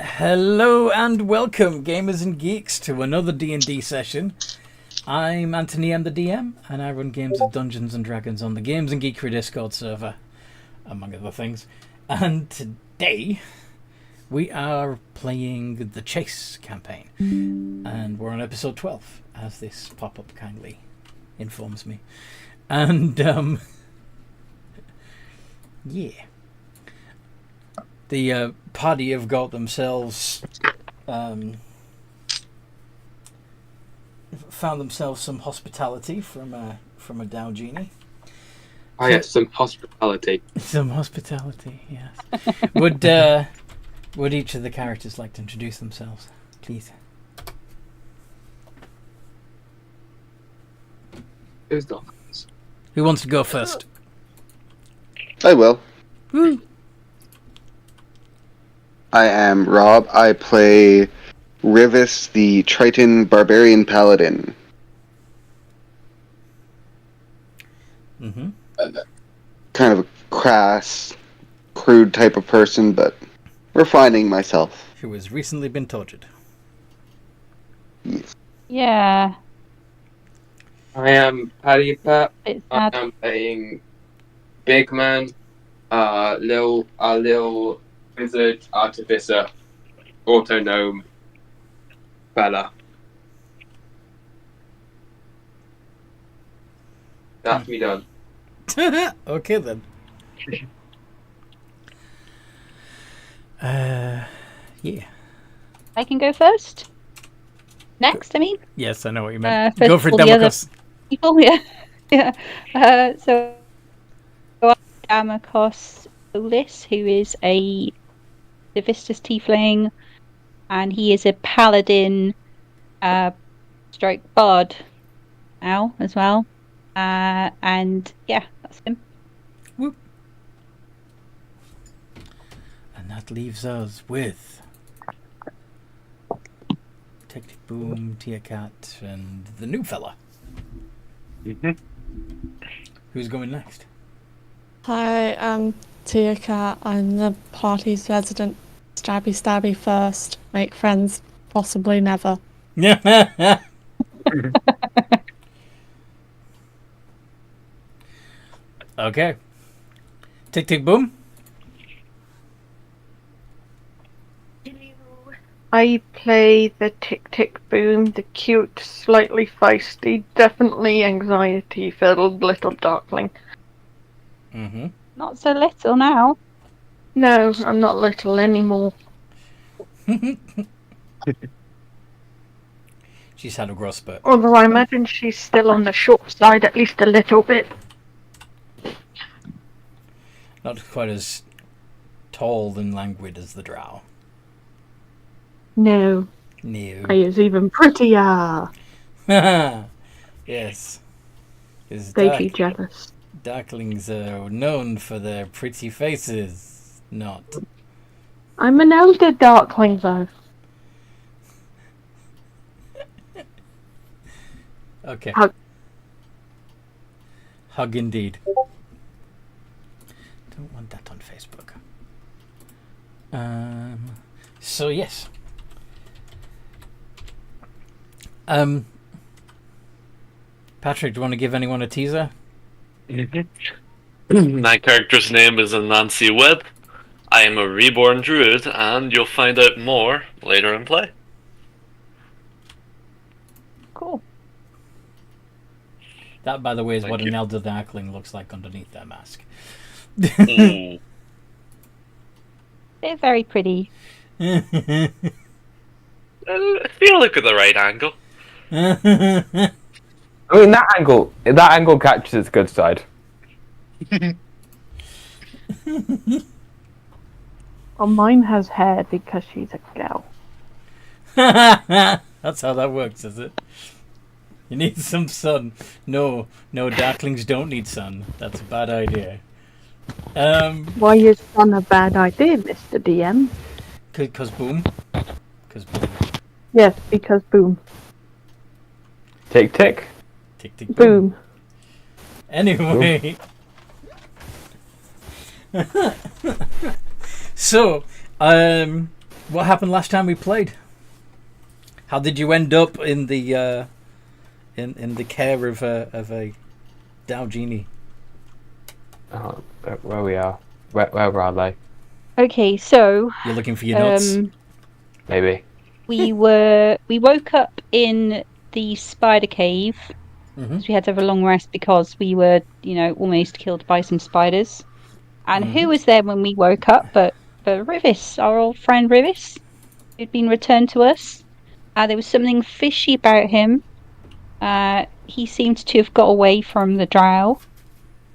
Hello and welcome, gamers and geeks, to another D&D session. I'm Anthony, I'm the DM, and I run games of Dungeons and Dragons on the Games and Geekery Discord server, among other things. And today, we are playing the Chase campaign, and we're on episode 12, as this pop-up kindly informs me. And, yeah. The party have got themselves found themselves some hospitality from a Dow genie. Oh yes, some hospitality. Some hospitality, yes. Would each of the characters like to introduce themselves, please? Who's not? Who wants to go first? I will. Woo. I am Rob. I play Rivis, the Triton Barbarian Paladin. Mm-hmm. Kind of a crass, crude type of person, but refining myself. Who has recently been tortured. Yes. Yeah. I am Paddy Pat. It's I sad. am playing Big Man, little wizard, artificer, auto gnome, fella. That's me done. Okay then. Yeah. I can go first. Next, I mean. Yes, I know what you meant. First Go for it, of all, the other Democus. people, yeah. Yeah. So, Damocos Olis, who is a Divistus tiefling, and he is a paladin, stroke bard now as well. And yeah, that's him. Whoop. And that leaves us with Tactic Boom, Tia Cat, and the new fella. Mm-hmm. Who's going next? Hi, I'm Tia Cat. I'm the party's resident stabby stabby first. Make friends, possibly never. Yeah. Okay. Tick tick boom. I play the Tick Tick Boom, the cute, slightly feisty, definitely anxiety-filled little darkling. Mm-hmm. Not so little now. No, I'm not little anymore. She's had a growth spurt. Although I imagine she's still on the short side, at least a little bit. Not quite as tall and languid as the drow. No, No. I is even prettier. Yes. His They be jealous. darklings are known for their pretty faces. Not. I'm an elder darkling, though. Okay. Hug. Hug indeed. Don't want that on Facebook. So yes. Patrick, do you want to give anyone a teaser? My character's name is Nancy Webb. I am a reborn druid, and you'll find out more later in play. Cool. That, by the way, is Thank what you. an elder darkling looks like underneath their mask. Ooh. They're very pretty. If you look at the right angle. I mean, that angle captures its good side. Well, mine has hair because she's a girl. That's how that works, is it? You need some sun. No, darklings don't need sun. That's a bad idea. Why is sun a bad idea, Mr. DM? Cause boom. Cause boom. Yes, because boom. Tick tick. Tick tick boom. Boom. Anyway. So, What happened last time we played? How did you end up in the in the care of a Dow genie? Oh, where we are. Where are they? Okay, so You're looking for your nuts. Maybe. we woke up in the spider cave. Mhm. We had to have a long rest because we were, almost killed by some spiders. And who was there when we woke up but Rivis, our old friend Rivis, who'd been returned to us. There was something fishy about him. He seemed to have got away from the drow.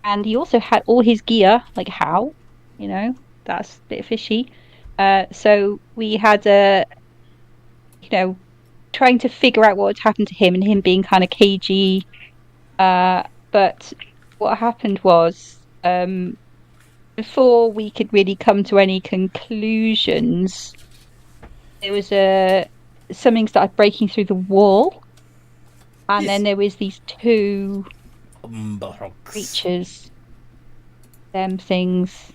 And he also had all his gear, like how? That's a bit fishy. So we had trying to figure out what had happened to him and him being kind of cagey. But what happened was, before we could really come to any conclusions, there was something started breaking through the wall. And then there was these two creatures. Them things.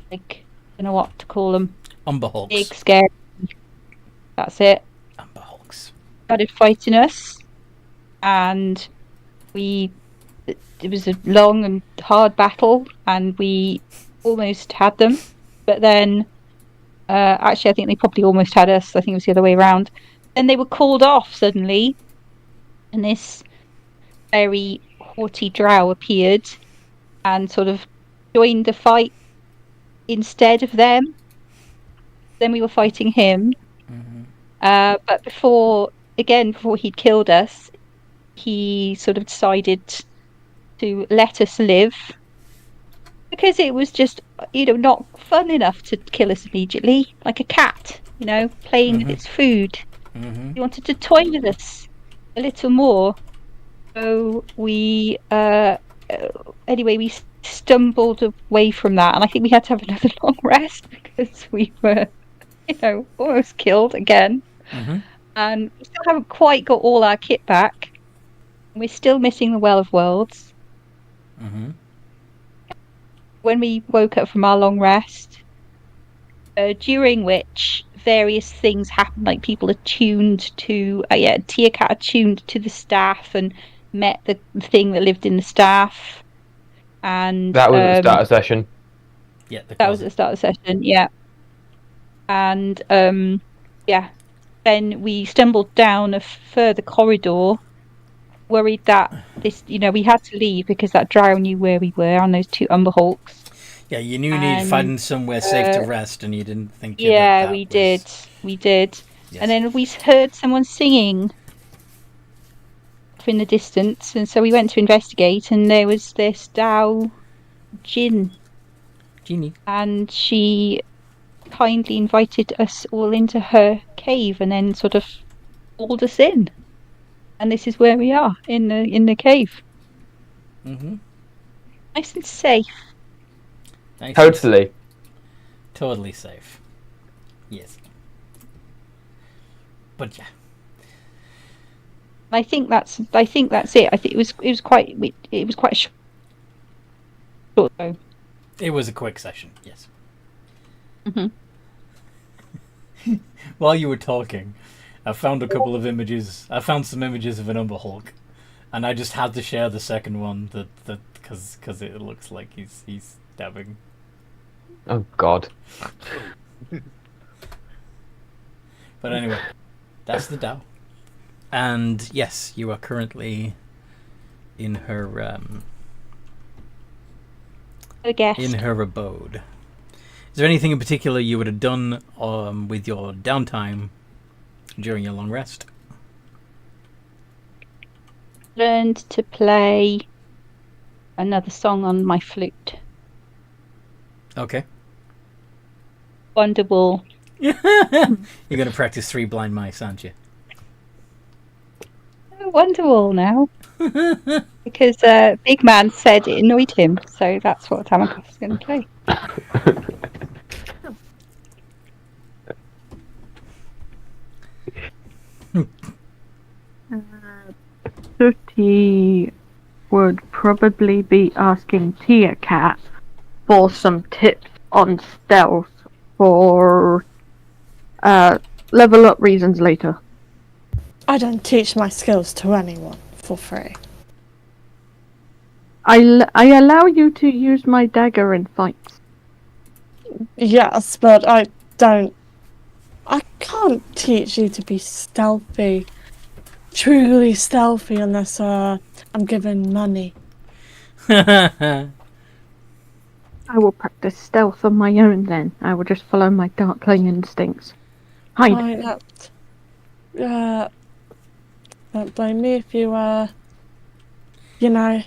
Like, I don't know what to call them. Umberhulks. Big, scary. That's it. Umberhulks. Started fighting us. And it was a long and hard battle. And we almost had them. But then, actually, I think they probably almost had us. I think it was the other way around. Then they were called off suddenly. And this very haughty drow appeared and sort of joined the fight instead of them. Then we were fighting him. But before he'd killed us, he sort of decided to let us live. Because it was just, not fun enough to kill us immediately. Like a cat, playing with its food. He wanted to toy with us a little more. So we stumbled away from that, and I think we had to have another long rest because we were, almost killed again. And we still haven't quite got all our kit back. We're still missing the Well of Worlds. When we woke up from our long rest, during which various things happened, like people attuned to, Tia Cat attuned to the staff and met the thing that lived in the staff. And That was at the start of session. Yeah, that was at the start of the session, yeah. And then we stumbled down a further corridor, worried that we had to leave because that drow knew where we were on those two Umberhulks. Yeah, you knew you needed to find somewhere safe to rest, and you didn't think. Yeah, we did. Yes. And then we heard someone singing in the distance, and so we went to investigate, and there was this Dow genie, and she kindly invited us all into her cave, and then sort of pulled us in, and this is where we are in the cave. Nice and safe. Nice. Totally safe. Yes. But yeah. I think that's it. I think it was quite short. It was a quick session. Yes. While you were talking, I found a couple of images. I found some images of an Umberhulk, and I just had to share the second one that because it looks like he's stabbing. Oh God. But anyway, that's the Dow. And yes, you are currently in her in her abode. Is there anything in particular you would have done with your downtime during your long rest? Learned to play another song on my flute. Okay. Wonderwall. You're going to practice 3 Blind Mice, aren't you? Wonderwall now. Because Big Man said it annoyed him, so that's what Tamakos is going to play. Sooty would probably be asking Tia Cat for some tips on stealth for Level up reasons later. I don't teach my skills to anyone for free. I allow you to use my dagger in fights. Yes, but I don't. I can't teach you to be stealthy. Truly stealthy unless I'm given money. I will practice stealth on my own then. I will just follow my darkling instincts. Hide. Don't blame me if you, you know,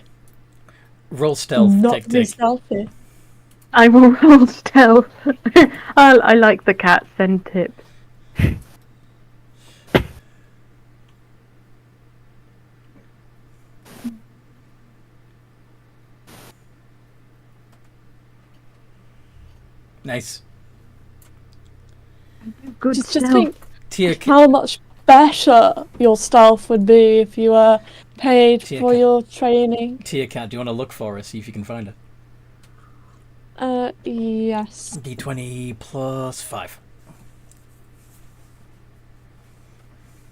Roll stealth, not tick be tick. stealthy. I will roll stealth. I like the cat send tips. Nice. Good Just stealth. think Tia, how much better your stealth would be if you were paid for your training. Tia Cat, do you want to look for her, see if you can find her? Yes. D20 plus 5.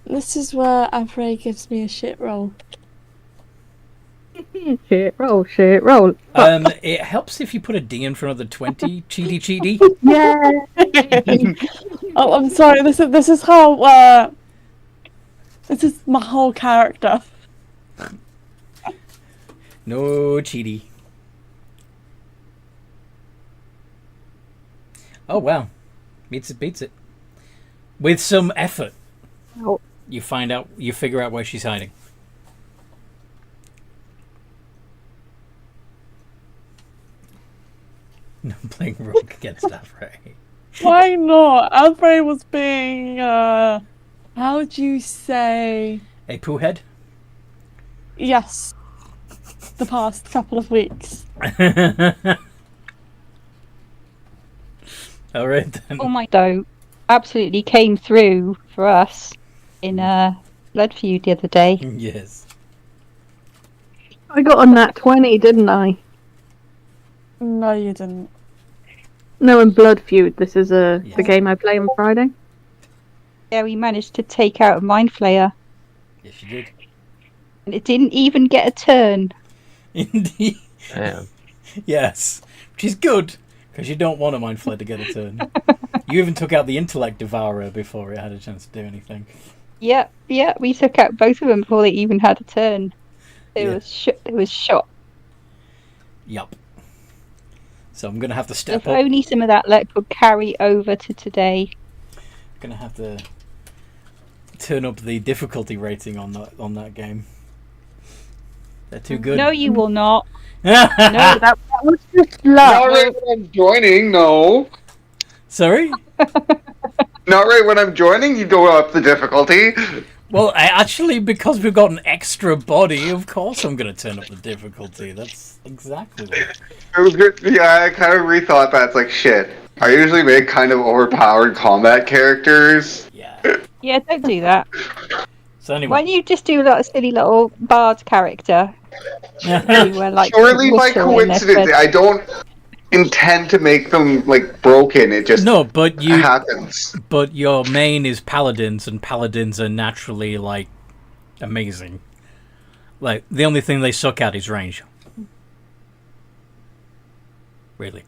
This is where Avray gives me a shit roll. Shit roll, shit roll. It helps if you put a D in front of the 20. Cheaty. Yeah. Oh, I'm sorry. This is how. This is my whole character. No cheaty. Oh wow, beats it. With some effort, Oh. you figure out where she's hiding. No, I'm playing rogue against Avray. Why not? Avray was being. How would you say? A poo head. Yes. The past couple of weeks. All right then. Oh my though, absolutely came through for us in Blood Feud the other day. Yes. I got on that 20, didn't I? No, you didn't. No, in Blood Feud. This is the game I play on Friday. Yeah, we managed to take out a Mind Flayer. Yes, you did. And it didn't even get a turn. Indeed. Damn. Yes, which is good because you don't want a Mind Flayer to get a turn. You even took out the Intellect Devourer before it had a chance to do anything. Yeah, we took out both of them before they even had a turn. It was shot. Yup. So I'm gonna have to step If up. only some of that luck would carry over to today. Gonna have to turn up the difficulty rating on that game. They're too good. No, you will not. No, that was just luck. Not right when I'm joining, no. Sorry? Not right when I'm joining, you go up the difficulty. Well, actually, because we've got an extra body, of course I'm going to turn up the difficulty. That's exactly what. It was good. Yeah, I kind of rethought that. It's like, shit. I usually make kind of overpowered combat characters. Yeah. Yeah, don't do that. So anyway. Why don't you just do a silly little bard character? Purely by coincidence. I don't intend to make them, like, broken. It just happens. But your main is paladins, and paladins are naturally, like, amazing. Like, the only thing they suck at is range. Really.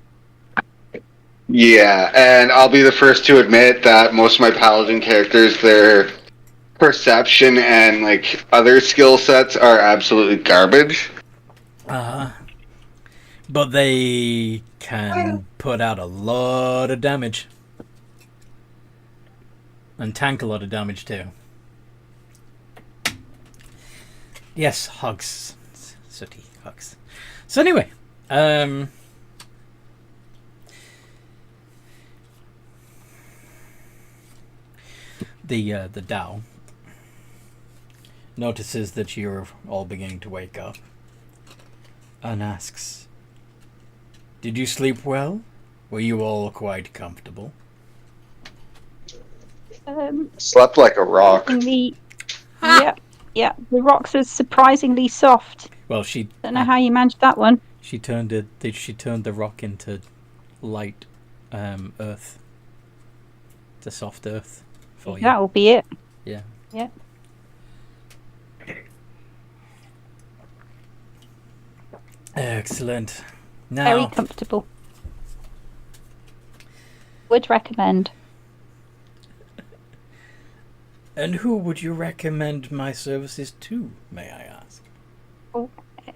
Yeah, and I'll be the first to admit that most of my paladin characters, their perception and, like, other skill sets are absolutely garbage. But they can put out a lot of damage. And tank a lot of damage too. Yes, hugs. Sooty hugs. So anyway, the Dao notices that you're all beginning to wake up and asks, "Did you sleep well? Were you all quite comfortable?" Slept like a rock. Yeah, the rocks are surprisingly soft. Well, she Don't know how you managed that one. She turned the rock into light earth. to soft earth for you. That will be it. Yeah. Yeah. Excellent. Very Now, comfortable. Would recommend. and who would you recommend my services to, may I ask?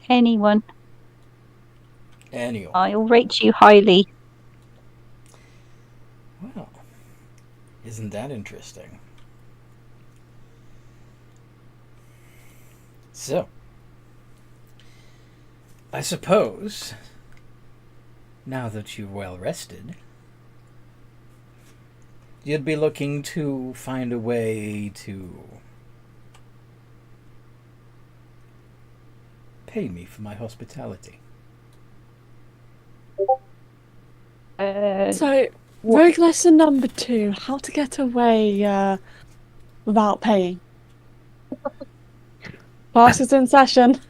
Anyone. Anyone. I'll rate you highly. Well, isn't that interesting? So, I suppose, now that you're well rested, you'd be looking to find a way to pay me for my hospitality. So, rogue lesson number 2: how to get away without paying. Class is in session.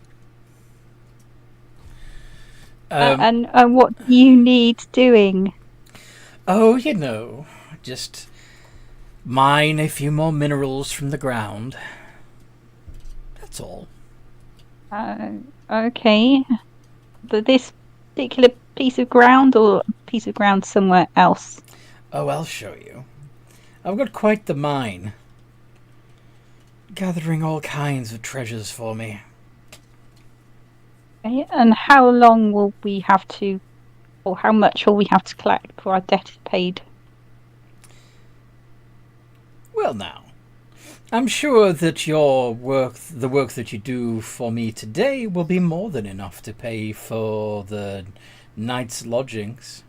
And what do you need doing? Oh, you know, just mine a few more minerals from the ground. That's all. Okay. But this particular piece of ground, or a piece of ground somewhere else? Oh, I'll show you. I've got quite the mine. Gathering all kinds of treasures for me. Okay. And how long will we have to, or how much will we have to collect before our debt is paid? Well now, I'm sure that the work that you do for me today will be more than enough to pay for the night's lodgings.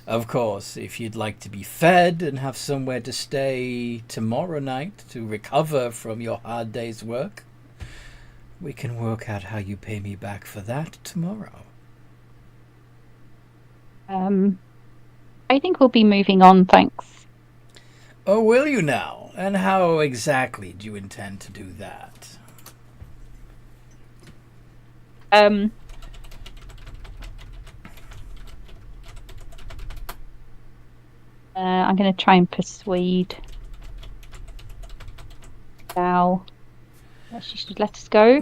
Of course, if you'd like to be fed and have somewhere to stay tomorrow night to recover from your hard day's work, we can work out how you pay me back for that tomorrow. I think we'll be moving on, thanks. Oh, will you now? And how exactly do you intend to do that? I'm going to try and persuade Gal that she should let us go,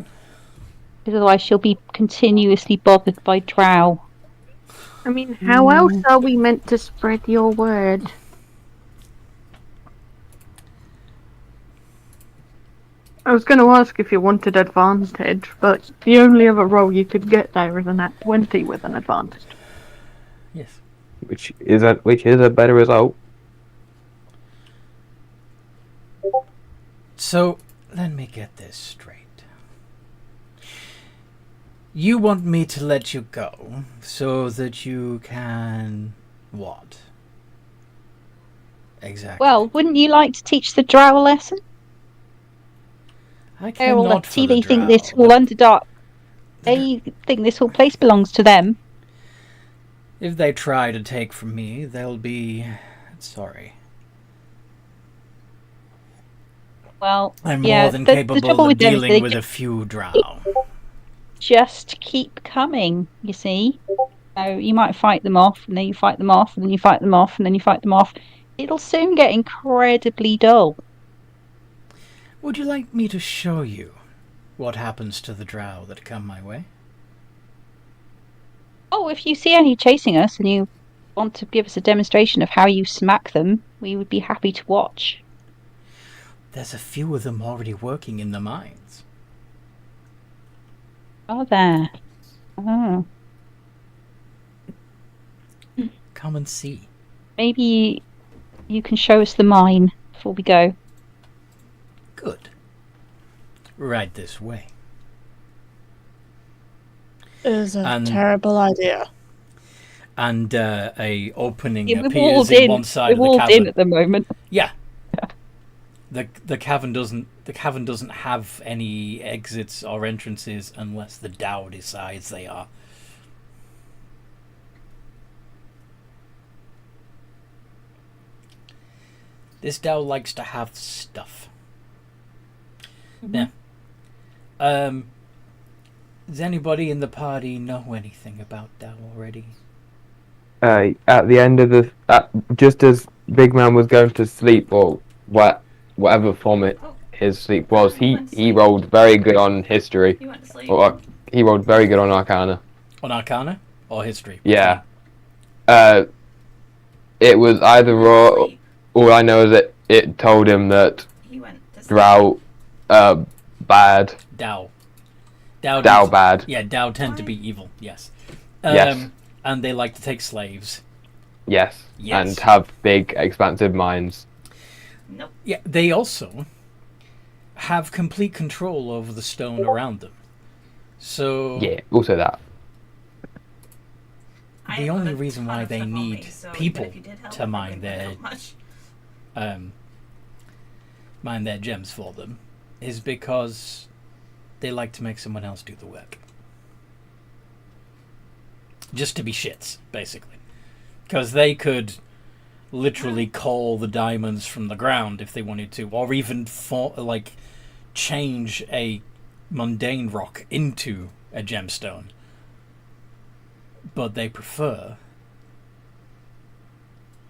because otherwise she'll be continuously bothered by Drow. I mean, how else are we meant to spread your word? I was going to ask if you wanted advantage, but the only other role you could get there is an at 20 with an advantage. Yes. Which is a better result. So, let me get this straight. You want me to let you go so that you can... what? Exactly. Well, wouldn't you like to teach the Drow a lesson? I They're all cannot empty. for the They think drow. this whole Underdark. They think this whole place belongs to them. If they try to take from me, they'll be sorry. Well, I'm yeah, more than the capable trouble of with them is dealing they with a few drow. just keep coming, you see. So you might fight them off, and then you fight them off, and then you fight them off, and then you fight them off. It'll soon get incredibly dull. Would you like me to show you what happens to the drow that come my way? Oh, if you see any chasing us and you want to give us a demonstration of how you smack them, we would be happy to watch. There's a few of them already working in the mines. Are there? Oh. Come and see. Maybe you can show us the mine before we go. Good. Right this way. It is a And- terrible idea. And a opening Yeah, we're appears walled in in. one side We're of the walled cavern. in at the moment. Yeah. The cavern doesn't have any exits or entrances unless the Dao decides they are. This Dao likes to have stuff. Yeah. Does anybody in the party know anything about Dao already? At the end of just as Big Man was going to sleep, or whatever form his sleep was, he rolled very good on history. He went to sleep. Or he rolled very good on Arcana. On Arcana or history? Yeah. It was either or. All I know is that it told him that He went to sleep. Drow, bad. Dow Bad. Yeah, Dow tend to be evil. Yes. Yes. And they like to take slaves. Yes. Yes. And have big, expansive minds. Nope. Yeah, they also have complete control over the stone around them. So Yeah, also that. I the have only a reason ton why of they stuff on need me, so people even if you did help, to it mine wouldn't help much. mine their gems for them is because they like to make someone else do the work. Just to be shits, basically. Because they could literally call the diamonds from the ground if they wanted to, or even change a mundane rock into a gemstone. But they prefer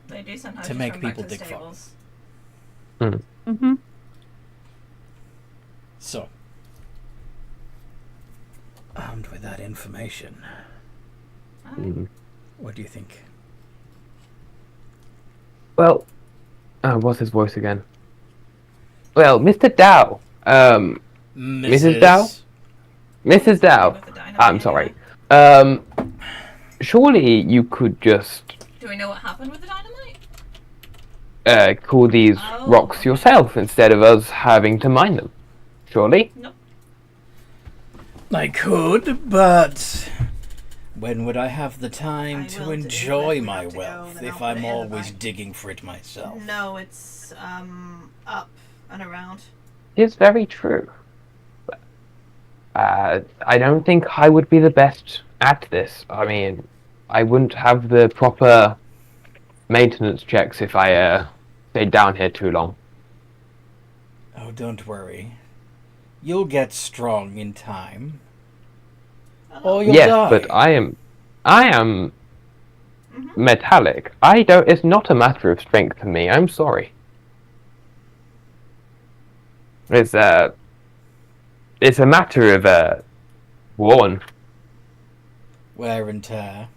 They do sometimes to just make run back people to the dig stables. Mm-hmm. So, armed with that information, what do you think? Well, what's his voice again? Well, Mr. Dow. Mrs. Dow? Mrs. Dow. With the dynamite I'm sorry. anyway. Surely you could just Do we know what happened with the dynamite? call these Oh. rocks yourself instead of us having to mine them. Surely? Nope. I could, but when would I have the time I to will do, enjoy if we my have to go, wealth then I'll if put it I'm in the always bank. digging for it myself? No, it's up and around. It's very true. I don't think I would be the best at this. I mean, I wouldn't have the proper maintenance checks if I stayed down here too long. Oh, don't worry. You'll get strong in time. Or you'll Yes, die. but I am metallic. It's not a matter of strength for me. I'm sorry. It's a matter of worn Wear and tear.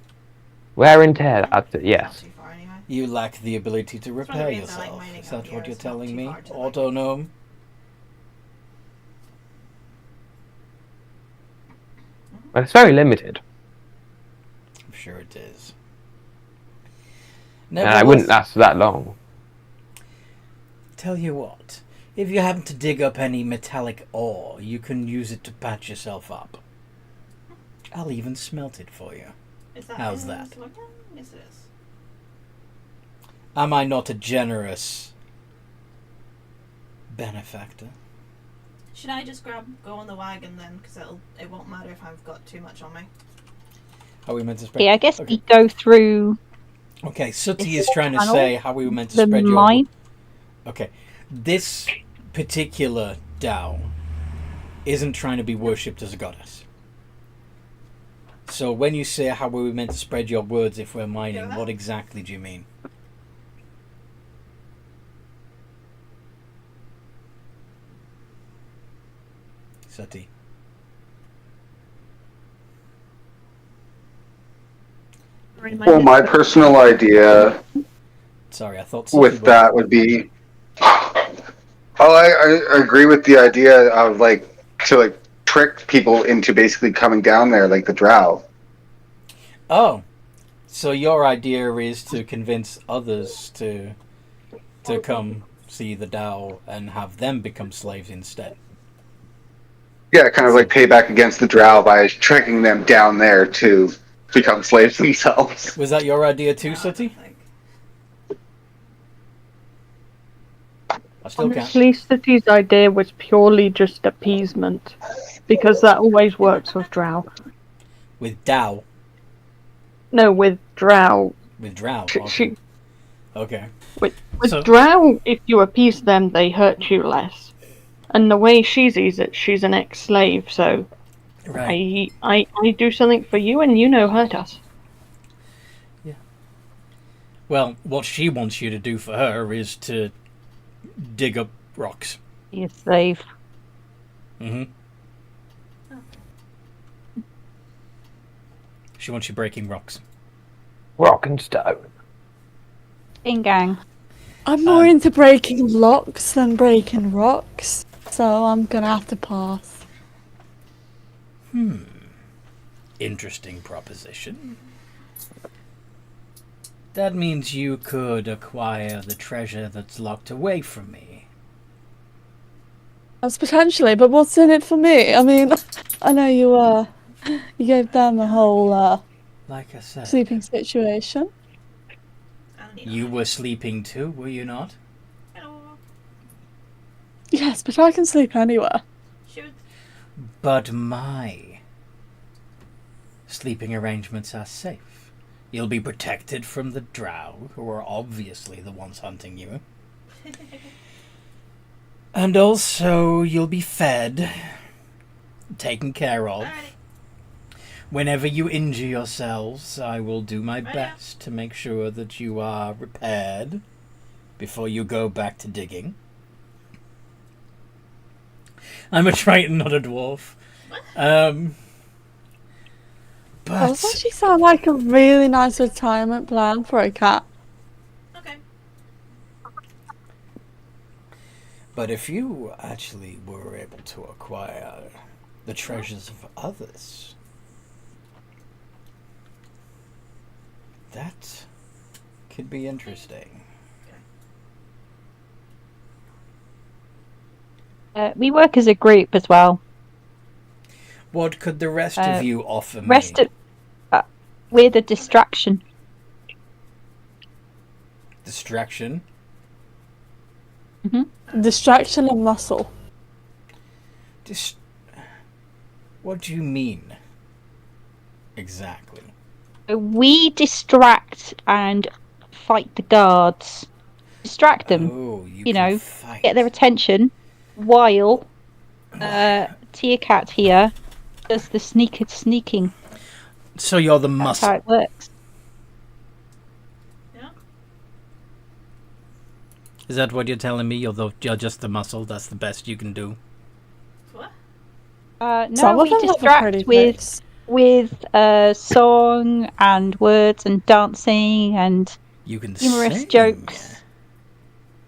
wear and tear. That's it. Yes. Not too far anyway. You lack the ability to one of the repair reasons I like yourself. mining Is up that here, what you're it's not telling too me, far to the Autonome? But it's very limited. I'm sure it is. And I wouldn't last that long. Tell you what, if you happen to dig up any metallic ore, you can use it to patch yourself up. I'll even smelt it for you. Is that How's in that? this looking? Yes, it is. Am I not a generous benefactor? Should I just go on the wagon then? Because it won't matter if I've got too much on me. Are we meant to spread? Yeah, I guess Okay. we go through Okay, Sooty Is is trying to tunnel say how we were meant to the spread your. mine. Okay, this particular Tao isn't trying to be worshipped as a goddess. So when you say how we were meant to spread your words if we're mining, what exactly do you mean? Sooty. Well, my personal idea Sorry, I thought Sooty with was- that would be. Oh, I agree with the idea of to trick people into basically coming down there like the drow. Oh, so your idea is to convince others to come see the Tao and have them become slaves instead. Yeah, kind of like payback against the drow by tricking them down there to become slaves themselves. Was that your idea too, Sooty? I still can't. Honestly, City's idea was purely just appeasement, because that always works with drow. With Tao. No, with drow. With Drow. Okay. With So- drow, if you appease them, they hurt you less. And the way she sees it, she's an ex-slave, so Right. I do something for you and you no hurt us. Well, what she wants you to do for her is to dig up rocks. You're safe. Mm-hmm. She wants you breaking rocks. Rock and stone. In gang. I'm more into breaking locks than breaking rocks, so I'm gonna have to pass. Interesting proposition. That means you could acquire the treasure that's locked away from me. That's potentially, but what's in it for me? I mean, I know you gave them a whole Like I said, sleeping situation. I need you were sleeping too, were you not? Hello. Yes, but I can sleep anywhere. Shoot. But my sleeping arrangements are safe. You'll be protected from the drow, who are obviously the ones hunting you. And also, you'll be fed, taken care of. Alrighty. Whenever you injure yourselves, I will do my Right. best to make sure that you are repaired before you go back to digging. I'm a Triton, not a dwarf. Does But actually sound like a really nice retirement plan for a cat. Okay. But if you actually were able to acquire the treasures of others, that could be interesting. We work as a group as well. What could the rest of you offer me? We're the distraction. Distraction? Distraction and muscle. What do you mean? Exactly. We distract and fight the guards. Distract them. Oh, You can know, fight. get their attention while Tia Cat here does the sneaking. So you're the That's muscle. how it works. Yeah. Is that what you're telling me? You're just the muscle. That's the best you can do. What? No, Some of we them have a pretty distract face. with song and words and dancing and You can humorous sing. jokes.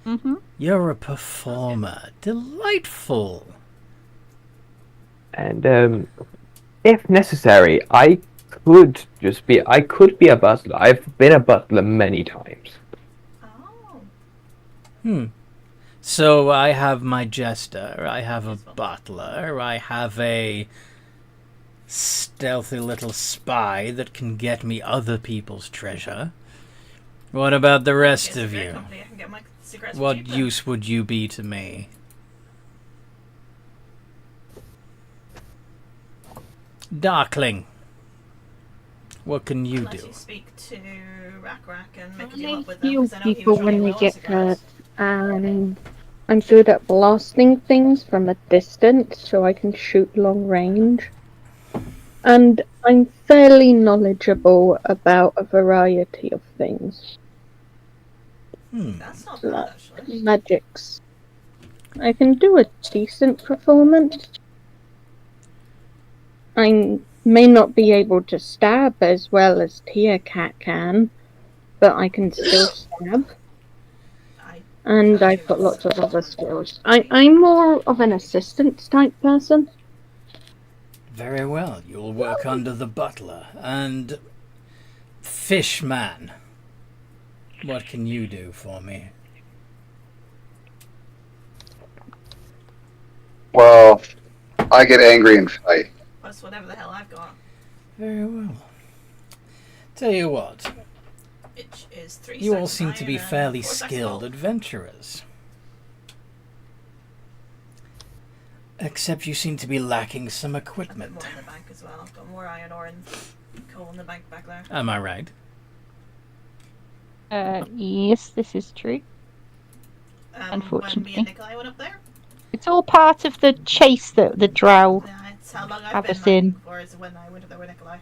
Mm-hmm. You're a performer. Delightful. And if necessary, I could be a butler. I've been a butler many times. Oh. So I have my jester, I have a butler, I have a stealthy little spy that can get me other people's treasure. What about the rest It's a of great you? company. I can get my secrets for What cheap then. use would you be to me? Darkling. What can you Unless do? you speak to Rack and make a I deal up with them, heal 'cause I know he people was running when they low on get cigarettes. hurt, and I'm good at blasting things from a distance, so I can shoot long range. And I'm fairly knowledgeable about a variety of things, That's not bad, actually. magics. I can do a decent performance. I may not be able to stab as well as Tia Cat can, but I can still stab. And I've got lots of other skills. I'm more of an assistance type person. Very well, you'll work under the butler. And Fishman, what can you do for me? Well, I get angry and fight. Plus whatever the hell I've got. Very well. Tell you what, Which is 3 you all stacks of seem to be iron and fairly 4 stacks of skilled gold. adventurers. Except you seem to be lacking some I've got equipment. more in the bank as well. I've got more iron ore and coal in the bank back there. Am I right? Yes, this is true. When me Unfortunately. and Nikolai went up there, It's all part of the chase that the drow it's how long I've have been us in. mining for is when I went up there with Nikolai.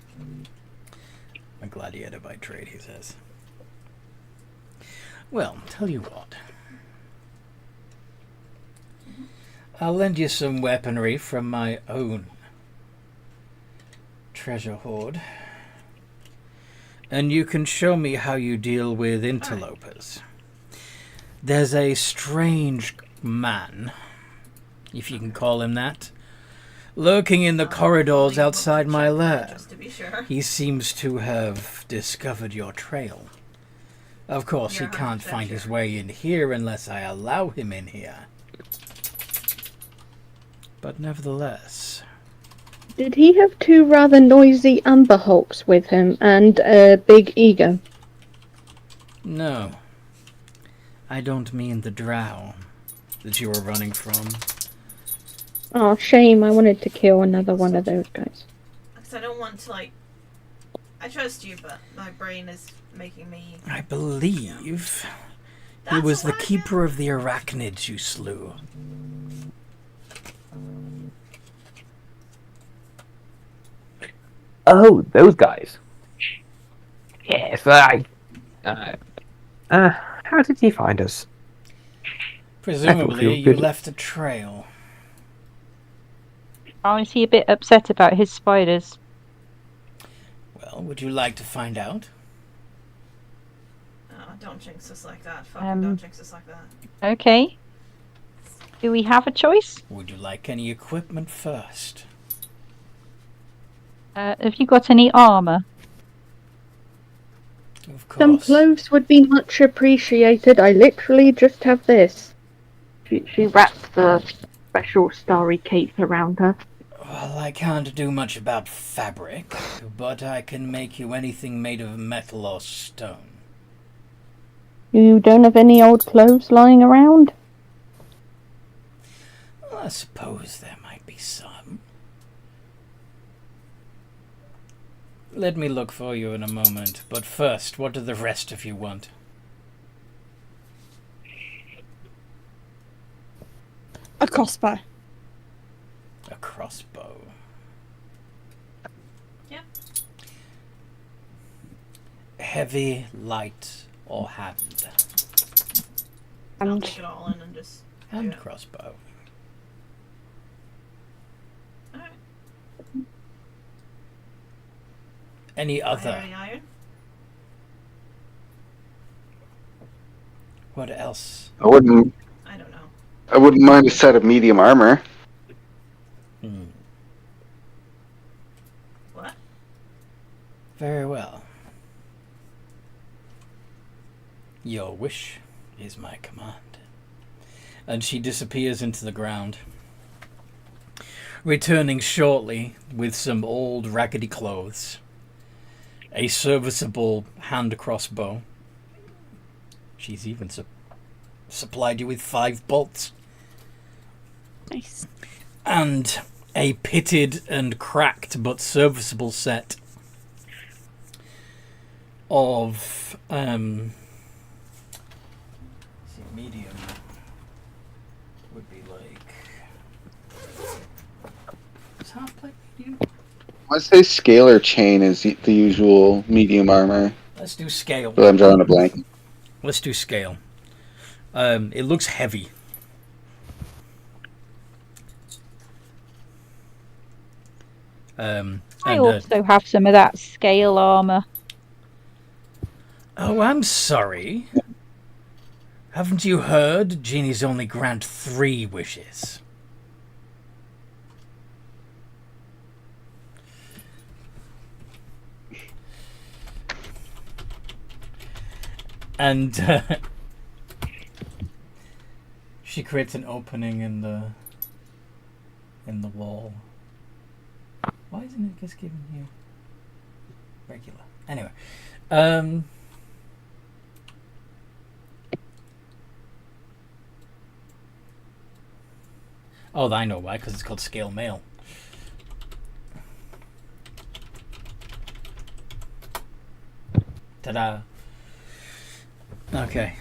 A gladiator by trade, he says. Well, tell you what. I'll lend you some weaponry from my own treasure hoard. And you can show me how you deal with interlopers. There's a strange man, if you can call him that, lurking in the corridors outside my lair. Just to be sure. He seems to have discovered your trail. Of course, he can't find his way in here unless I allow him in here. But nevertheless... Did he have two rather noisy amber hulks with him and a big ego? No. I don't mean the drow that you were running from. Oh, shame. I wanted to kill another one of those guys. Because I don't want to, like... I trust you, but my brain is making me... I believe he That's was a the wagon? keeper of the arachnids you slew. Oh, those guys. Yes, how did he find us? Presumably, you good. left a trail. Oh, is he a bit upset about his spiders? Well, would you like to find out? Oh, don't jinx us like that. Fucking don't jinx us like that. Okay. Do we have a choice? Would you like any equipment first? Have you got any armour? Of course. Some clothes would be much appreciated. I literally just have this. She wraps the special starry cape around her. Well, I can't do much about fabric, but I can make you anything made of metal or stone. You don't have any old clothes lying around? Well, I suppose there might be some. Let me look for you in a moment, but first, what do the rest of you want? A crossbow. A crossbow. Yep. Heavy, light, or hand? I'll And take it all in and just... Hand Yeah. crossbow. Alright. Any other? Any iron? What else? I wouldn't I don't know. I wouldn't mind a set of medium armor. What? Very well. Your wish is my command. And she disappears into the ground, returning shortly with some old raggedy clothes, a serviceable hand crossbow. She's even supplied you with 5 bolts. nice. And a pitted and cracked but serviceable set of medium would be like... Is half plate medium? I say scalar chain is the usual medium armor, Let's do scale. but I'm drawing a blank. Let's do scale. It looks heavy. I And, also have some of that scale armour. oh, I'm sorry. Haven't you heard? Genies only grant 3 wishes. And she creates an opening in the wall. Why isn't it just giving you regular? Anyway, oh, I know why, because it's called scale mail. Ta-da. Okay.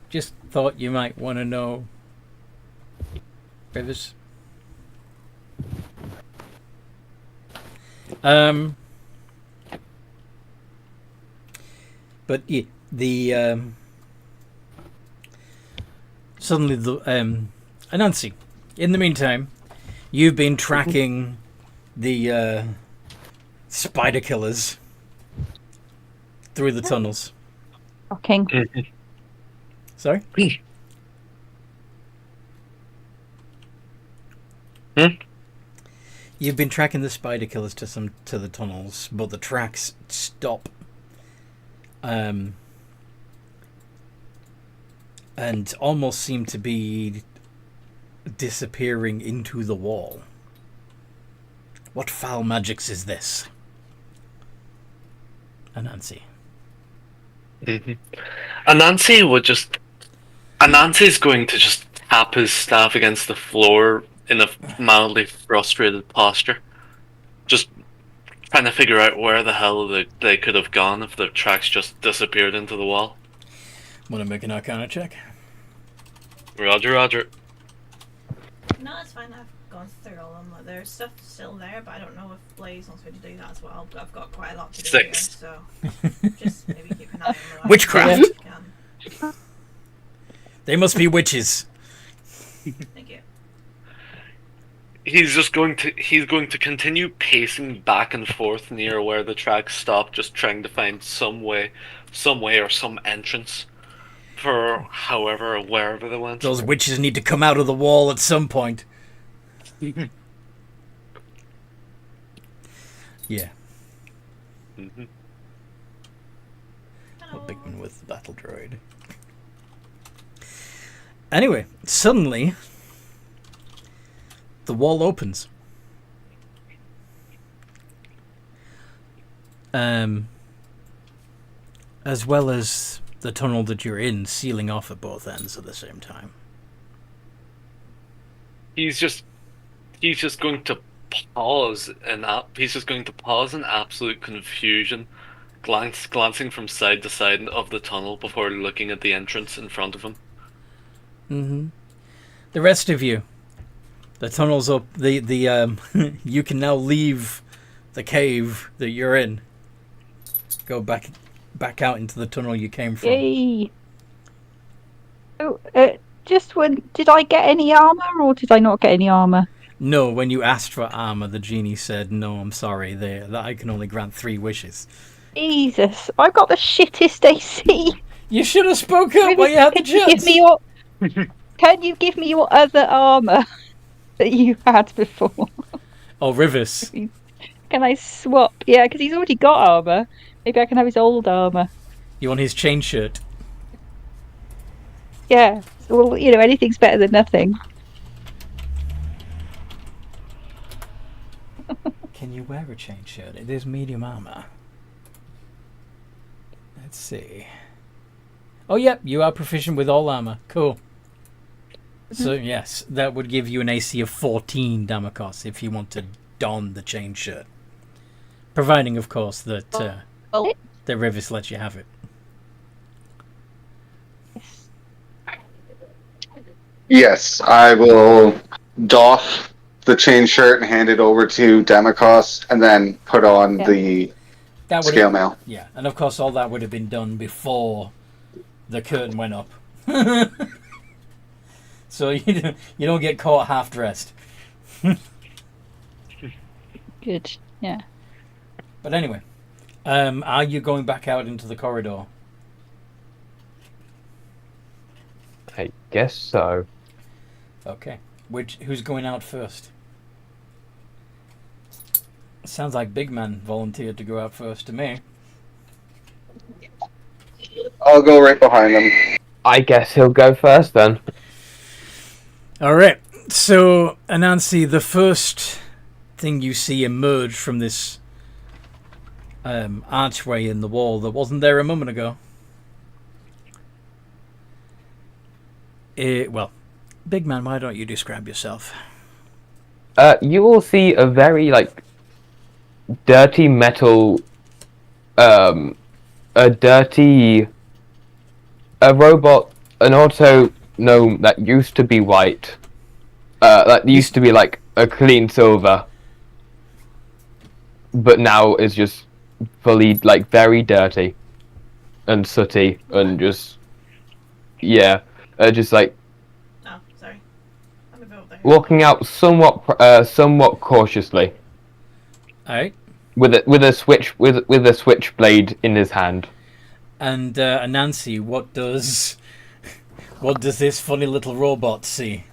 Just thought you might want to know Rivers. But yeah, the suddenly the Anansi. In the meantime, you've been tracking the spider killers through the tunnels. Shocking. Sorry? You've been tracking the spider killers to the tunnels, but the tracks stop. And almost seem to be disappearing into the wall. What foul magics is this? Anansi. Anansi's going to just tap his staff against the floor in a mildly frustrated posture. Just trying to figure out where the hell they could have gone if the tracks just disappeared into the wall. Want to make an Arcana check? Roger, roger. No, it's fine. I've gone through all of them. There's stuff still there, but I don't know if Blaze wants me to do that as well. But I've got quite a lot to do 6. here, so just maybe keep an eye on the way. Witchcraft! Can. They must be witches. Thank you. He's going to continue pacing back and forth near where the tracks stop, just trying to find some way or some entrance for wherever they went. Those witches need to come out of the wall at some point. Yeah. Mm-hmm. A big one with the battle droid. Anyway, suddenly the wall opens. As well as the tunnel that you're in, sealing off at both ends at the same time. He's just going to pause in absolute confusion, glancing from side to side of the tunnel before looking at the entrance in front of him. Mm-hmm. The rest of you, the tunnel's up. You can now leave the cave that you're in. Go back out into the tunnel you came from. Yay! Oh, did I get any armor or did I not get any armor? No, when you asked for armor, the genie said, "No, I'm sorry. That I can only grant 3 wishes." Jesus, I've got the shittest AC. You should have spoke up while you had the chance. Can you give me your other armor that you had before? Oh, Rivers. Can I swap? Yeah, because he's already got armor. Maybe I can have his old armor. You want his chain shirt? Yeah. Well, anything's better than nothing. Can you wear a chain shirt? It is medium armor. Let's see. Oh, yep, you are proficient with all armor. Cool. Mm-hmm. So, yes, that would give you an AC of 14, Damakos, if you want to don the chain shirt. Providing, of course, that that Rivers lets you have it. Yes, I will doff the chain shirt and hand it over to Damakos, and then put on the scale mail. Yeah, and of course all that would have been done before the curtain went up. So you don't get caught half dressed. Good, yeah. But anyway, are you going back out into the corridor? I guess so. Okay. Who's going out first? Sounds like Big Man volunteered to go out first to me. I'll go right behind him. I guess he'll go first then. Alright, so Anansi, the first thing you see emerge from this archway in the wall that wasn't there a moment ago. Well, Big Man, why don't you describe yourself? You will see a very, dirty metal, a robot, an auto gnome that used to be white, That used to be like a clean silver, but now is just fully like very dirty and sooty and just just like Oh, sorry. I'm about there. walking out somewhat cautiously All right. with a switchblade in his hand. And Nancy, what does this funny little robot see?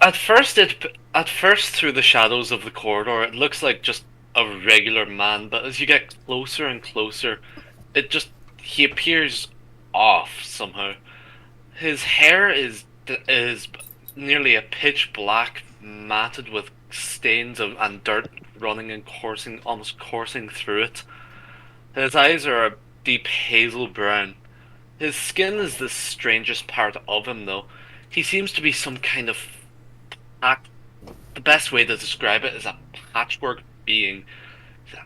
At first, through the shadows of the corridor, it looks like just a regular man. But as you get closer and closer, he appears off somehow. His hair is nearly a pitch black, matted with stains and dirt running and almost coursing through it. His eyes are a deep hazel brown. His skin is the strangest part of him, though. He seems to be some kind of the best way to describe it is a patchwork being.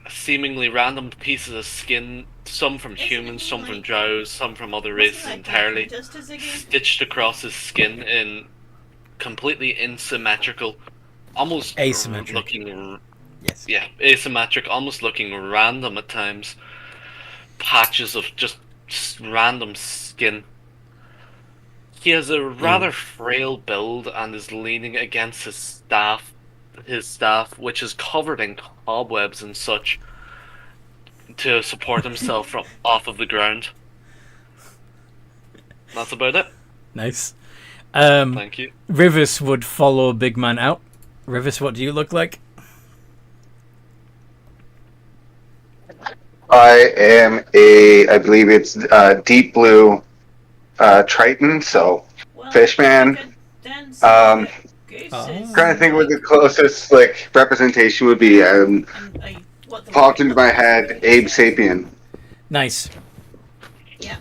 Seemingly random pieces of skin, some from humans, some from drows, some from other races entirely, stitched across his skin in completely asymmetrical, almost Asymmetric. looking. Yes. Yeah, asymmetric, almost looking random at times. Patches of just random skin. He has a rather frail build and is leaning against his staff, which is covered in cobwebs and such, to support himself off of the ground. That's about it. Nice. Thank you. Rivers would follow Big Man out. Rivers, what do you look like? I believe it's deep blue Triton, so Fishman. Trying to think what the closest representation would be. Popped into my head, Abe Sapien. Nice. Yeah.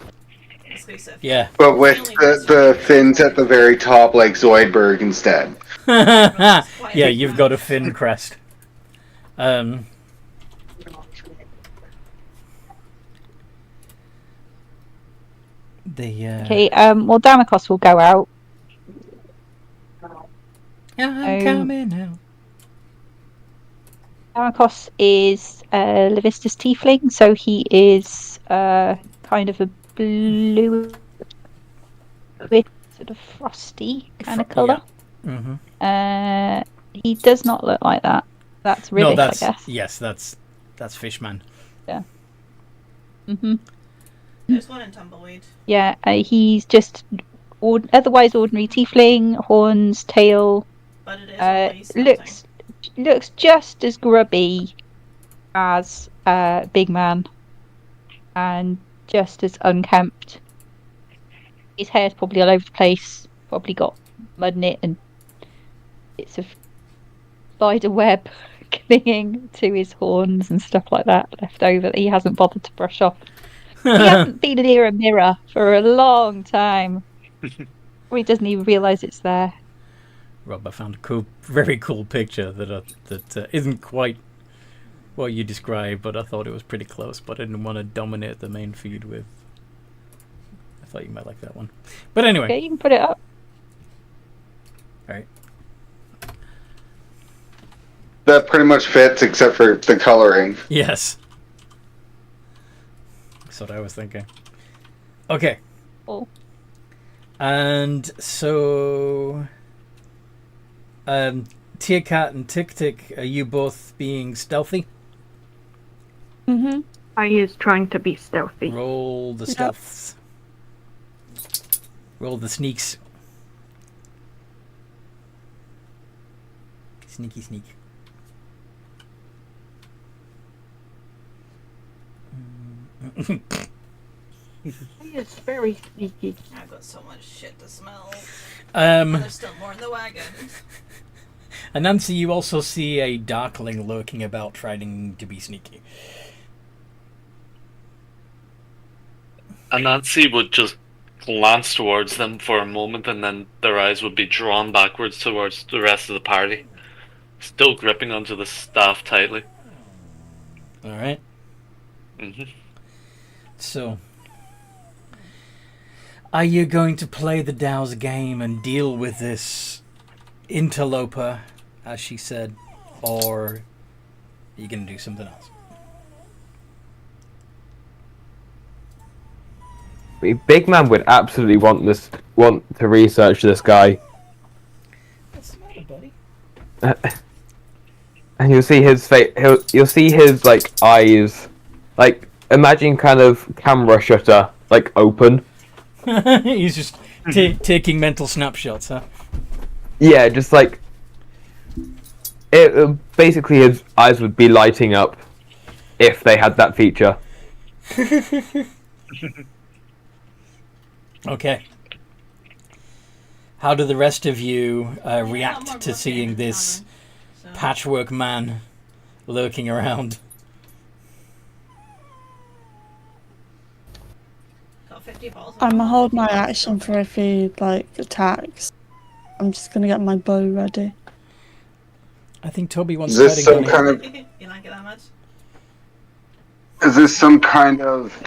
Exclusive. Yeah. But with the fins at the very top, like Zoidberg instead. Yeah, you've got a fin crest. Okay, well, Damocos will go out. I'm coming out. Damocos is Levistus Tiefling, so he is kind of a blue, with sort of frosty kind of colour. Yeah. Mm-hmm. He does not look like that. That's Rivis, I guess. Yes, that's Fishman. Yeah. Mhm. There's one in Tumbleweed. Yeah, he's just otherwise ordinary tiefling, horns, tail. But it is Looks just as grubby as Big Man, and just as unkempt. His hair's probably all over the place. Probably got mud in it and bits of spider web clinging to his horns and stuff like that left over that he hasn't bothered to brush off. He hasn't been near a mirror for a long time. Or he doesn't even realise it's there. Rob, I found a very cool picture that isn't quite what you described, but I thought it was pretty close. But I didn't want to dominate the main feed with. I thought you might like that one. But anyway. Okay, you can put it up. All right. That pretty much fits, except for the coloring. Yes. That's what I was thinking. Okay. Oh. And so, Tia Cat and Tick Tick, are you both being stealthy? Mm-hmm. I is trying to be stealthy. Roll the stealths. Roll the sneaks. Sneaky sneak. He is very sneaky. I've got so much shit to smell. And There's still more in the wagon. Nancy, you also see a darkling lurking about, trying to be sneaky. And Nancy would just glance towards them for a moment, and then their eyes would be drawn backwards towards the rest of the party, still gripping onto the staff tightly. All right. Mm-hmm. So, Are you going to play the Dow's game and deal with this interloper, as she said, or are you going to do something else? Big Man would absolutely want to research this guy. What's the matter, buddy? And you'll see his face. You'll see his like eyes, like imagine kind of camera shutter like open. He's just taking mental snapshots, huh? Yeah, just like basically his eyes would be lighting up if they had that feature. Okay. How do the rest of you react to seeing this patchwork man lurking around? Got 50 balls. I'm gonna hold my action for if he attacks. I'm just gonna get my bow ready. I think Toby wants Is this fighting some Gunny. kind of? You like it that much? Is this some kind of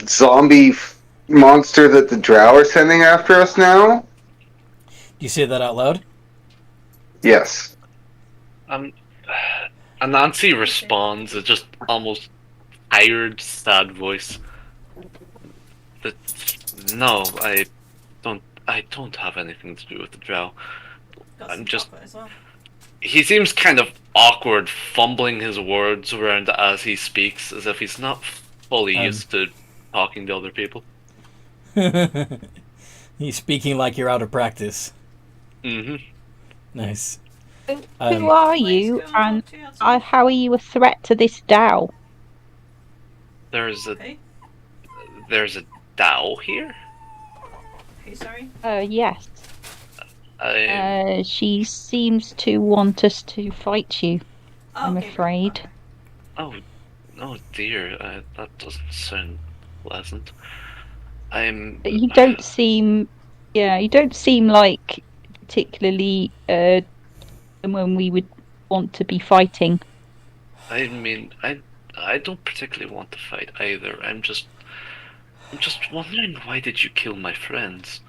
zombie monster that the Drow are sending after us now? Do you say that out loud? Yes. And Nancy responds with just almost tired, sad voice. But no, I don't have anything to do with the Drow. Got I'm some just. chocolate as well. He seems kind of awkward, fumbling his words around as he speaks, as if he's not fully used to talking to other people. He's speaking like you're out of practice. Mm-hmm. Nice. Who are you, and how are you a threat to this Dow? There's a Okay. Dow here. Hey, sorry. Yes. She seems to want us to fight you, I'm Okay, afraid. Oh dear, that doesn't sound pleasant. But you don't seem like particularly someone we would want to be fighting. I mean, I don't particularly want to fight either. I'm just wondering, why did you kill my friends?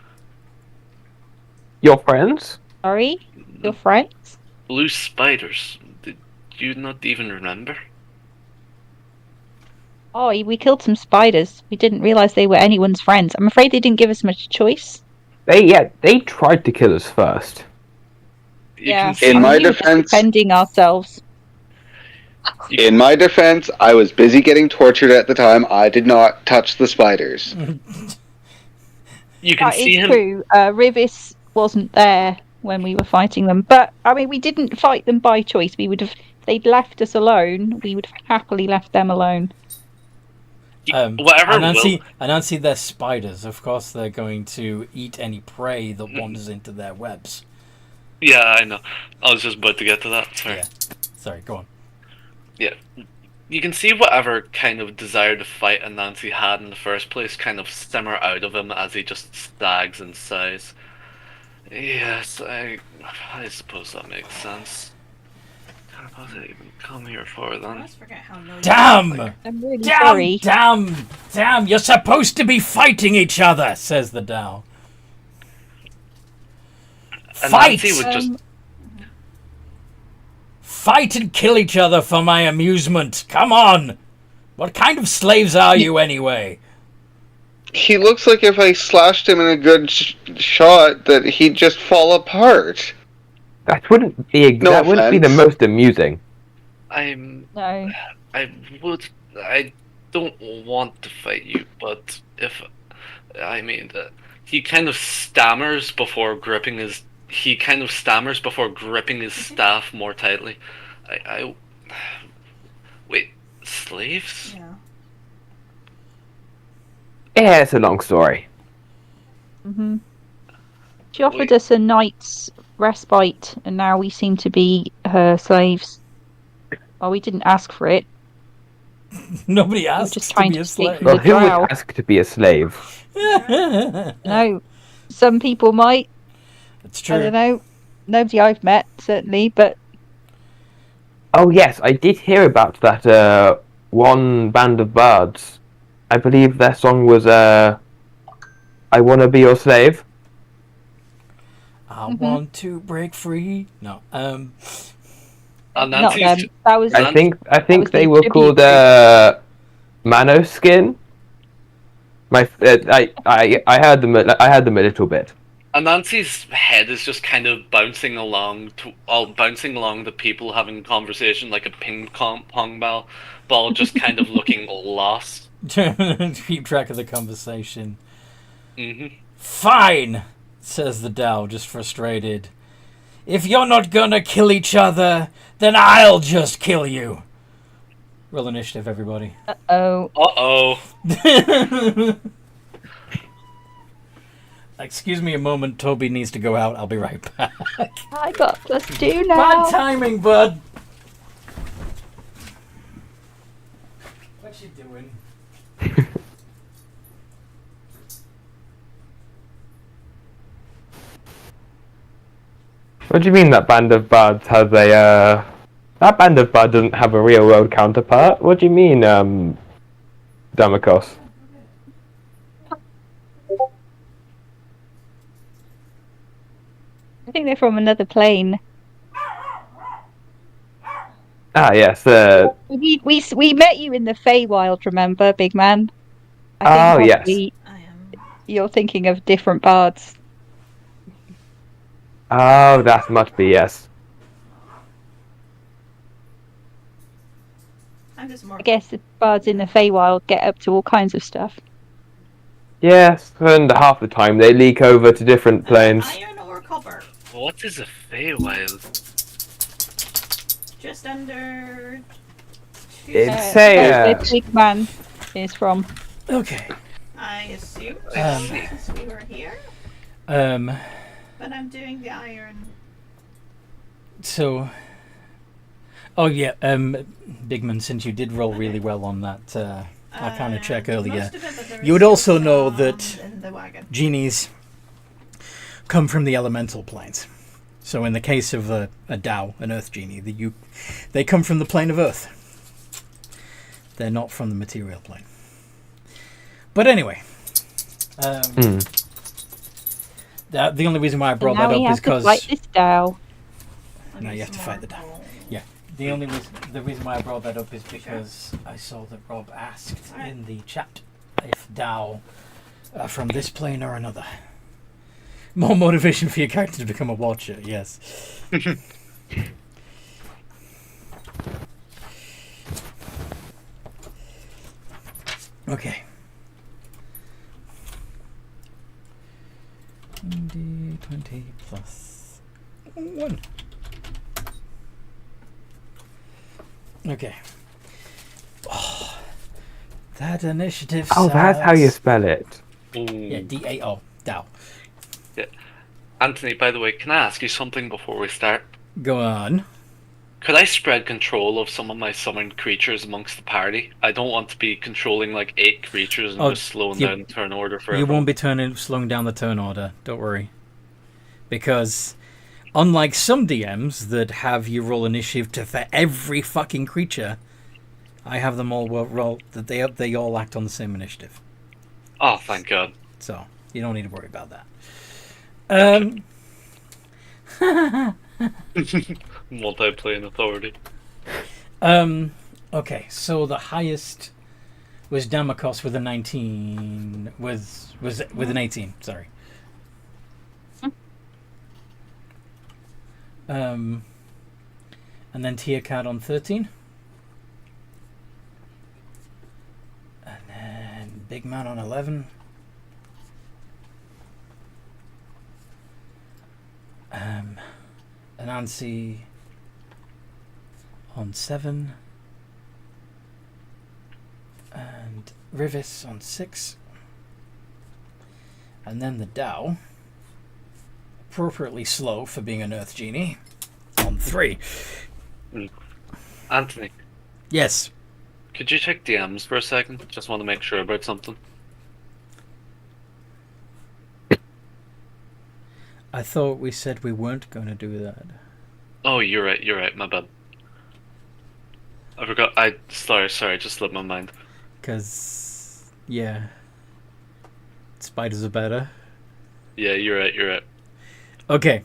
Your friends? Sorry? Your friends? Blue spiders. Did you not even remember? Oh, we killed some spiders. We didn't realise they were anyone's friends. I'm afraid they didn't give us much choice. They tried to kill us first. In my defense, defending ourselves. in my defense, I was busy getting tortured at the time. I did not touch the spiders. You can That see is him. true. Rivis wasn't there when we were fighting them, but I mean, we didn't fight them by choice. We would have. If they'd left us alone, we would have happily left them alone. Whatever. Anansi, they're spiders. Of course, they're going to eat any prey that wanders into their webs. Yeah, I know. I was just about to get to that. Sorry. Yeah. Sorry, go on. Yeah. You can see whatever kind of desire to fight Anansi had in the first place kind of simmer out of him as he just stags and sighs. Yes, I suppose that makes sense. What did I even come here for I then? always forget how nosy Damn! I'm really sorry. Damn! You're supposed to be fighting each other, says the Dow. Fight! Anansi would just. Fight and kill each other for my amusement. Come on! What kind of slaves are you anyway? He looks like if I slashed him in a good shot, that he'd just fall apart. That wouldn't be No that wouldn't be the offense. most amusing. No. I don't want to fight you, but if. I mean, he kind of stammers before gripping his. He kind of stammers before gripping his staff more tightly. Wait, slaves? Yeah. Yeah, it's a long story. Mm-hmm. She offered us a night's respite, and now we seem to be her slaves. Well, we didn't ask for it. Nobody We were asked just to trying be to a speak slave. for Well, the who drow. would ask to be a slave? No, some people might. It's I don't true. know. Nobody I've met, certainly, but Oh yes, I did hear about that one band of bards. I believe their song was I I want to be your slave. I want to break free. No. And Not Nancy's them. That was. I think was they the were tribute called group. Manoskin. I heard them. I heard them a little bit. Anansi's head is just kind of bouncing along the people having conversation like a pong ball, just kind of looking lost. Keep track of the conversation. Mm-hmm. Fine, says the Dow, just frustrated. If you're not gonna kill each other, then I'll just kill you. Roll initiative, everybody. Uh-oh. Uh-oh. Excuse me a moment, Toby needs to go out. I'll be right back. I got +2 now. Bad timing, bud. What you doing? What do you mean that band of bards has a? That band of bards doesn't have a real world counterpart. What do you mean, Damakos? I think they're from another plane. Ah, yes. We met you in the Feywild, remember, big man? Oh, yes. Probably I am. You're thinking of different bards. Oh, that must be yes. I'm just more. I guess the bards in the Feywild get up to all kinds of stuff. Yes, and half the time they leak over to different planes. Iron or copper? What is a Feywild? Just under. It's where the big man is from. Okay. I assume Um, since we were here, Um. but I'm doing the iron. So. Oh yeah. Bigman, since you did roll really well on that, I kind of check earlier. Most of it, but there You would is also some know that in the wagon. genies come from the elemental planes. So in the case of a Dao, an Earth genie, they come from the plane of Earth. They're not from the material plane. But anyway, the only reason why I brought that up is because fight this Dao. now you have to fight the Dao. Yeah, the reason why I brought that up is because I saw that Rob asked in the chat if Dao are from this plane or another. More motivation for your character to become a watcher, yes. Okay. D20 plus 1. Okay. Oh, that initiative. Oh, that's how you spell it. Ooh. Yeah, D-A-O. Dao. Yeah. Anthony, by the way, can I ask you something before we start? Go on. Could I spread control of some of my summoned creatures amongst the party? I don't want to be controlling like 8 creatures and just slowing down the turn order for You everyone. won't be slowing down the turn order. Don't worry. Because unlike some DMs that have you roll initiative for every fucking creature, I have them all roll that they all act on the same initiative. Oh, thank God. So you don't need to worry about that. Multi-plane authority. Okay, so the highest was Damakos with a 19. Was with an 18. Sorry. And then Tia-Cat on 13. And then Big Man on 11. Anansi on 7. And Rivis on 6. And then the Dao, appropriately slow for being an Earth Genie, on 3. Anthony, Yes. could you check DMs for a second? Just want to make sure about something. I thought we said we weren't going to do that. Oh, you're right, my bad. I forgot, sorry, just slipped my mind. Because, yeah. Spiders are better. Yeah, you're right. You're right. Okay.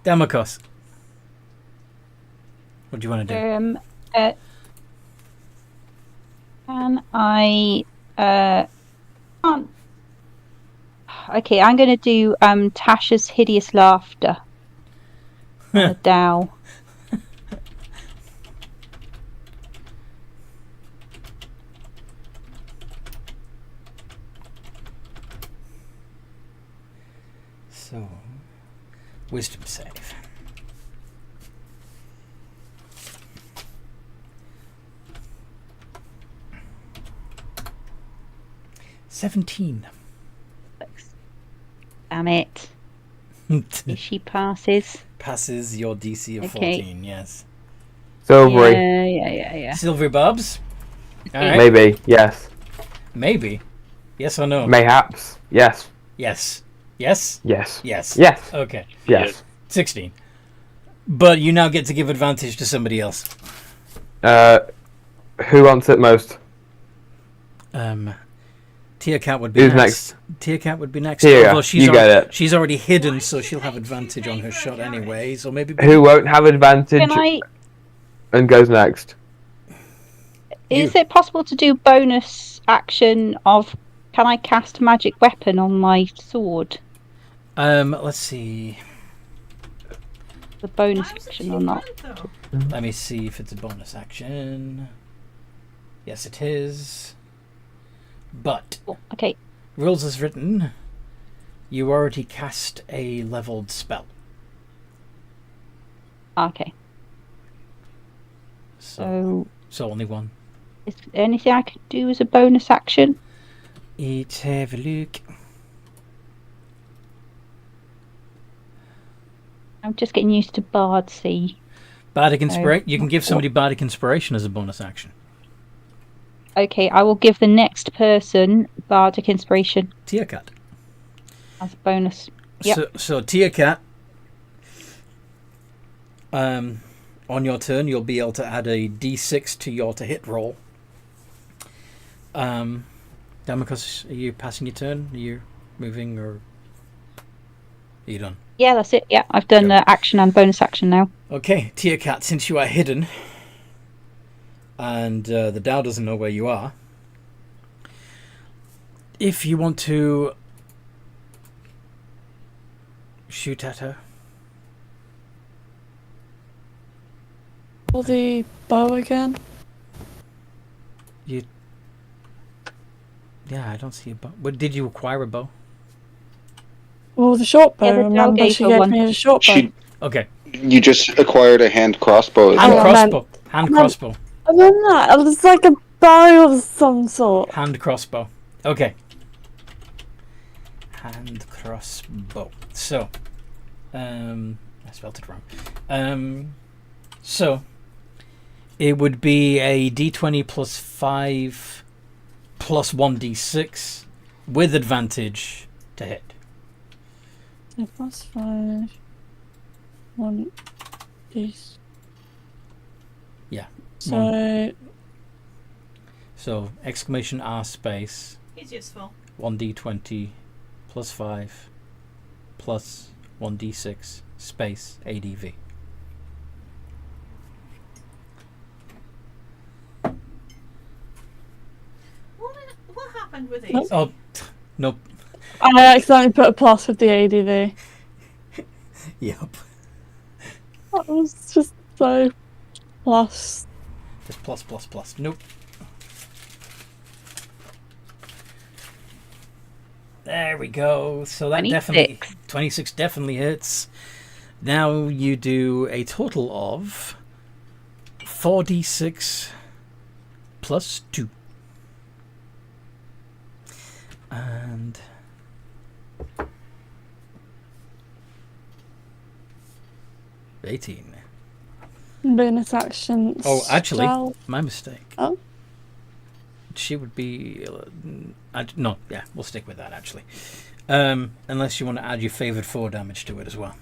Damakos. What do you want to do? Can I can't. Okay, I'm gonna do Tasha's hideous laughter on a Dow. So, wisdom save. $17. Damn it. She passes. Passes your DC of Okay. 14, yes. Silvery. Yeah. Silvery Bobs? Alright. Maybe. Yes. Maybe. Yes or no? Mayhaps. Yes. Yes. Yes? Yes. Yes. Yes. Okay. Yes. 16. But you now get to give advantage to somebody else. Who wants it most? Tia Cat would be Who's next. Tia Cat would be next. Tia, Although you get it. She's already hidden, so she'll have advantage on her shot anyway. So maybe. Who won't have advantage Can I? and goes next? Is it possible to do bonus action of? Can I cast a magic weapon on my sword? Let's see. The bonus action or not? Let me see if it's a bonus action. Yes, it is. But Okay. rules as written, you already cast a leveled spell. Okay. So only one. Is there anything I could do as a bonus action? Let's have a look. I'm just getting used to Bard C. Bardic Inspiration. You can give somebody Bardic Inspiration as a bonus action. Okay, I will give the next person Bardic Inspiration Tia Cat. as a bonus. Yep. So Tia Cat, on your turn, you'll be able to add a D6 to your to hit roll. Damakos, are you passing your turn? Are you moving or are you done? Yeah, that's it. Yeah, I've done action and bonus action now. Okay, Tia Cat, since you are hidden and the Dow doesn't know where you are, if you want to shoot at her. Or the bow again. Yeah, I don't see a bow. But did you acquire a bow? Well, the short bow. Yeah, the Dow remember, gave she her gave one. me a short bow. Okay. You just acquired a hand crossbow. As Hand well. crossbow. Hand crossbow. And then that, it was like a bow of some sort. Hand crossbow. Okay. Hand crossbow. So, I spelled it wrong. So, it would be a d20 plus 5 plus 1d6 with advantage to hit. Plus 5. 1 piece. Yeah. So exclamation R space. He's useful. 1d20 plus 5 plus 1d6 space ADV. What happened with these? Oh, nope. I accidentally put a plus with the ADV. Yep. That was just so plus. Just plus, plus, plus. Nope. There we go. So that 26. definitely 26 definitely hits. Now you do a total of 4d6 plus 2. And $18. Bonus action. Oh, actually, spell. my mistake. Oh. She would be... no, yeah, we'll stick with that, actually. Unless you want to add your favoured 4 damage to it as well.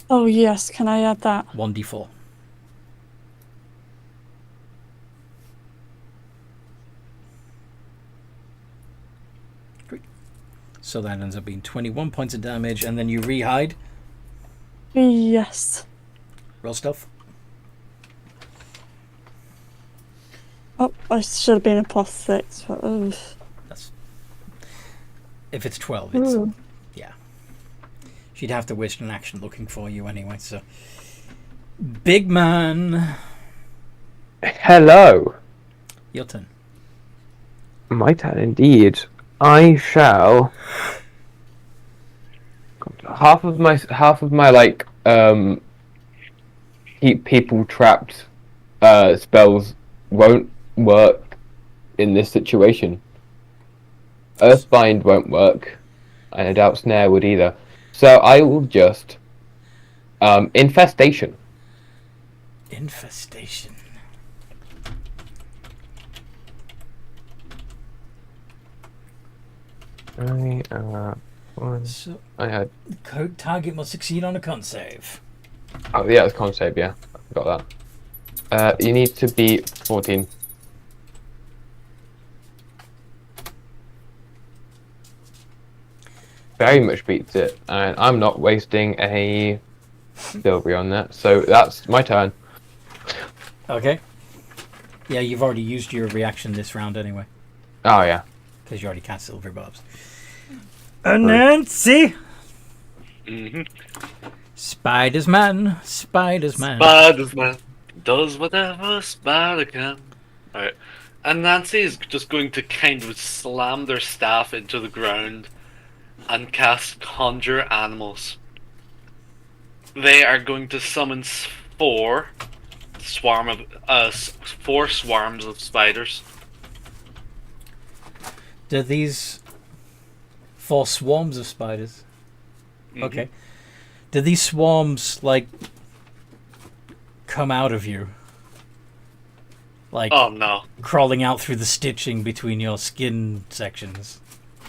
Oh, yes. Can I add that? 1d4. Great. So that ends up being 21 points of damage, and then you re-hide. Yes. Roll stealth. Oh, I should have been a +6. But, That's if it's 12, it's ooh. yeah. She'd have to waste an action looking for you anyway. So, big man, Hello. your turn. My turn indeed. I shall. Half of my like keep people trapped spells won't work in this situation. Earthbind won't work, and I doubt Snare would either. So I will just infestation. Infestation. So, I had. target must succeed on a con save. Oh yeah, it's con save. Yeah, I forgot that. You need to be 14. Very much beats it, and I'm not wasting a silvery on that. So that's my turn. Okay. Yeah, you've already used your reaction this round anyway, Oh yeah. because you already cast Silver Bobs. Nancy! Mm-hmm. Spider-Man. Spider-Man. Spider-Man does whatever Spider can. Alright. And Nancy is just going to kind of slam their staff into the ground and cast Conjure Animals. They are going to summon four swarms of spiders. Do these 4 swarms of spiders? Mhm. Okay. Do these swarms, like, come out of you? Like, Oh no. crawling out through the stitching between your skin sections?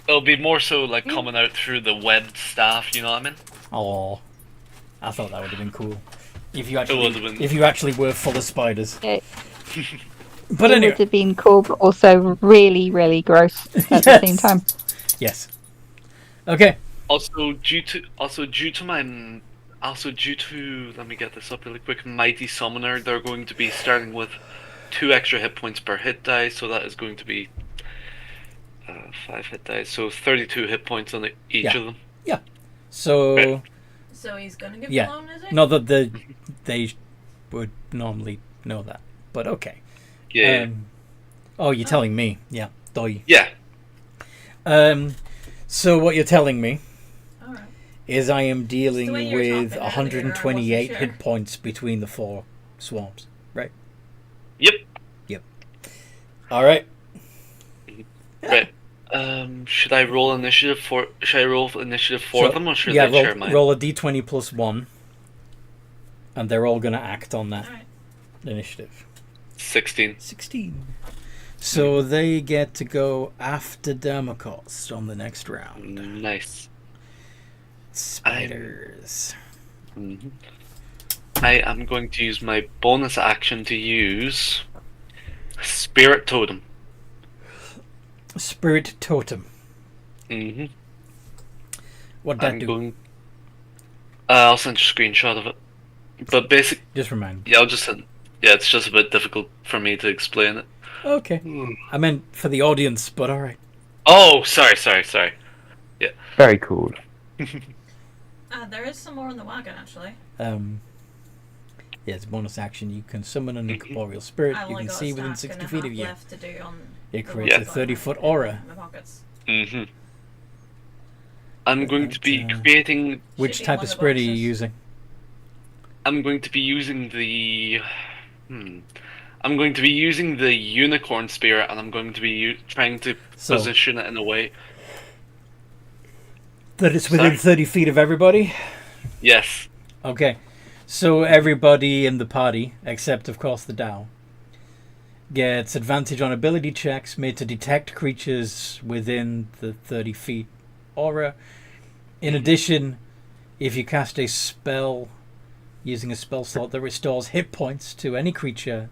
It'll be more so like coming out through the webbed staff, you know what I mean? Oh, I thought that would have been cool. If you It would have been. actually were full of spiders. It, But it anyway, would have been cool, but also really, really gross at the same time. yes. Okay. Also due to let me get this up really quick. Mighty Summoner, they're going to be starting with 2 extra hit points per hit die, so that is going to be 5 hit dice, so 32 hit points on each Yeah. of them. So, Right. So he's gonna give Yeah. blown, is it? not that they would normally know that, but okay. Yeah. Oh, you're telling me? Yeah. Doi. Yeah. So what you're telling me Alright. is I am dealing way you were with talking earlier, I 128 wasn't hit sure. points between the 4 swarms, right? Yep. All right. Right. Should I roll initiative for So, them, or should yeah, I share mine? roll a d20 plus 1, and they're all going to act on that Alright. initiative. 16. 16. So they get to go after Dermacos on the next round. Nice. Spiders. Mhm. I am going to use my bonus action to use Spirit Totem. Spirit Totem. Mm-hmm. What'd that I'm do? going. I'll send you a screenshot of it. But basically, Just remind me. yeah, I'll just send. Yeah, it's just a bit difficult for me to explain it. Okay. I meant for the audience, but alright. Oh, sorry. Very cool. There is some more in the wagon, actually. Yeah, it's a bonus action. You can summon an incorporeal spirit I've you only can got see a within stack 60 and a feet half of you. left to do on It the creates a ones 30-foot in aura. my pockets. Mm-hmm. I'm going to be But, creating. Which Should be type one of of the spirit are you boxes. using? I'm going to be using the. I'm going to be using the unicorn spirit, and I'm going to be trying to So, position it in a way. that it's within Sorry? 30 feet of everybody? Yes. Okay. So everybody in the party, except of course the Dao, gets advantage on ability checks made to detect creatures within the 30 feet aura. In addition, if you cast a spell using a spell slot that restores hit points to any creature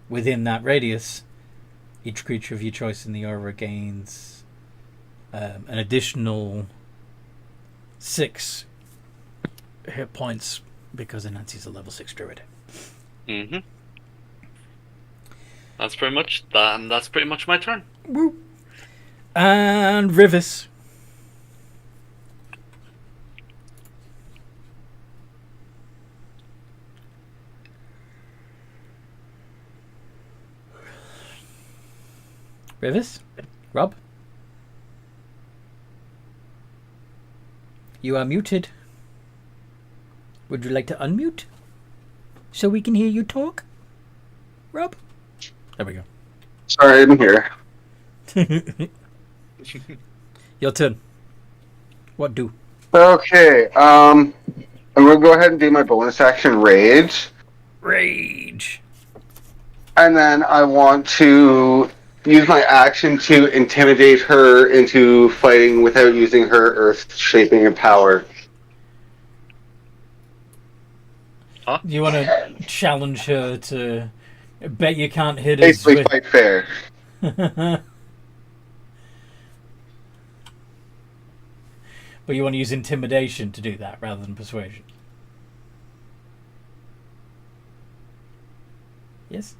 within that radius, each creature of your choice in the aura gains an additional 6 hit points because Nancy's a level 6 druid. Mm-hmm. That's pretty much that, and that's pretty much my turn. Woo. And Rivis. Rivis? Rob? You are muted. Would you like to unmute? So we can hear you talk? Rob? There we go. Sorry, I'm here. Your turn. What do? Okay, I'm gonna go ahead and do my bonus action rage. Rage. And then I want to use my action to intimidate her into fighting without using her earth-shaping power. Huh? Do you want to challenge her to bet you can't hit us Basically, with... fight fair. But you want to use intimidation to do that rather than persuasion? Yes?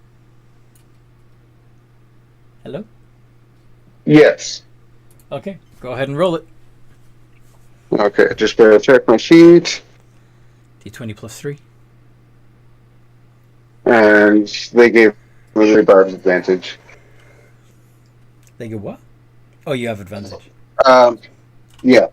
Hello? Yes. Okay, go ahead and roll it. Okay, just better check my sheet. D20 plus 3. And they gave me the barb's advantage. They go what? Oh, you have advantage. Yeah.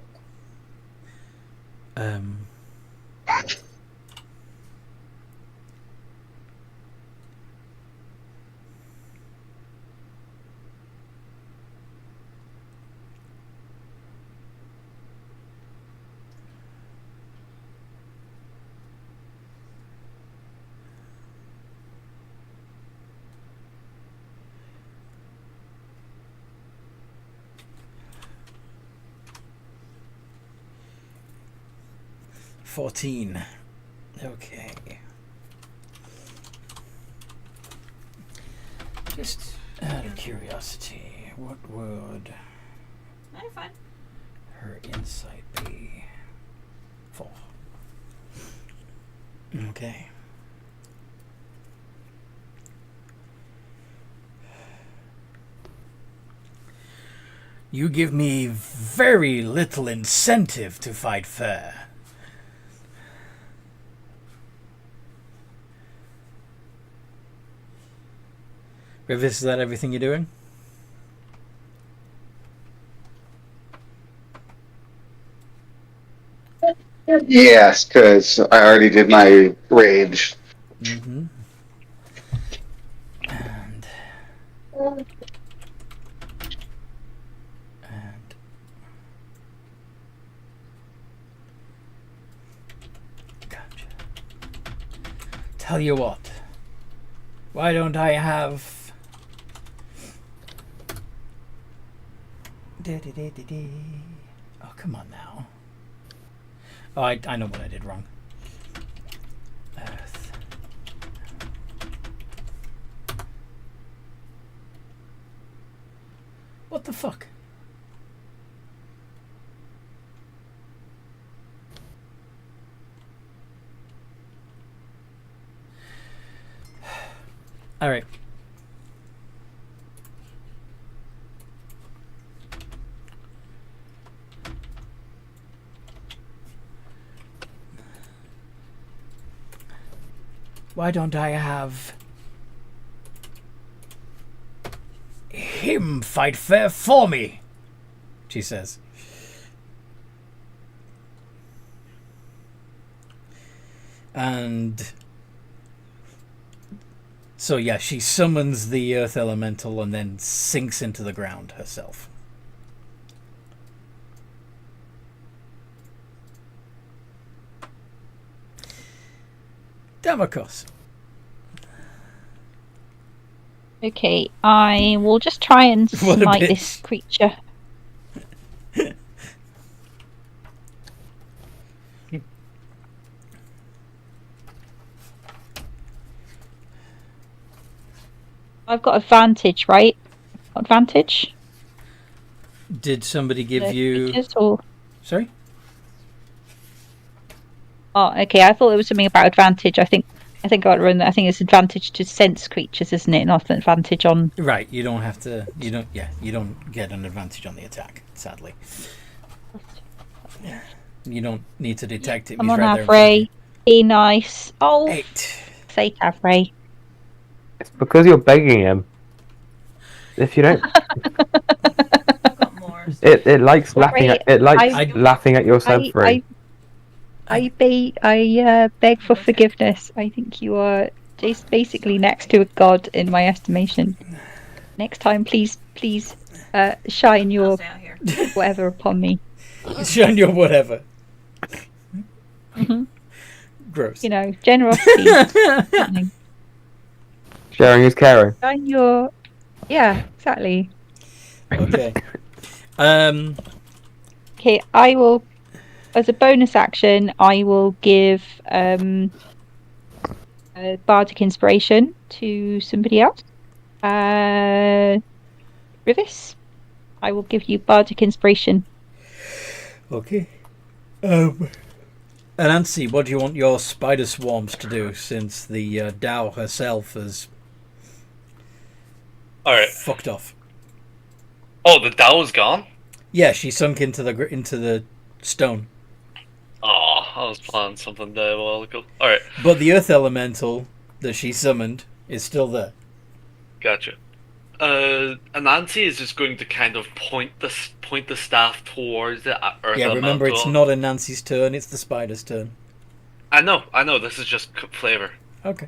14. Okay. Just out of curiosity, what would No, you're fine. her insight be? 4. Okay. You give me very little incentive to fight fair. Rivis, is that everything you're doing? Yes, because I already did my rage. Mm-hmm. And gotcha. Tell you what. Why don't I have... Oh, come on now. Oh, I know what I did wrong. Earth. What the fuck? All right. Why don't I have him fight fair for me? She says. And so yeah, she summons the earth elemental and then sinks into the ground herself. Damakos. Okay, I will just try and What a smite bitch. this creature. I've got advantage, right? Advantage? Did somebody give The you? creatures or- Sorry. Oh, okay. I thought there was something about advantage. I think I got it wrong. I think it's advantage to sense creatures, isn't it? Not an advantage on. Right. You don't have to. You don't. Yeah. You don't get an advantage on the attack. Sadly. You don't need to detect it. Come He's on, right there in front of Avray. Be nice. Oh, you. 8. sake, Avray. It's because you're begging him. If you don't, I've got more. it likes laughing Right, at I- laughing at your suffering. I beg for forgiveness. I think you are just basically next to a god in my estimation. Next time, please, shine I'll your stay out here. whatever upon me. Shine your whatever. Mhm. Gross. You know, generosity. Something. Sharing is caring. Shine your. Yeah, exactly. Okay. Okay, I will. As a bonus action, I will give a bardic inspiration to somebody else. Rivis, I will give you bardic inspiration. Okay. And Nancy, what do you want your spider swarms to do? Since the Dow herself has All right. fucked off. Oh, the Dow is gone. Yeah, she sunk into the stone. Oh, I was planning something diabolical. All right, But the earth elemental that she summoned is still there. gotcha. Anansi is just going to kind of point the staff towards the earth Yeah, remember it's elemental. not a Nancy's turn; it's the spider's turn. I know. This is just flavor. Okay.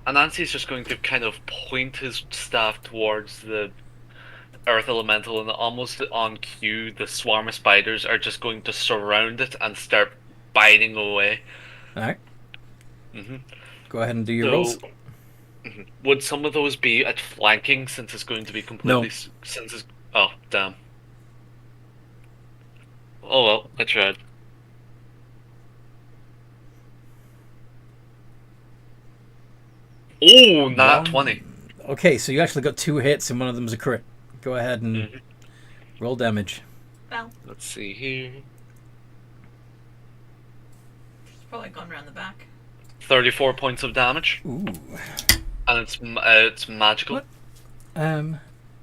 Anansi is just going to kind of point his staff towards the earth elemental, and almost on cue, the swarm of spiders are just going to surround it and start biting away. All right. hmm Go ahead and do your rolls. Would some of those be at flanking, since it's going to be completely since it's oh damn. Oh well, I tried. Oh, not 20. Okay, so you actually got 2 hits, and one of them's a crit. Go ahead and roll damage. Well, Let's see here. it's probably gone around the back. 34 points of damage, Ooh. and it's magical. What?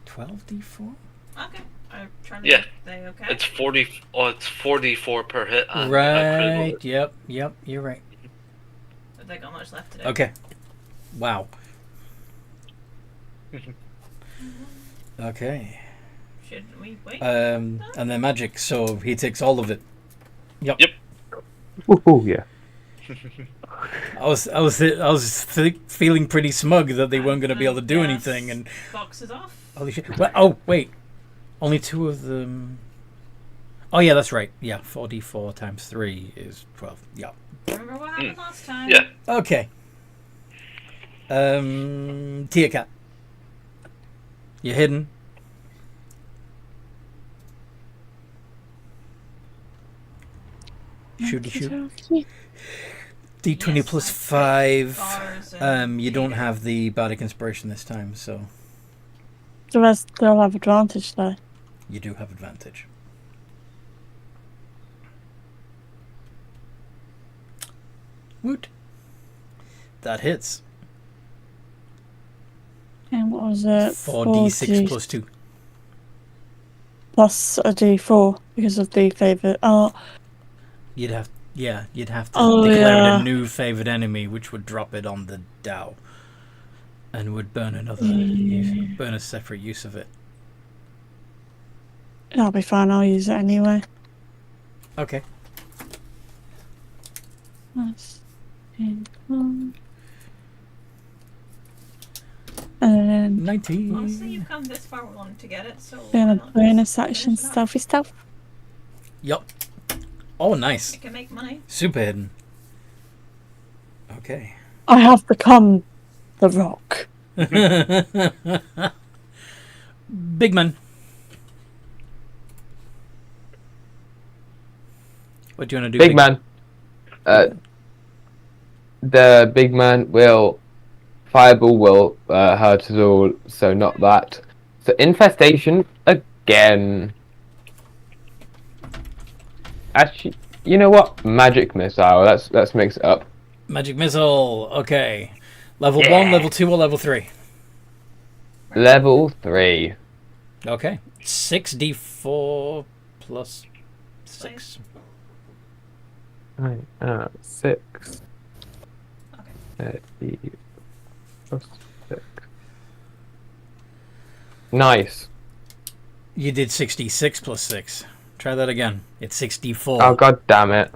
12d4. Okay. I'm trying to Yeah. get they okay. It's 40. Oh, it's 44 per hit. And Right. Yep. You're right. Have they got much left to do? Okay. Wow. Okay. Shouldn't we wait? And then magic, so he takes all of it. Yep. Yep. Woohoo! Yeah. I was feeling pretty smug that they weren't going to be able to do Yes. anything, and Boxes off. holy shit! Well, oh wait, only 2 of them. Oh yeah, that's right. Yeah, 4d4 times 3 is 12. Yeah. Remember what happened last time? Yeah. Okay. Tia Cat. You're hidden. Shoot. D20 Yes, plus I picked 5. bars and You don't Tia. have the bardic inspiration this time, so The rest they'll have advantage though. you do have advantage. Woot. That hits. And what was it? 4d6 plus 2. Plus a d4 because of the favourite. Oh, You'd have to Oh, declare it yeah. a new favored enemy, which would drop it on the Dow, and would burn burn a separate use of it. that'll be fine. I'll use it anyway. Okay. Nice. And then 19. Honestly, you've come this far wanting to get it, so doing why a not bonus just action finish it up? stealthy stealth. Yup. Oh, nice. It can make money. Super hidden. Okay. I have become the rock. Big man. What do you want to do? Big man. The big man will fireball will hurt us all, so not that. So infestation again. Actually, you know what? Magic missile. Let's mix it up. Magic missile. Okay. Level Yeah. 1, level 2, or level 3? Level 3. Okay. 6d4 plus 6. 6. Okay. 30 plus 6. Nice. You did 66 plus 6. Try that again. It's 64. Oh god damn it.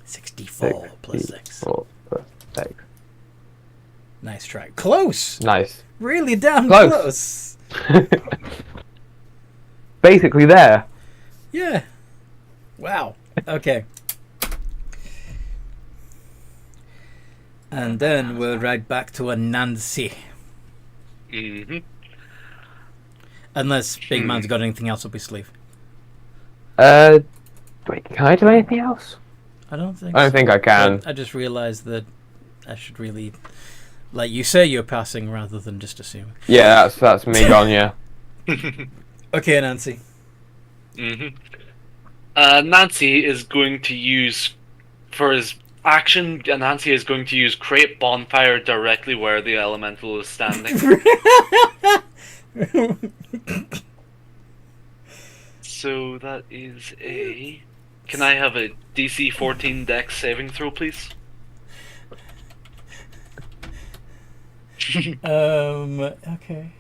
64 plus 6. 64 plus 6. Nice try. Close! Nice. Really damn Close. close. Basically there. Yeah. Wow. Okay. And then we're right back to a Nancy. Mm-hmm. Unless Big Man's got anything else up his sleeve. Wait, can I do anything else? I don't think I don't so. think I can. But I just realised that I should really let you say you're passing rather than just assume. Yeah, that's me gone, yeah. Okay, Nancy. Mm-hmm. Nancy is going to use, for his action, Nancy is going to use create bonfire directly where the elemental is standing. So that is a... Can I have a DC 14 Dex saving throw, please? Okay.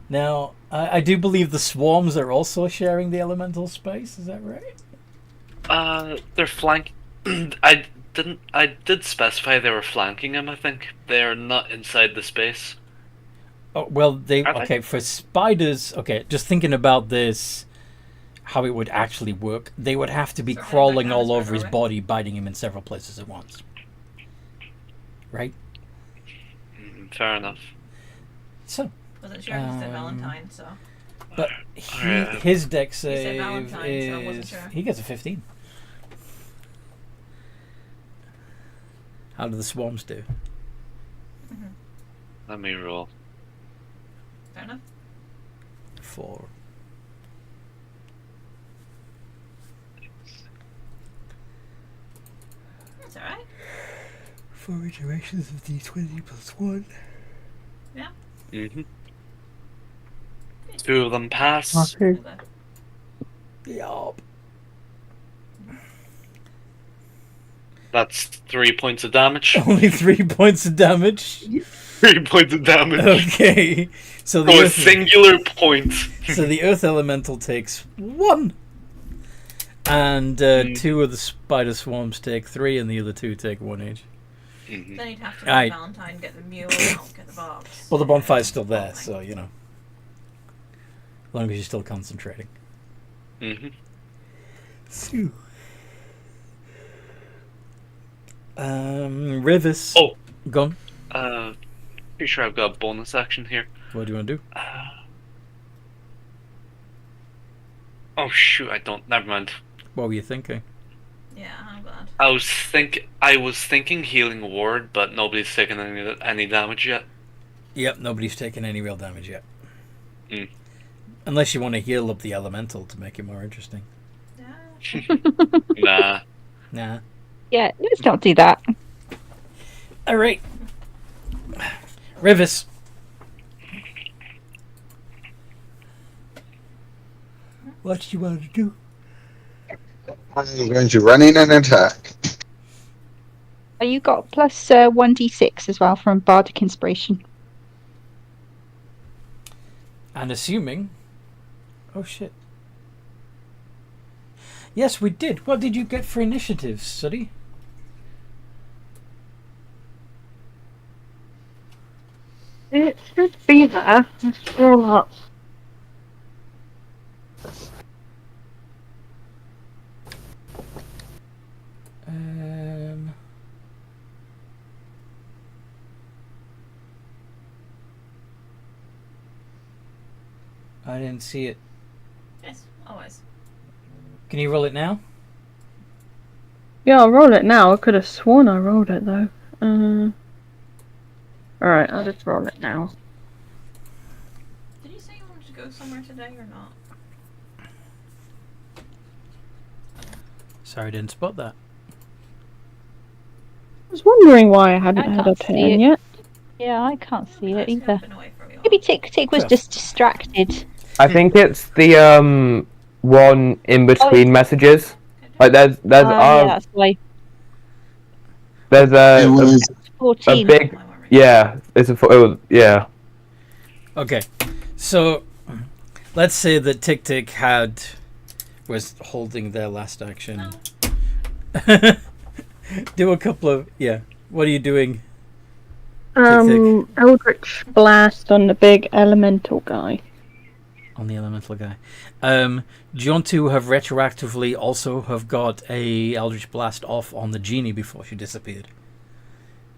Now, I do believe the swarms are also sharing the elemental space, is that right? They're flank... I did specify they were flanking him, I think. They're not inside the space. Oh, well, they... Are they? Okay, for spiders... Okay, just thinking about this, how it would actually work, they would have to be So crawling back all down over his right? body, biting him in several places at once. Right? Fair enough. So, Wasn't sure if he said Valentine, so. but Alright. his deck said save Valentine, so I wasn't is... sure. He gets a 15. How do the swarms do? Let me roll. Fair enough. 4. That's alright. 4 iterations of d20 plus 1. Yeah. Mm-hmm. Two of them pass. Okay. Yup. That's 3 points of damage. Only 3 points of damage. 3 points of damage. Okay. So the For a earth, singular point. so the earth elemental takes 1. And 2 of the spider swarms take 3, and the other 2 take 1 each. Mm-hmm. Then you'd have to Aye. get Valentine, get the mule, and get the box. Well, the bonfire's still there, so, you know. As long as you're still concentrating. Mm-hmm. Phew. Rivers. Oh. Gone. Pretty sure I've got a bonus action here. What do you want to do? Oh shoot, I don't. Never mind. What were you thinking? Yeah, I'm glad. I was thinking healing ward, but nobody's taken any damage yet. Yep, nobody's taken any real damage yet. Mm. Unless you want to heal up the elemental to make it more interesting. Yeah. Nah. Nah. Yeah, let's not do that. Alright. Rivers. What do you want to do? I'm going to run in and attack. Oh, you got plus 1d6 as well from Bardic Inspiration. And assuming... Oh shit. Yes, we did. What did you get for initiative, Suddy? It should be there. Let's scroll up. I didn't see it. Yes, always. Can you roll it now? Yeah, I'll roll it now. I could have sworn I rolled it though. Alright, I'll just roll it now. go somewhere today or not? Sorry, I didn't spot that. I was wondering why I hadn't I had a can't see turn it. yet. Yeah, I can't see it Actually, either. I've been away for a while. Maybe Tick was Fair. just distracted. I think it's the one in between messages. Like there's Yeah, that's why. there's It a was 14. big it's yeah. Okay, so let's say that Tick was holding their last action. Do a couple of What are you doing? Eldritch Blast on the big elemental guy. On the elemental guy. Do you want to have retroactively also have got a Eldritch Blast off on the genie before she disappeared?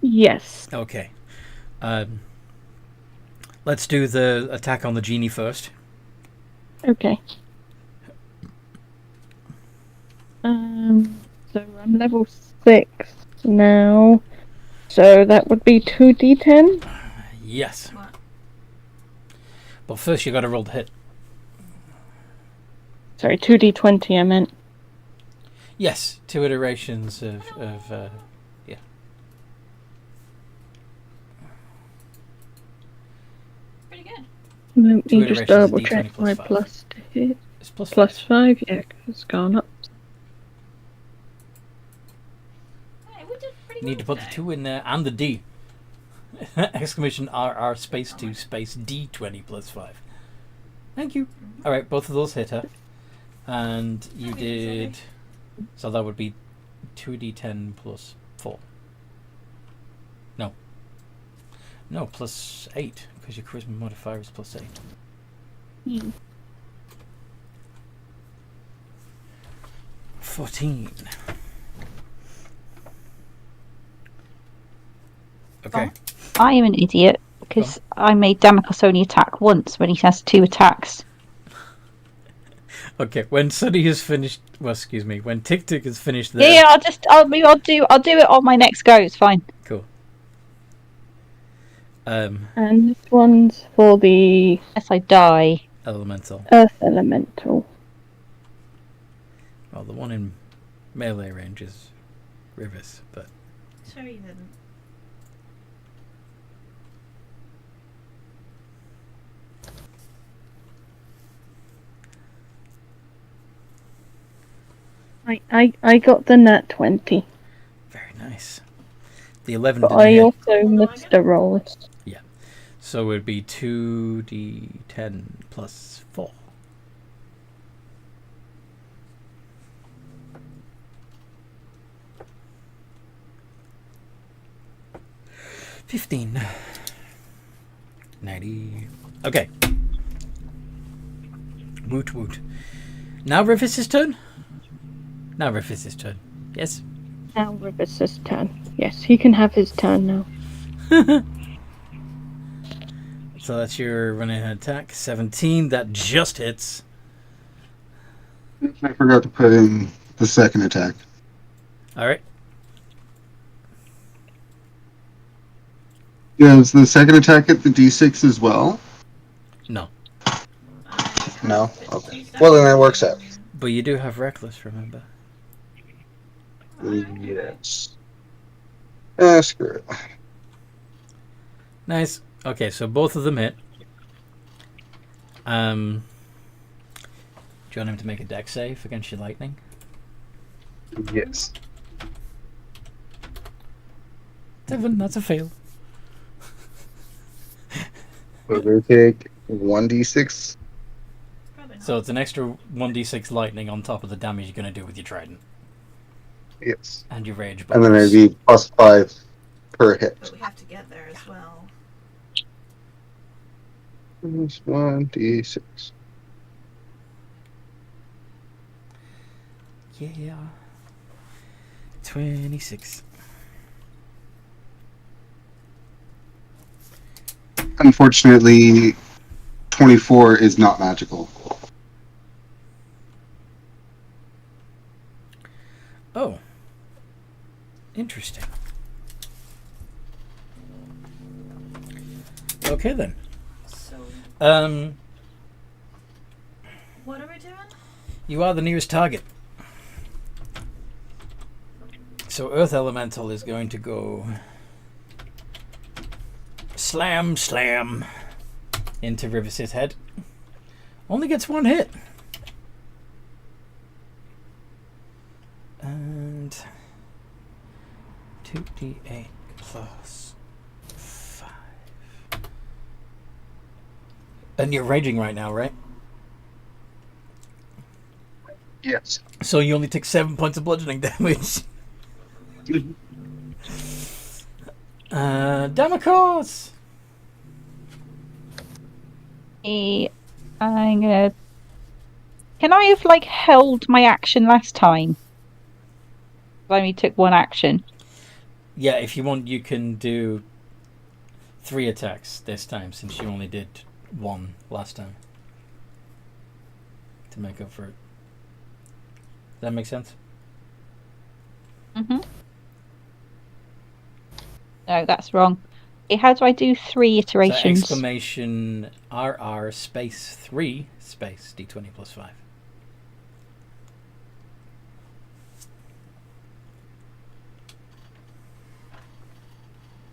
Yes. Okay. Let's do the attack on the genie first. Okay. So I'm level 6 now. So that would be 2d10? Yes. What? But first you got to roll the hit. Sorry, 2d20 I meant. Yes, 2 iterations of Pretty good. Let Two me just iterations of double D20 check plus my 5. plus to hit. It's Plus 5, yeah, 'cause it's gone up. Hey, we did pretty You need to well put the today. 2 in there and the D. Exclamation RR space 2 space D20 plus 5. Thank you. Alright, both of those hit her. And you did... So that would be 2d10 plus 4. No, plus 8, because your charisma modifier is plus 8. 14. Okay. I am an idiot because I made Damocles only attack once when he has 2 attacks. Okay, when Sunny has finished... Well, excuse me. When Tick has finished there... Yeah, I'll do it on my next go. It's fine. Cool. And this one's for the Unless I die. Elemental. Earth Elemental. Well, the one in melee range is Rivers, but... Sure you didn't. I got the nat 20. Very nice. The 11 But didn't I hit. also missed a roll. So it would be 2d10 plus 4. $15. 90. Okay. Woot woot. Now Rivers' turn? Now Rivers' turn. Yes? Now Rivers' turn. Yes, he can have his turn now. So that's your running attack. 17. That just hits. I forgot to put in the second attack. Alright. Does the second attack hit the D6 as well? No. No? Okay. Well, then that works out. But you do have Reckless, remember? Yes. Screw it. Nice. Okay, so both of them hit. Do you want him to make a dex save against your lightning? Yes. 7, that's a fail. So they take 1d6. Probably not. So it's an extra 1d6 lightning on top of the damage you're going to do with your trident. Yes. And your rage And then bonus. it'd be plus 5 per hit. But we have to get there as well. Plus 1d6. Yeah. 26. Unfortunately, 24 is not magical. Oh. Interesting. Okay then. So What are we doing? You are the nearest target. So Earth Elemental is going to go slam, slam into Rivis's head. Only gets one hit. And 2d8 plus 5. And you're raging right now, right? Yes. So you only take 7 points of bludgeoning damage. Damocos! I'm gonna. Can I have held my action last time? I only took one action. Yeah, if you want, you can do 3 attacks this time, since you only did 1 last time. To make up for it. Does that make sense? Mm-hmm. No, that's wrong. Okay, how do I do 3 So iterations? exclamation RR space 3 space D20 plus 5.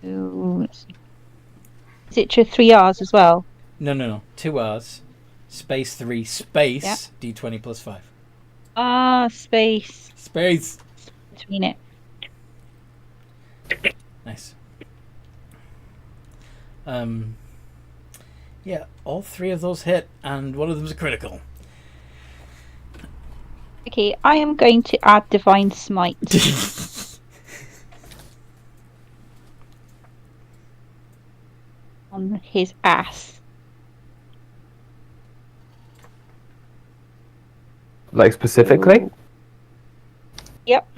Ooh, let's see. Is it to 3 R's as well? No. 2 R's space 3 space Yeah. D20 plus 5. Space Space! between it. Nice. Yeah, all 3 of those hit, and one of them's a critical. Okay, I am going to add Divine Smite. On his ass. Like specifically? Ooh. Yep.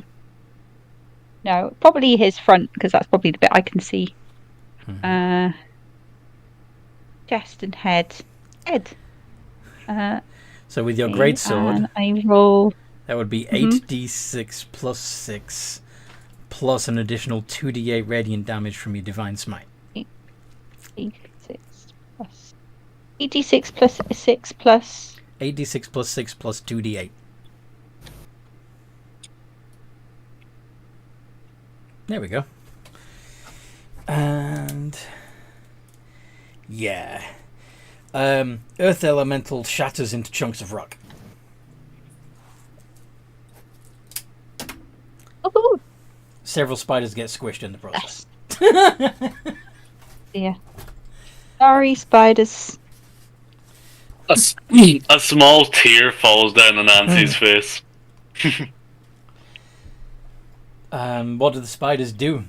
No, probably his front, because that's probably the bit I can see. Chest and head. Head. So with your great sword, And I roll. that would be 8d6 plus 6 plus an additional 2d8 radiant damage from your divine smite. 86 plus 86 plus 6 plus 8d6 plus 6 plus 2d8. There we go. And yeah, Earth Elemental shatters into chunks of rock. oh Several spiders get squished in the process. yeah. Sorry, spiders. A small tear falls down on Nancy's face. What do the spiders do?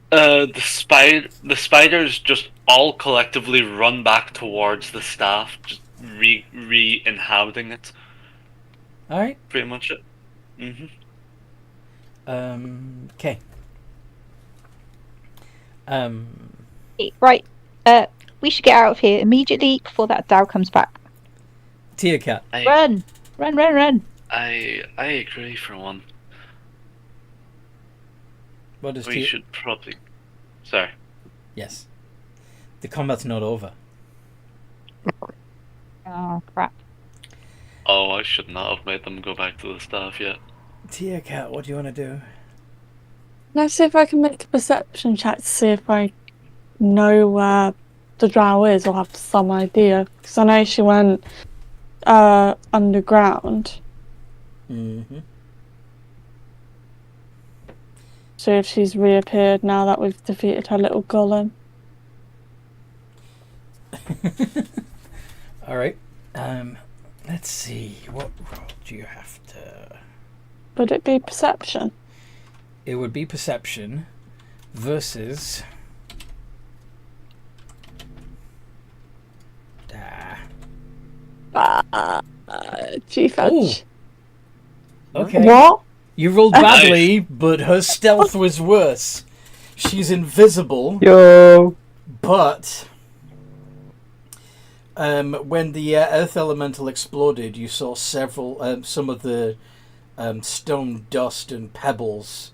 The spiders just all collectively run back towards the staff, just re-inhabiting it. All right. Pretty much it. Okay. Right. We should get out of here immediately before that Dow comes back. Tia Cat. Run! Run! I agree for one. What does We Tia? should probably. Sorry. Yes. The combat's not over. Oh, crap. Oh, I should not have made them go back to the staff yet. Tia Cat, what do you want to do? Let's see if I can make a perception check to see if I know where the drow is or have some idea. Because I know she went underground. Mm-hmm. So if she's reappeared now that we've defeated her little golem. All right. Let's see. What roll do you have to? Would it be perception? It would be perception versus. Chief Edge. Okay. What? You rolled badly, but her stealth was worse. She's invisible. Yo! But when the earth elemental exploded, you saw several, some of the stone dust and pebbles.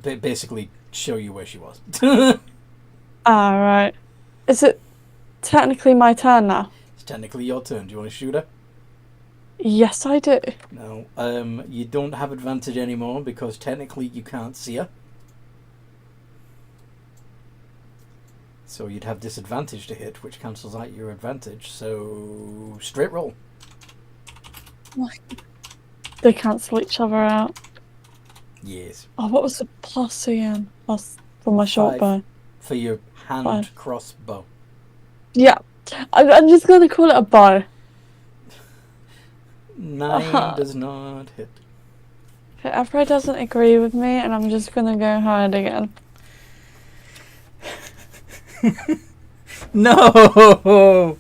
Basically, show you where she was. Right. Is it technically my turn now? It's technically your turn. Do you want to shoot her? Yes, I do. No. You don't have advantage anymore because technically you can't see her. So you'd have disadvantage to hit, which cancels out your advantage. So straight roll. They cancel each other out. Yes. Oh, what was the plus again? Plus for my short 5 bow. for your hand 5. crossbow. Yeah. I'm just going to call it a bow. 9 does not hit. Okay, Afro doesn't agree with me, and I'm just going to go hide again. No!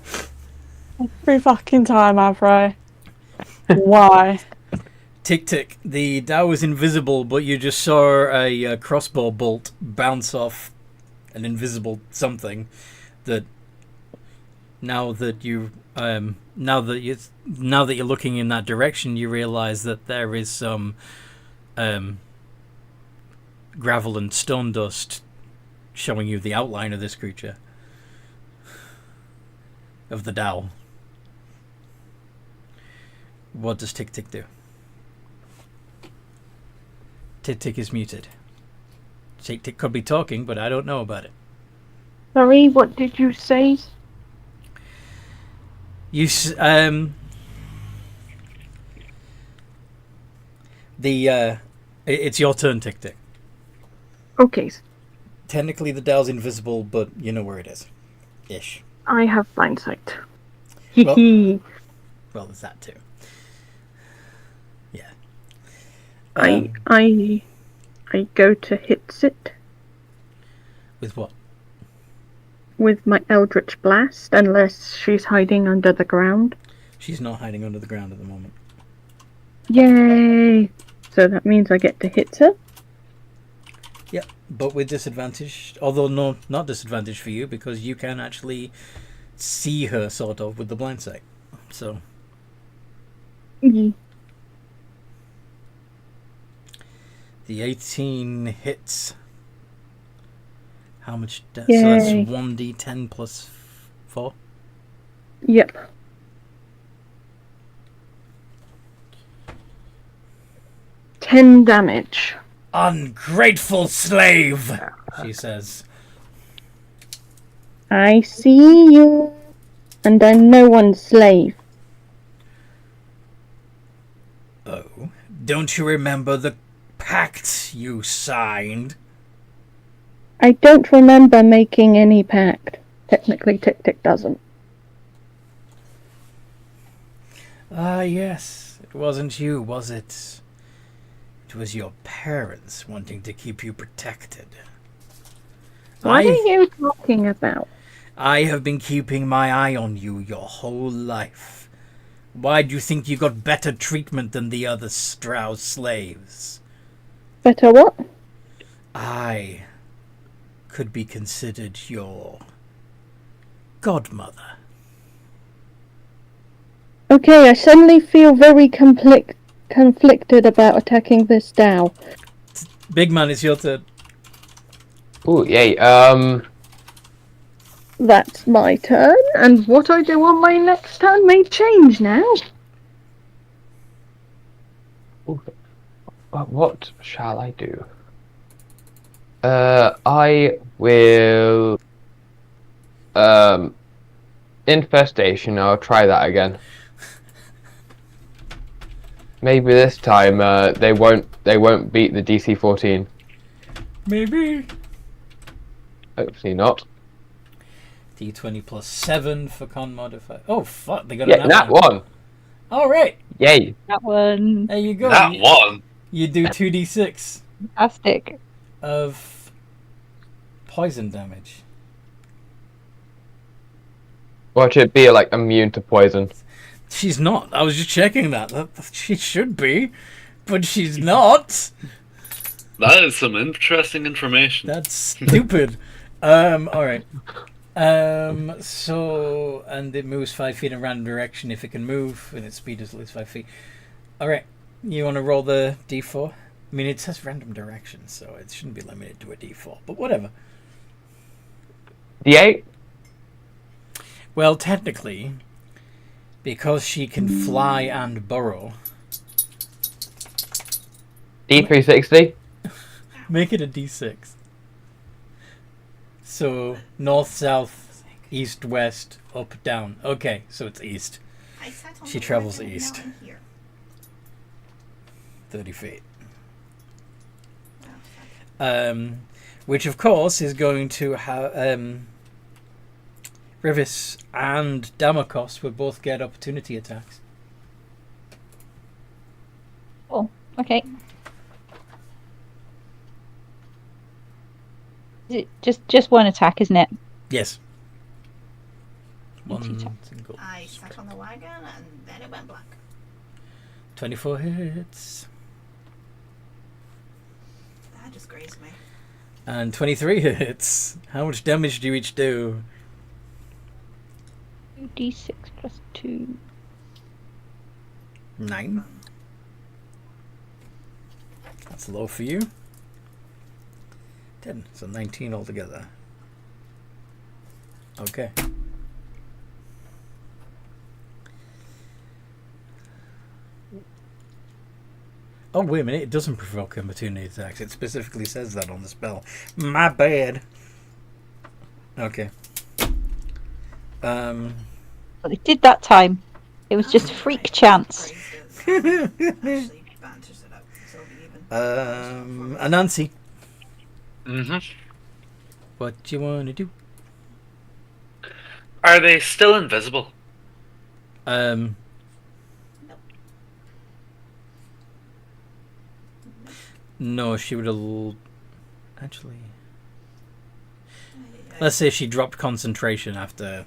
Every fucking time, Afro. Why? Tick tick. The Dow was invisible, but you just saw a crossbow bolt bounce off an invisible something. That now that you're looking in that direction, you realize that there is some gravel and stone dust showing you the outline of this creature, of the Dow. What does Tick Tick do? Tick Tick is muted. Tick Tick could be talking, but I don't know about it. Sorry, what did you say? It's your turn, Tick Tick. Okay, Technically, the Dow's invisible, but you know where it is. Ish. I have blind sight. Well- Hee. Well, there's that too. Yeah. I go to hit it With what? with my Eldritch Blast, unless she's hiding under the ground. She's not hiding under the ground at the moment. Yay! So that means I get to hit her. Yep, but with disadvantage. Although no, not disadvantage for you, because you can actually see her, sort of, with the blind sight. So, Mhm. the 18 hits. How much? So Yay. that's 1d10 plus 4. Yep. Ten damage. Ungrateful slave, she says. I see you, and I'm no one's slave. Oh, don't you remember the pact you signed? I don't remember making any pact. Technically, Tick Tick doesn't. Ah, yes. It wasn't you, was it? It was your parents wanting to keep you protected. What are you talking about? I have been keeping my eye on you your whole life. Why do you think you got better treatment than the other Strauss slaves? Better what? I could be considered your godmother. Okay, I suddenly feel very conflicted about attacking this Dow. Big man, it's your turn. Ooh, yay. That's my turn, and what I do on my next turn may change now. What shall I do? I will. Infestation. I'll try that again. Maybe this time they won't beat the DC 14. Maybe. Hopefully not. D20 plus 7 for con modifier. Oh, fuck, they got Yeah, a that one. Alright, Yay. That one. there you go. That one. You do 2d6 Fantastic. of poison damage. Watch it be like immune to poison. She's not. I was just checking that. She should be, but she's not. That is some interesting information. That's stupid. Alright. So, and it moves 5 feet in a random direction if it can move, and its speed is at least 5 feet. Alright, you want to roll the d4? I mean, it says random direction, so it shouldn't be limited to a d4, but whatever. D8? Well, technically, because she can fly and burrow, D360? make it a d6. So, north, south, east, west, up, down. Okay, so it's east. I sat on She the travels wagon, east. now I'm here. 30 feet. Oh, fuck. Which, of course, is going to have... Rivis and Damakos will both get opportunity attacks. Oh, okay. Is it just one attack, isn't it? Yes. Two One attacks. single. I sat on the wagon and then it went black. 24 hits. That just grazed me. And 23 hits. How much damage do you each do? 2d6 plus 2. 9. That's low for you. 10. So 19 altogether. Okay. Oh, wait a minute. It doesn't provoke opportunity attacks. It specifically says that on the spell. My bad. Okay. Well, it did that time. It was just freak chance. Actually banters it up, so it'll be even. Anansi, Mm-hmm. what do you want to do? Are they still invisible? No, she would have... Actually... Let's say she dropped concentration after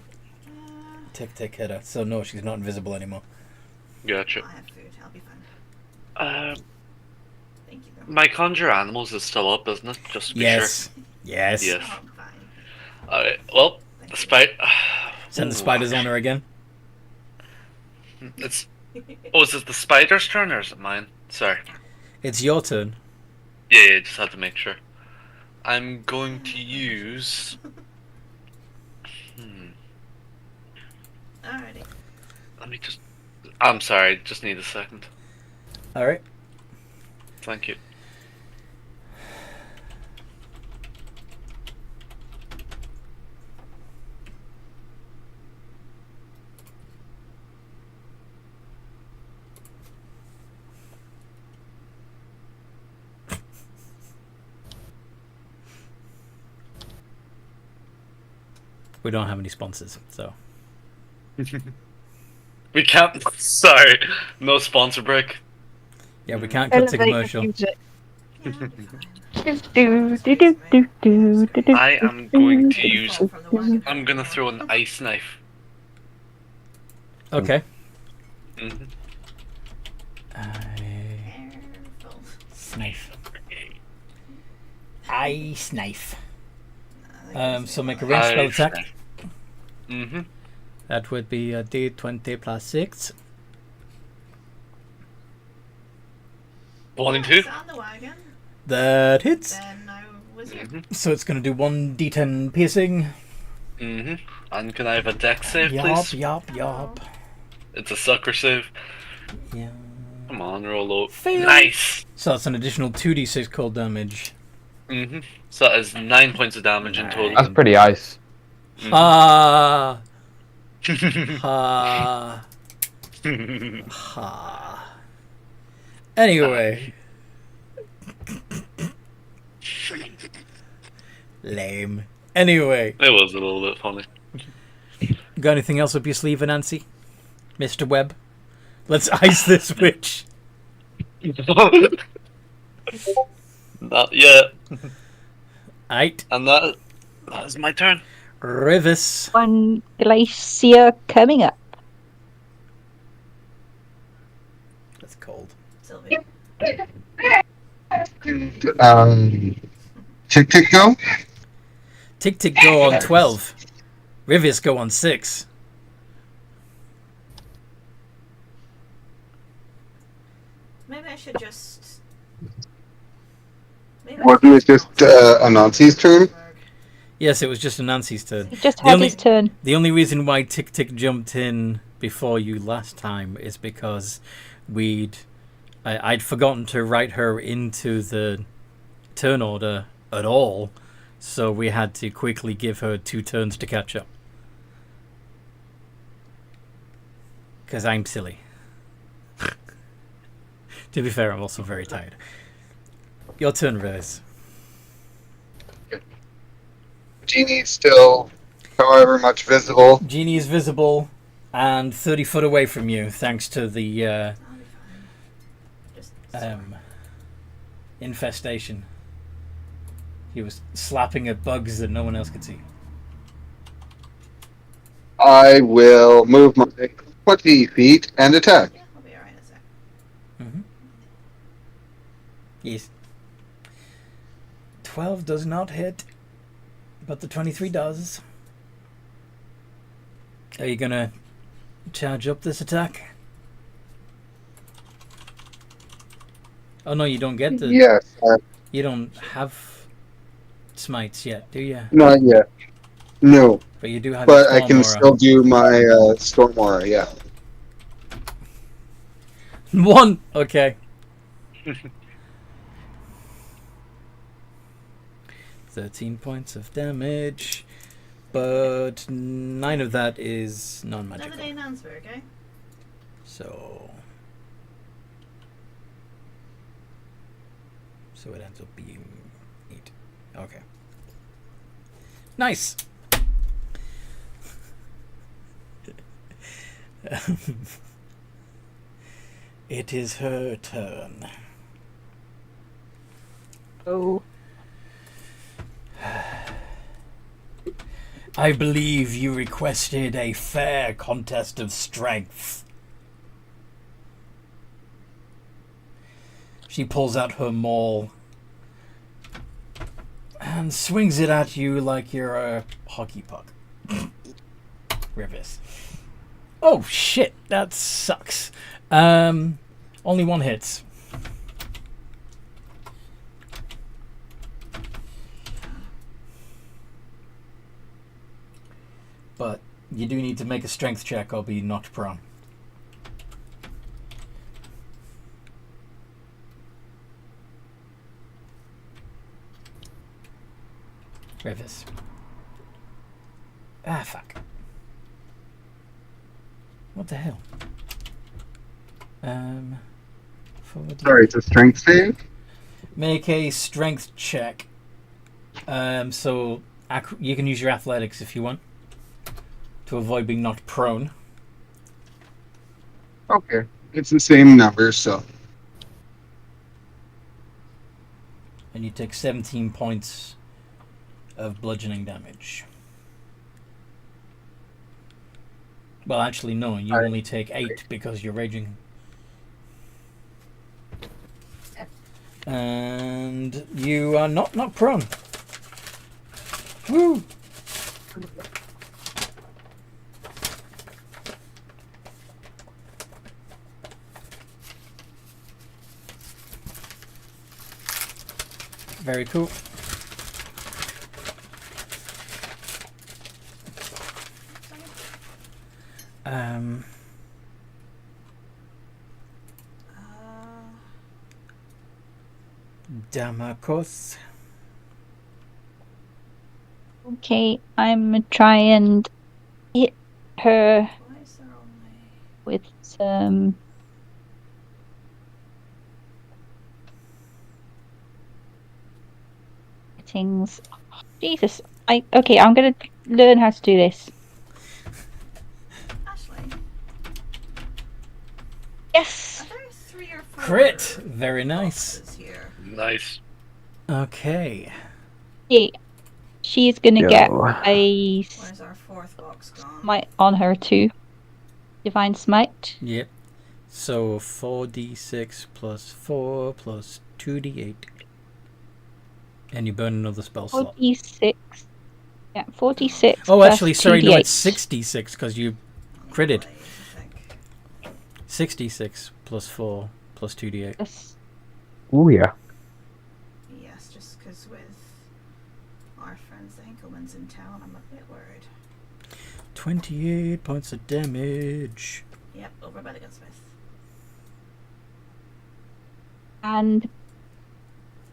Tick hit her. So no, she's not invisible anymore. Gotcha. I have food, I'll be fine. Thank you though. My conjure animals is still up, isn't it? Just to be Yes. Yes. sure. Yes. Oh, I'm fine. Alright, well, the spider... Send the spiders on her again. It's... Oh, is it the spider's turn or is it mine? Sorry. It's your turn. Yeah, just had to make sure. I'm going to use... Alrighty. Let me just... I'm sorry, just need a second. Alright. Thank you. We don't have any sponsors, so... We can't... Sorry, no sponsor break. Yeah, we can't cut to Elevate commercial. the music. I am going to use... Fall from the wagon. I'm gonna throw an ice knife. Okay. Mm-hmm. Careful. Knife. Ice knife. I think So make a it's ranged spell Ice attack. knife. Mm-hmm. That would be a D20 plus 6. 1 and 2. on the wagon, That hits. then I was here. Mm-hmm. So it's going to do 1 D10 piercing. Mm-hmm. And can I have a dex save, Yup, please? yup. It's a sucker save. Yeah. Come on, roll low. Fail. Nice! So that's an additional 2d6 cold damage. Mm-hmm. So that is 9 points of damage in total. That's pretty ice. Ah. Ha. Ha. Anyway. Lame. Anyway. It was a little bit funny. Got anything else up your sleeve, Nancy? Mr. Webb? Let's ice this witch. Not yet. Aight. And that is my turn. Rivis. One glacier coming up. That's cold. Sylvie. Tick tick go. Tick Tick go on 12. Rivis go on 6. Maybe I should just. Maybe Wasn't it just Anansi's turn? Yeah, Yes, it was just Nancy's turn. He just The had only- his turn. The only reason why Tick Tick jumped in before you last time is because I'd forgotten to write her into the turn order at all, so we had to quickly give her 2 turns to catch up. Because I'm silly. To be fair, I'm also very tired. Your turn, Riz. Genie's still however much visible. Genie is visible and 30 foot away from you, thanks to the I'll be fine. Just infestation. He was slapping at bugs that no one else could see. I will move my 20 feet and attack. yeah, I'll be alright in a sec. Mm-hmm. Yes. 12 does not hit, but the 23 does. Are you gonna charge up this attack? Oh no, you don't get the. Yes, You don't have smites yet, do you? not yet. No, But you do have. but your I can Storm still do my Storm Aura, yeah. Aura. 1. Okay. 13 points of damage, but 9 of that is Another non-magical. day in answer, okay? So it ends up being 8. Okay. Nice. It is her turn. Oh. I believe you requested a fair contest of strength. She pulls out her maul and swings it at you like you're a hockey puck. Rivers. Oh shit, that sucks. Only 1 hits. But you do need to make a strength check or be knocked prone. Rivers. Ah, fuck. What the hell? Sorry, it's a strength save? Make a strength check. So you can use your athletics if you want to avoid being knocked prone. Okay. It's the same number, so. And you take 17 points of bludgeoning damage. Well, actually, no. You only take 8 because you're raging. And you are not prone. Woo! Very cool. Damakos. Okay, I'm gonna try and hit her Why is there only... with some things. Jesus. Okay, I'm gonna learn how to do this. Ashley, Yes. are there 3 or 4 Crit. Very nice. boxes here? Nice. Okay. Yeah. She's gonna get a Where's our 4th box gone? smite on her too. Divine smite. Yep. So 4d6 plus 4 plus 2d8. And you burn another spell slot. 46. Yeah, 46. Oh, plus actually, sorry, no, 2d8. it's 66 because you critted. Blaze, I think. 66 plus 4 plus 2d8. Yes. Oh yeah. Yes, just because with our friends, I think gentleman's in town. I'm a bit worried. 28 points of damage. Yep, over by the gunsmith. And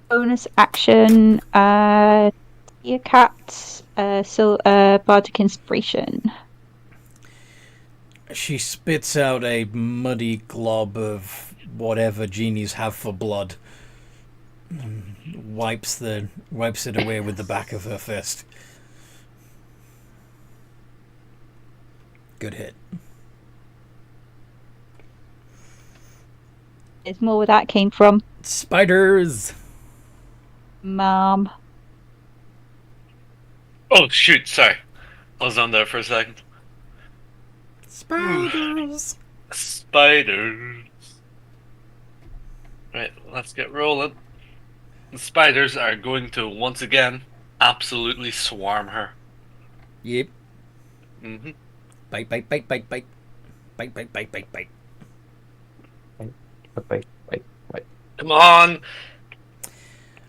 bonus action, Tia Cat, Bardic Inspiration. She spits out a muddy glob of whatever genies have for blood. And wipes it away with the back of her fist. Good hit. There's more where that came from. Spiders! Mom. Oh shoot! Sorry, I was on there for a second. Spiders! Spiders. Right, let's get rolling. The spiders are going to once again absolutely swarm her. Yep. Mm-hmm. Bite, bite, bite, bite, bite. Bite, bite, bite, bite, bite. Wait. Come on!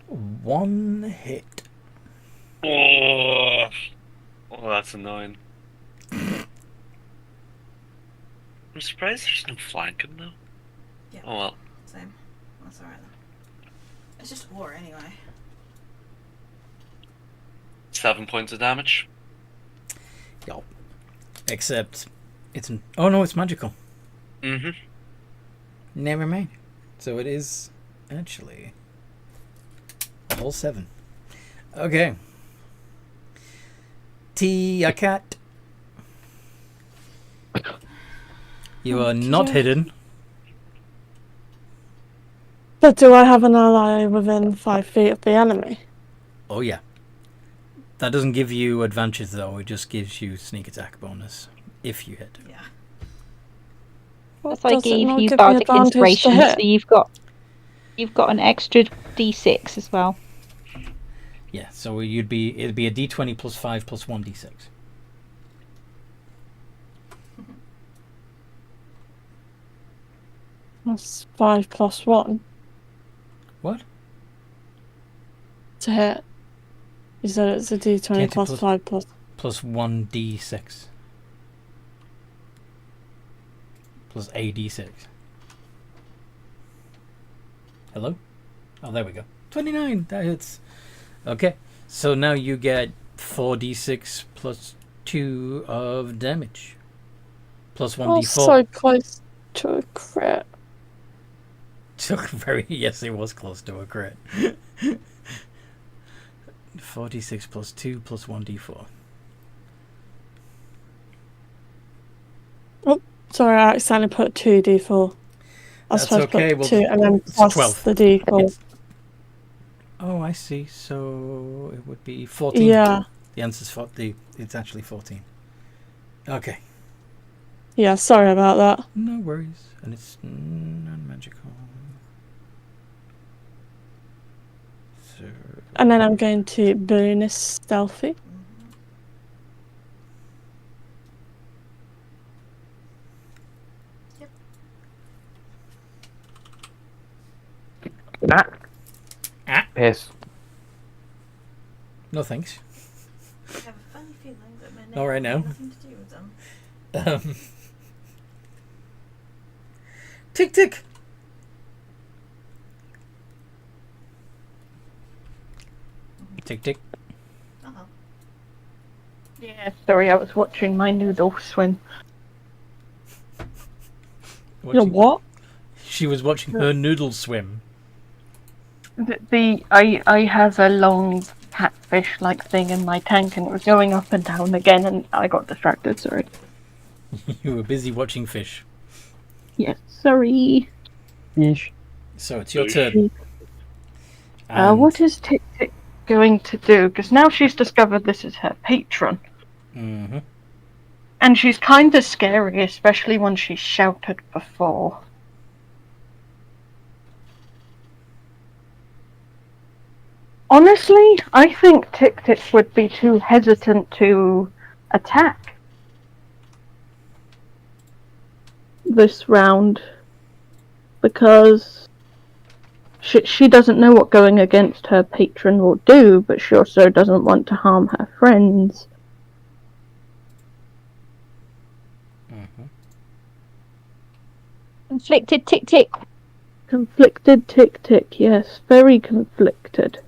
One hit. Oh, that's annoying. I'm surprised there's no flanking though. Yeah. Oh well. Same. That's alright then. It's just war anyway. 7 points of damage. Yup. Except it's oh no, it's magical. Mm-hmm. Never mind. So it is actually a whole 7. Okay. Tia Cat. You are not hidden. But do I have an ally within 5 feet of the enemy? Oh yeah. That doesn't give you advantage though, it just gives you sneak attack bonus if you hit. Yeah. That's I Does it gave not you give me Bardic advantage to Inspiration, so hit? you've got an extra D6 as well. Yeah, so it'd be a D20 plus 5 plus 1 D6. That's 5 plus 1 What? to hit. You said it's a D20 20 plus plus- 5 plus. Plus 1 D6. Plus a D6. Hello? Oh, there we go. 29! That hits. Okay. So now you get 4d6 plus 2 of damage. Plus 1d4. Oh, so close to a crit. Took very... Yes, it was close to a crit. 4d6 plus 2 plus 1d4. Sorry, I accidentally put 2d4. I was That's supposed to okay, put well, 2 and then it's plus 12. the d4. Oh, I see. So it would be 14. Yeah. The answer's it's actually 14. Okay. Yeah, sorry about that. No worries. And it's non-magical. So, And then I'm going to bonus stealthy. Piss. no thanks. I have a funny feeling that my name Not right now. has nothing to do with them. Tick tick. Tick tick. Uh-oh. Yeah, sorry, I was watching my noodle swim. You're what? She was watching her noodle swim. I have a long catfish-like thing in my tank, and it was going up and down again, and I got distracted. Sorry. You were busy watching fish. Yes, sorry. Yeesh. So it's your turn. What is Tick Tick going to do? Because now she's discovered this is her patron, Mm-hmm. and she's kind of scary, especially when she shouted before. Honestly, I think Tick Tick would be too hesitant to attack this round, because She doesn't know what going against her patron will do, but she also doesn't want to harm her friends. Mm-hmm. Conflicted tick tick. Conflicted tick tick, yes. Very conflicted.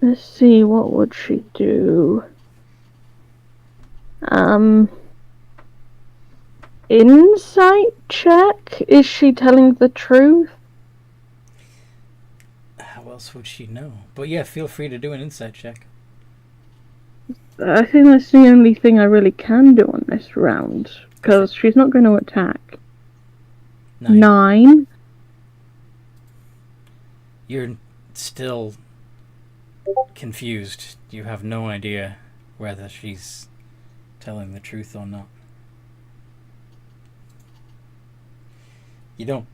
Let's see, what would she do? Insight check? Is she telling the truth? How else would she know? But yeah, feel free to do an insight check. I think that's the only thing I really can do on this round, because she's not going to attack. 9. You're still confused. You have no idea whether she's telling the truth or not. You don't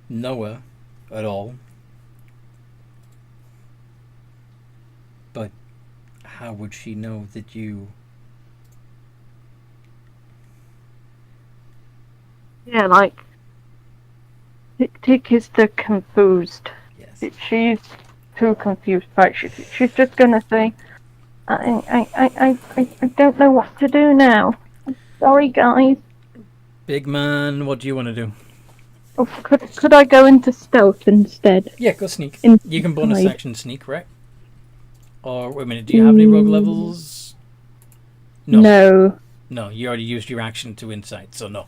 know her at all. But how would she know that you... Yeah, like, Tick Tick is the confused. Yes. She's too confused, right? She's just gonna say, I don't know what to do now. I'm sorry, guys. Big man, what do you want to do? Oh, could I go into stealth instead? Yeah, go sneak. Inside. You can bonus action sneak, right? Or, wait a minute, do you have any rogue levels? No. No, you already used your action to insight, so no.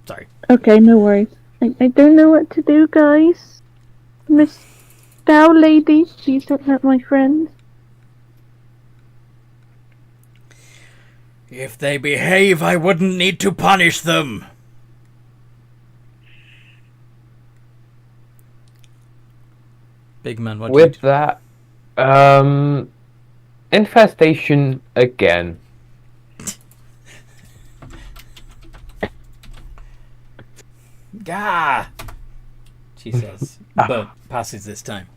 Sorry. Okay, no worries. I don't know what to do, guys. Miss Dow lady, please don't hurt my friends. If they behave, I wouldn't need to punish them. Big man, what do you With that, infestation again. Gah! She says, but passes this time.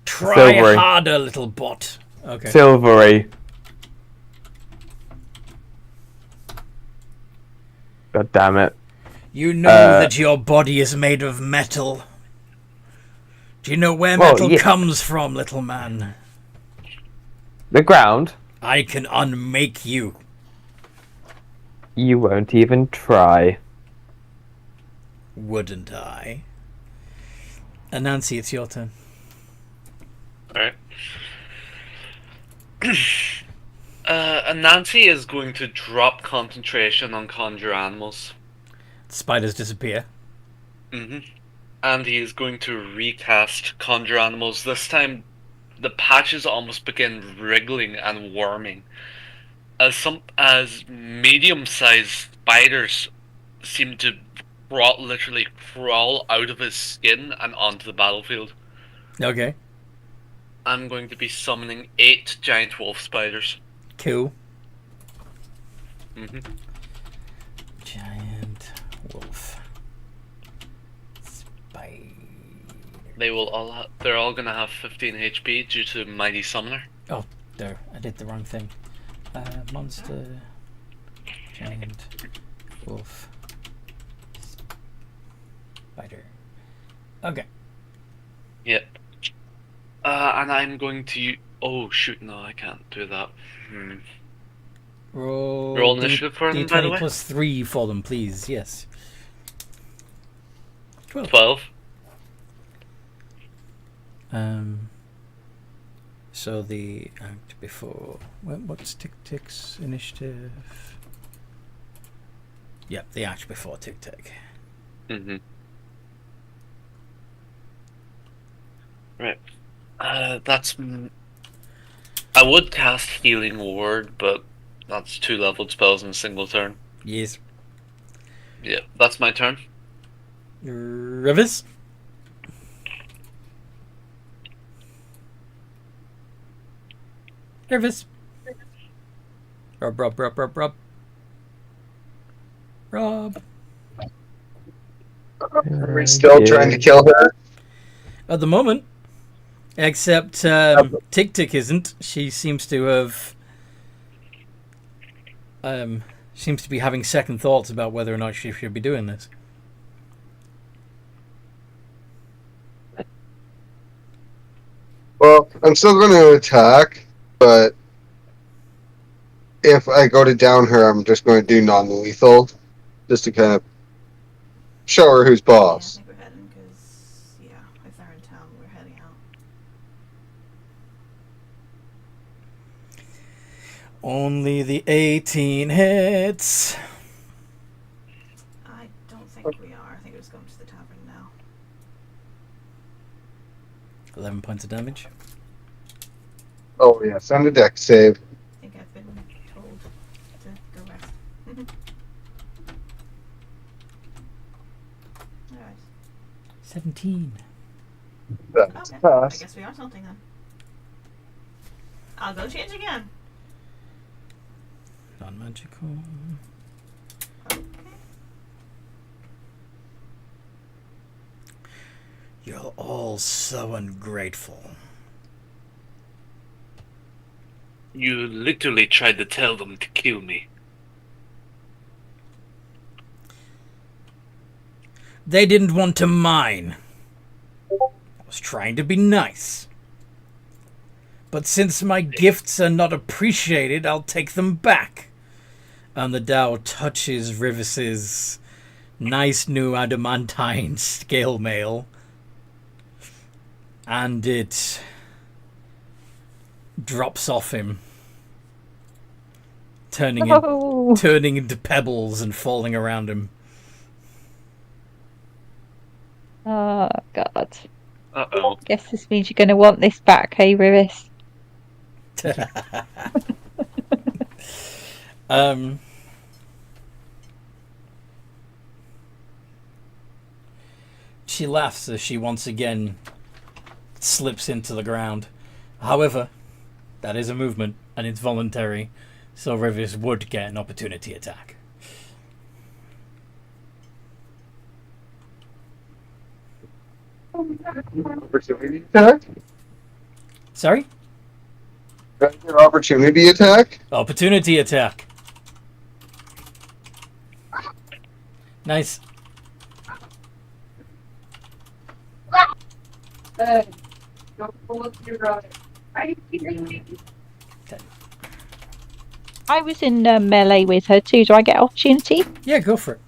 Try Silvery. harder, little bot. Okay. Silvery. God damn it. You know that your body is made of metal. Do you know where metal comes from, little man? The ground? I can unmake you. You won't even try. Wouldn't I? And Nancy, it's your turn. Alright. Nancy is going to drop concentration on conjure animals. Spiders disappear. And he is going to recast conjure animals. This time, the patches almost begin wriggling and worming, as medium-sized spiders seem to literally crawl out of his skin and onto the battlefield. Okay. I'm going to be summoning 8 giant wolf spiders. Cool. Mm-hmm. Giant wolf spider. They will all. They're all gonna have 15 HP due to Mighty Summoner. Oh, there! I did the wrong thing. Monster. Giant wolf spider. Okay. Yep. And I'm going to. Oh shoot! No, I can't do that. Roll initiative for them, by the way. plus 3 for them, please. Yes. 12. So the act before. What's Tick Tick's initiative? Yep, the act before Tick Tick. Right. That's. I would cast Healing Word, but that's 2 leveled spells in a single turn. Yes. Yeah, that's my turn. Rivers? Rivers. Rob. Rob. Are we still trying to kill her? At the moment. Except Tick Tick isn't. She seems to have Seems to be having second thoughts about whether or not she should be doing this. Well, I'm still going to attack, but if I go to down her, I'm just going to do non-lethal, just to kind of show her who's Yeah, I boss. think we're heading because, yeah, if they're in town, we're heading out. Only the 18 hits. I don't think we are. I think we're just going to the tavern now. 11 points of damage. Oh, yeah, send a deck save. I think I've been told to go rest. Alright. 17. That's Okay. I pass. guess we are something then. I'll go change again. Non-magical. Okay. You're all so ungrateful. You literally tried to tell them to kill me. They didn't want to mine. I was trying to be nice. But since my gifts are not appreciated, I'll take them back. And the Dow touches Rivis's nice new adamantine scale mail. And it drops off him. Turning into pebbles and falling around him. Oh, God. Uh-oh. Guess this means you're going to want this back, hey, Rivis? She laughs as she once again slips into the ground. However, that is a movement, and it's voluntary, so Rivis would get an opportunity attack. Opportunity attack? Sorry? That's an opportunity attack? Opportunity attack. Nice. I was in melee with her too. Do I get opportunity? Yeah, go for it.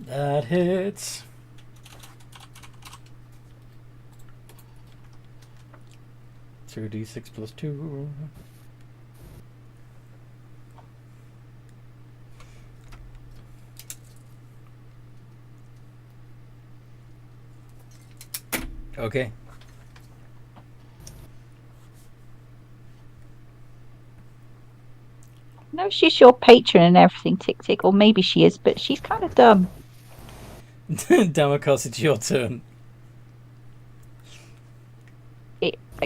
That hits. Two D6 plus 2. Okay. No, she's your patron and everything, Tick Tick. Or maybe she is, but she's kind of dumb. Damakos, it's your turn.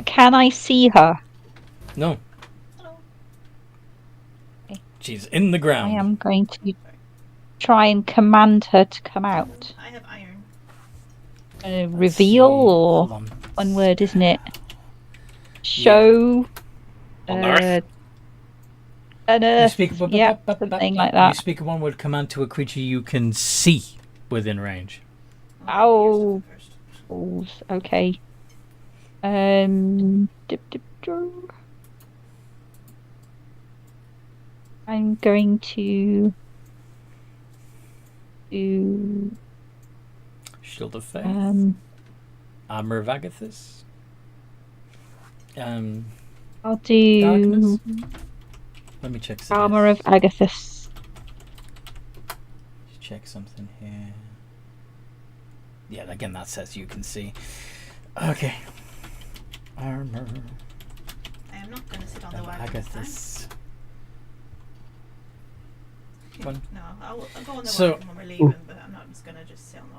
Can I see her? No. Hello. Okay. She's in the I ground. am going to try and command her to come out. I have iron. Reveal or Hold on. one word, isn't it? Show. Unearth? You Unearth. speak Yeah, something like You that. speak a one-word command to a creature you can see within range. Ow. First. Balls. Okay. I'm going to do Shield of Faith. Armor of Agathis. I'll do Darkness. Let me check something. Armor of Agathis. Check something here. Yeah, again, that says you can see. Okay. Armor I am not going to sit on the of wagon this time. Agathis. One. No, I'll go on the So- wagon when we're leaving, but I'm not just going to just sit on the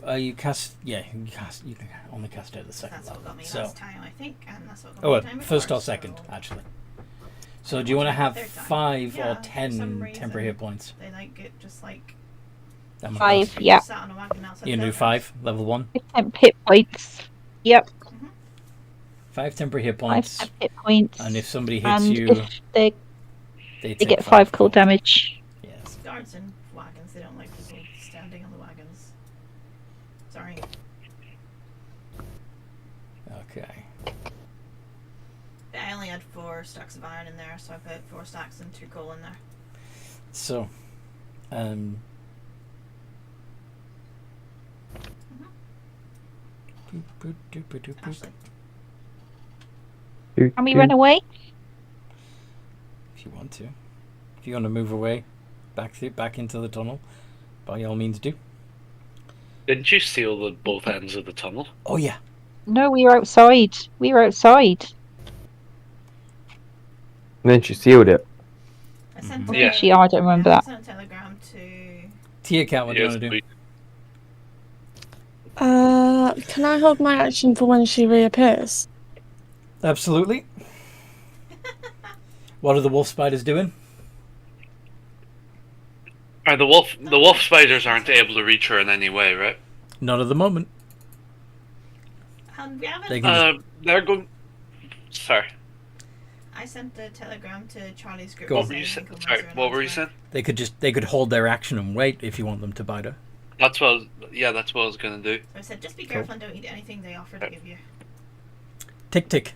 wagon. You cast. Yeah, you can only cast it at the second That's what level. got me So. last time, I think, and that's what got Oh, me well, the time first before, or second, so- actually. So, do you want to have Third time. 5 Yeah, or for 10 some reason. temporary hit points? They like it just like 5, yeah. sat on a wagon outside You can the do building. 5, level 1. 10 hit points. Yep. 5 temporary hit 5 points. hit points. And if somebody hits and you, if they take get 5 cold damage. Yes. Guards and wagons, they don't like people standing on the wagons. Sorry. Okay. I only had 4 stacks of iron in there, so I put 4 stacks and 2 coal in there. So, Ashley. Can we run away? if you want to. If you want to move away, back into the tunnel, by all means do. Didn't you seal both ends of the tunnel? Oh yeah. No, we were outside. We were outside. And then she sealed it. I sent Yeah. Actually, I don't remember I that. sent a telegram to... Tia Cat, what do you Yes, want to do? we- Can I hold my action for when she reappears? Absolutely. What are the wolf spiders doing? The wolf spiders aren't able to reach her in any way, right? Not at the moment. We haven't... They can They're going. Sorry. I sent a telegram to Charlie's group. Go on. What were you saying? Sorry, what were you saying? they could hold their action and wait if you want them to bite her. That's what. That's what I was gonna do. So I said, just be careful and don't eat anything they offer to give you. Tick tick.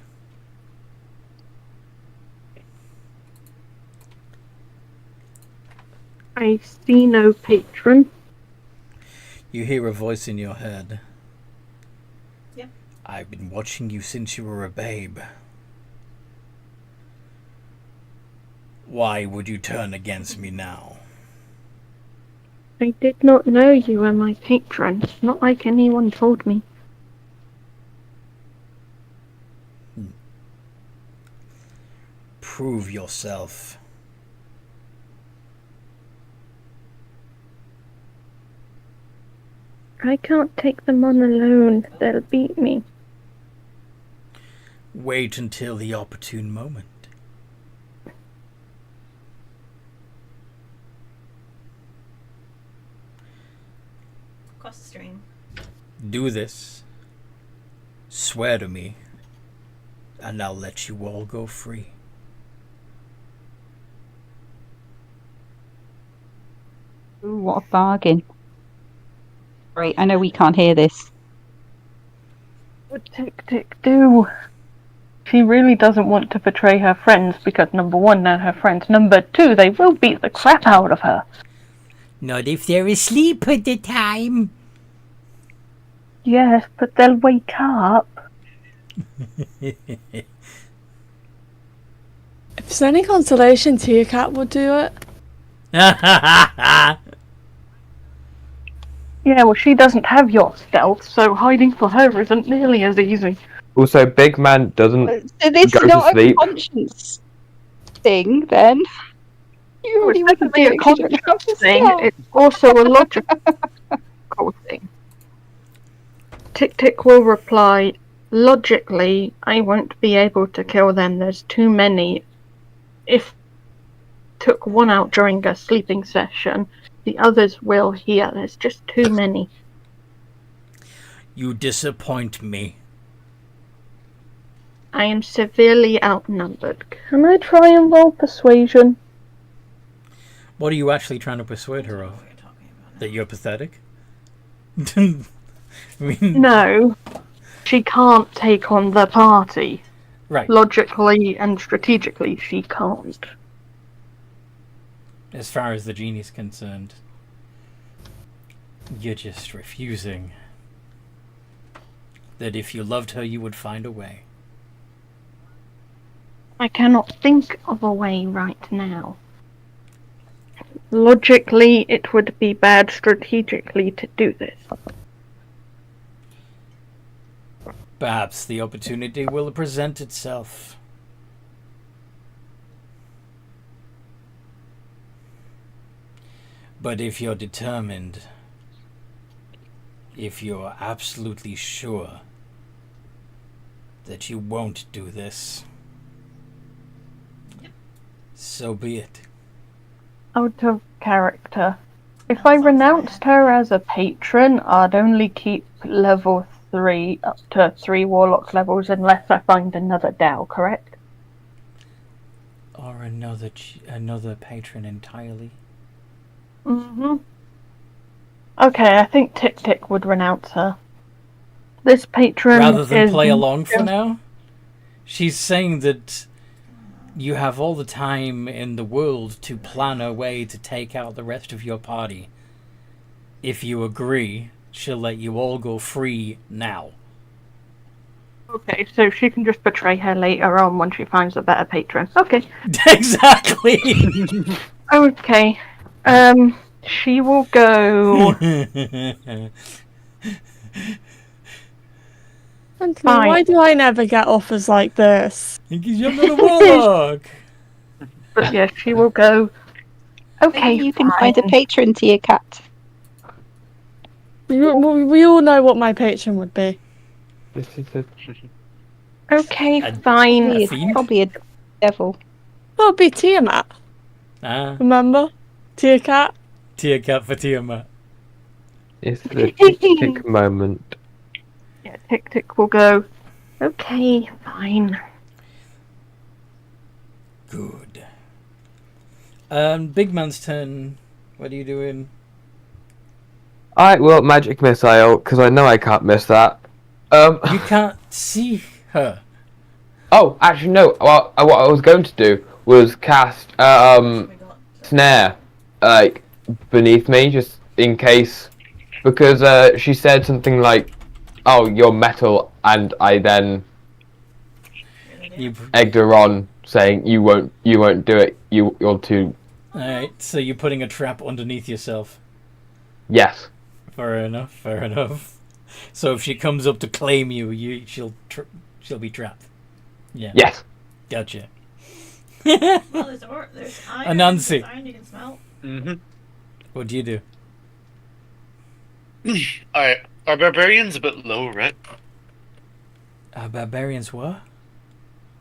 I see no patron. You hear a voice in your head. Yep. I've been watching you since you were a babe. Why would you turn against me now? I did not know you were my patron. Not like anyone told me. Prove yourself. I can't take them on alone. They'll beat me. Wait until the opportune moment. Across the stream. Do this. Swear to me, and I'll let you all go free. Ooh, what a bargain. Right, I know we can't hear this. What Tick Tick do? She really doesn't want to betray her friends because number one, they're her friends. Number two, they will beat the crap out of her. Not if they're asleep at the time. Yes, but they'll wake up. If there's any consolation, Tia Cat would do it. Yeah, well, she doesn't have your stealth, so hiding for her isn't nearly as easy. Also, Big Man doesn't So this go is not to sleep. a conscience thing, then. You really It's wouldn't do definitely it a 'cause you don't have conscious the thing. spell. It's also a logical thing. Tick Tick will reply, logically, I won't be able to kill them. There's too many. If took one out during a sleeping session, the others will hear. There's just too many. You disappoint me. I am severely outnumbered. Can I try and roll persuasion? What are you actually trying to persuade her of? What you're talking about now. That you're pathetic? I mean, No. She can't take on the party. right. Logically and strategically, she can't. As far as the genie's concerned, you're just refusing. That if you loved her, you would find a way. I cannot think of a way right now. Logically, it would be bad strategically to do this. Perhaps the opportunity will present itself. But if you're determined, if you're absolutely sure that you won't do this, so be it. Out of character. If I renounced her as a patron, I'd only keep level up to 3 warlock levels unless I find another Dell, correct? Or another patron entirely. Mm-hmm. Okay, I think Tick Tick would renounce her. This patron Rather than is... play along for now? She's saying that you have all the time in the world to plan a way to take out the rest of your party. If you agree, she'll let you all go free now. Okay, so she can just betray her later on when she finds a better patron. Okay. Exactly! Okay. She will go... Anthony, Fine. why do I never get offers like this? Because you're not a warlock! But yeah, she will go... Okay, Maybe you can find a fine. patron to your cat. We all know what my patron would be. This is a... Okay, A- fine. A It's fiend? probably a devil. That would be Tiamat. Ah, Remember? Tia Cat? Tia Cat for Tiamat. It's the tick moment. Yeah, Tick Tick will go... Okay, fine. Good. Big man's turn. What are you doing? Alright, well, magic missile, because I know I can't miss that. You can't see her. Oh, actually, no. Well, what I was going to do was cast snare, like beneath me, just in case, because she said something like, "Oh, you're metal," and I then You, egged her on, saying, "You won't do it. You're too." Alright, so you're putting a trap underneath yourself. Yes. Fair enough, fair enough. So if she comes up to claim you, she'll be trapped. Yeah. Yes. Gotcha. Well, there's iron. Anansi. There's iron you can smelt. Mm-hmm. What do you do? Alright, our barbarian's a bit low, right? Barbarians what?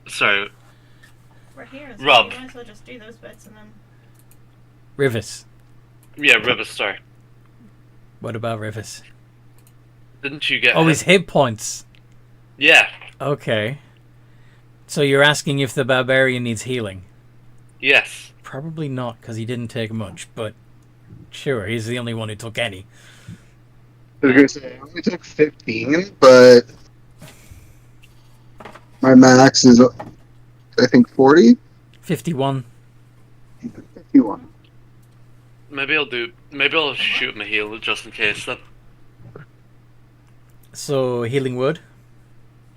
Sorry, We're here, so Rob. you might as well just do those bits and then. Rivers. yeah, Rivers, sorry. What about Rivers? Didn't you get Oh, hit? his hit points. Yeah, Okay. So you're asking if the barbarian needs healing? yes. Probably not, because he didn't take much, but sure, he's the only one who took any. I was gonna say I only took 15, but my max is I think 40. 51. 51. Maybe I'll shoot him a heal just in case then. So, healing word?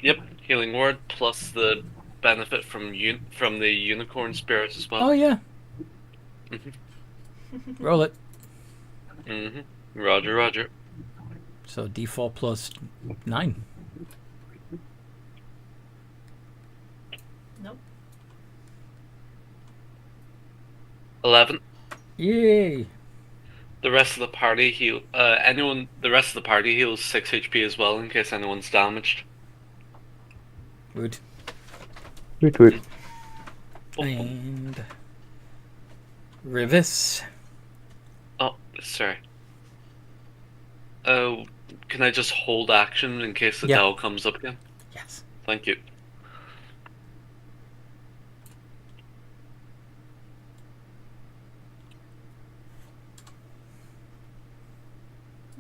Yep, healing word plus the benefit from the unicorn spirit as well. Oh, yeah. Mhm. Roll it. Roger, roger. So, d4 plus 9. Nope. 11. Yay! The rest of the party heals 6 HP as well in case anyone's damaged. Good. Woot woot. And Rivers. Oh, sorry. Oh, can I just hold action in case the Yeah. Dell comes up again? Yes. Thank you.